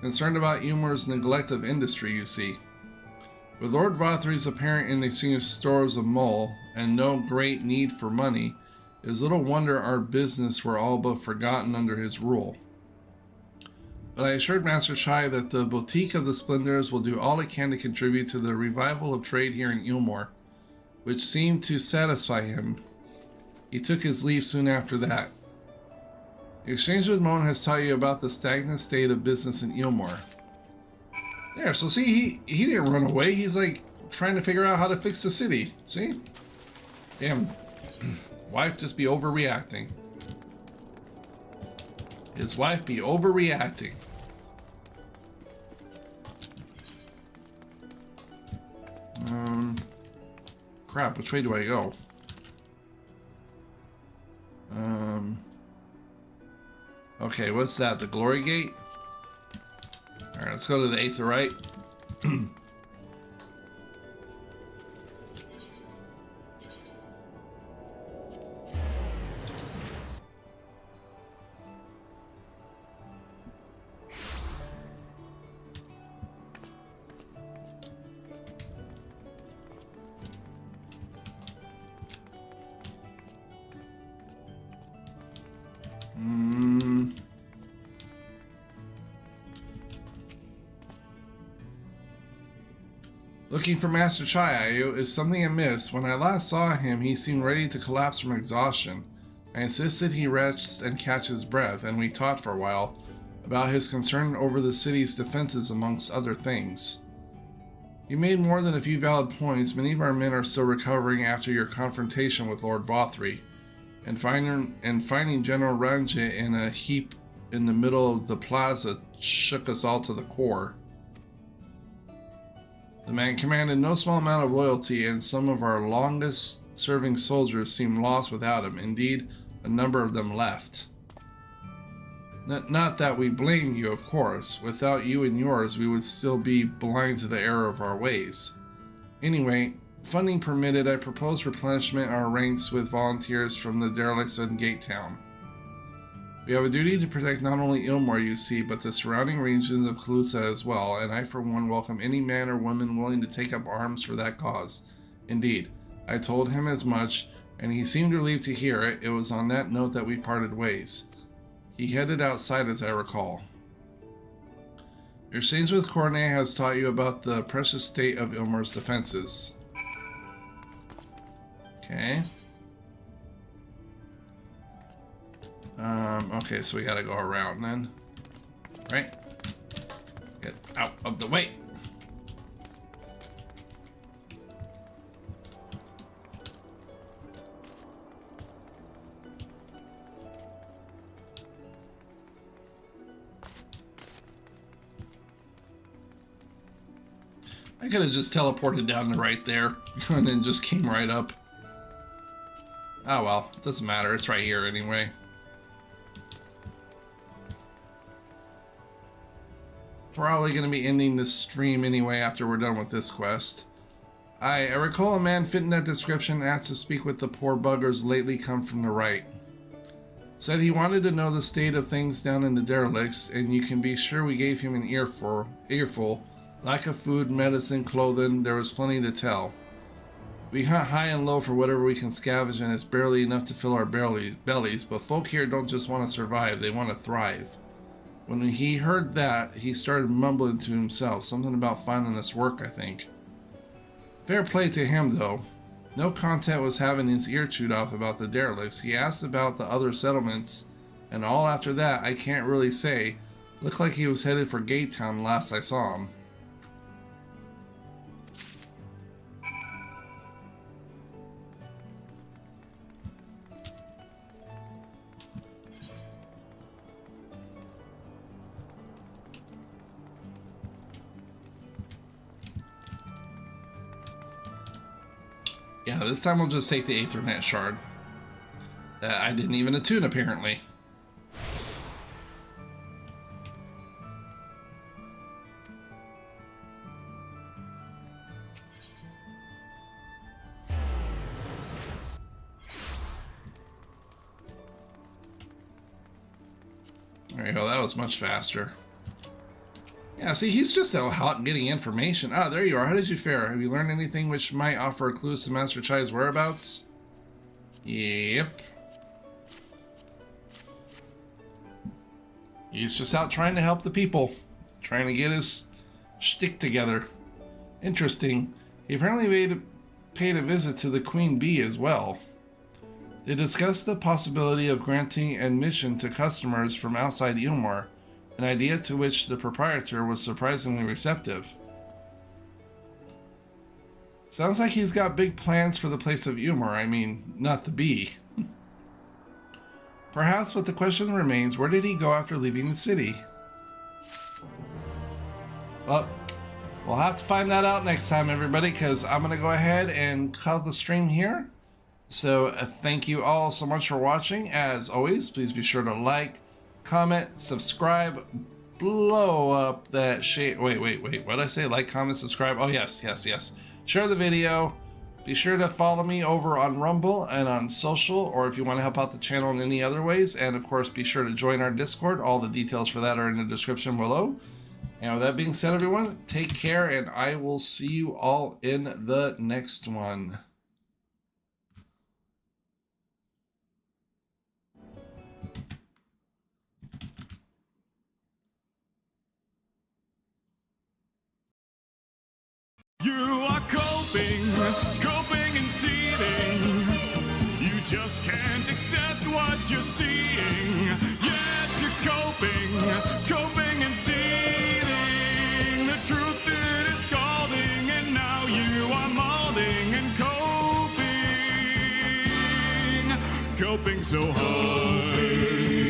concerned about Ylmer's neglect of industry, you see. With Lord Vothry's apparent inexcusable stores of mole, and no great need for money, it is little wonder our business were all but forgotten under his rule. But I assured Master Chai that the Boutique of the Splendors will do all it can to contribute to the revival of trade here in Ylmer, which seemed to satisfy him. He took his leave soon after that. The exchange with Moan has taught you about the stagnant state of business in Ylmer. There, so see, he didn't run away. He's like trying to figure out how to fix the city. See? Damn. Wife just be overreacting. His wife be overreacting. Crap, which way do I go? Okay, what's that? The Glory Gate? Alright, let's go to the Aetheryte. Looking for Master Chai, is something amiss? When I last saw him, he seemed ready to collapse from exhaustion. I insisted he rest and catch his breath, and we talked for a while about his concern over the city's defenses, amongst other things. You made more than a few valid points. Many of our men are still recovering after your confrontation with Lord Vothry, and finding General Ranjit in a heap in the middle of the plaza shook us all to the core. The man commanded no small amount of loyalty, and some of our longest-serving soldiers seemed lost without him. Indeed, a number of them left. Not that we blame you, of course. Without you and yours, we would still be blind to the error of our ways. Anyway, funding permitted, I propose replenishment our ranks with volunteers from the derelicts in Gate Town. We have a duty to protect not only Ylmer, you see, but the surrounding regions of Calusa as well, and I for one welcome any man or woman willing to take up arms for that cause. Indeed, I told him as much, and he seemed relieved to hear it. It was on that note that we parted ways. He headed outside, as I recall. Your exchange with Cornet has taught you about the precious state of Ylmer's defenses. Okay. Okay, so we gotta go around then. Right? Get out of the way. I could have just teleported down to right there and then just came right up. Oh well, doesn't matter. It's right here anyway. Probably going to be ending this stream anyway after we're done with this quest. I recall a man fitting that description asked to speak with the poor buggers lately come from the right. Said he wanted to know the state of things down in the derelicts, and you can be sure we gave him an earful. Lack of food, medicine, clothing, there was plenty to tell. We hunt high and low for whatever we can scavenge, and it's barely enough to fill our bellies, but folk here don't just want to survive, they want to thrive. When he heard that, he started mumbling to himself, something about finding us work, I think. Fair play to him, though. No content was having his ear chewed off about the derelicts. He asked about the other settlements, and all after that, I can't really say. Looked like he was headed for Gate Town last I saw him. Yeah, this time we'll just take the Aethernet shard. I didn't even attune, apparently. There you go, that was much faster. Yeah, see, he's just out getting information. Ah, there you are. How did you fare? Have you learned anything which might offer a clue to Master Chai's whereabouts? Yep. He's just out trying to help the people. Trying to get his shtick together. Interesting. He apparently paid a visit to the Queen Bee as well. They discussed the possibility of granting admission to customers from outside Ilmar. An idea to which the proprietor was surprisingly receptive. Sounds like he's got big plans for the place of Umar. I mean, not the bee. Perhaps, but the question remains, where did he go after leaving the city? Well, we'll have to find that out next time, everybody, because I'm going to go ahead and cut the stream here. So, thank you all so much for watching. As always, please be sure to like, comment, subscribe, blow up that shade. Wait, what did I say? Like, comment, subscribe. Oh, yes. Share the video. Be sure to follow me over on Rumble and on social, or if you want to help out the channel in any other ways. And of course, be sure to join our Discord. All the details for that are in the description below. And with that being said, everyone, take care, and I will see you all in the next one. You are coping and seething. You just can't accept what you're seeing. Yes, you're coping and seething. The truth it is scalding, and now you are molding and coping so hard.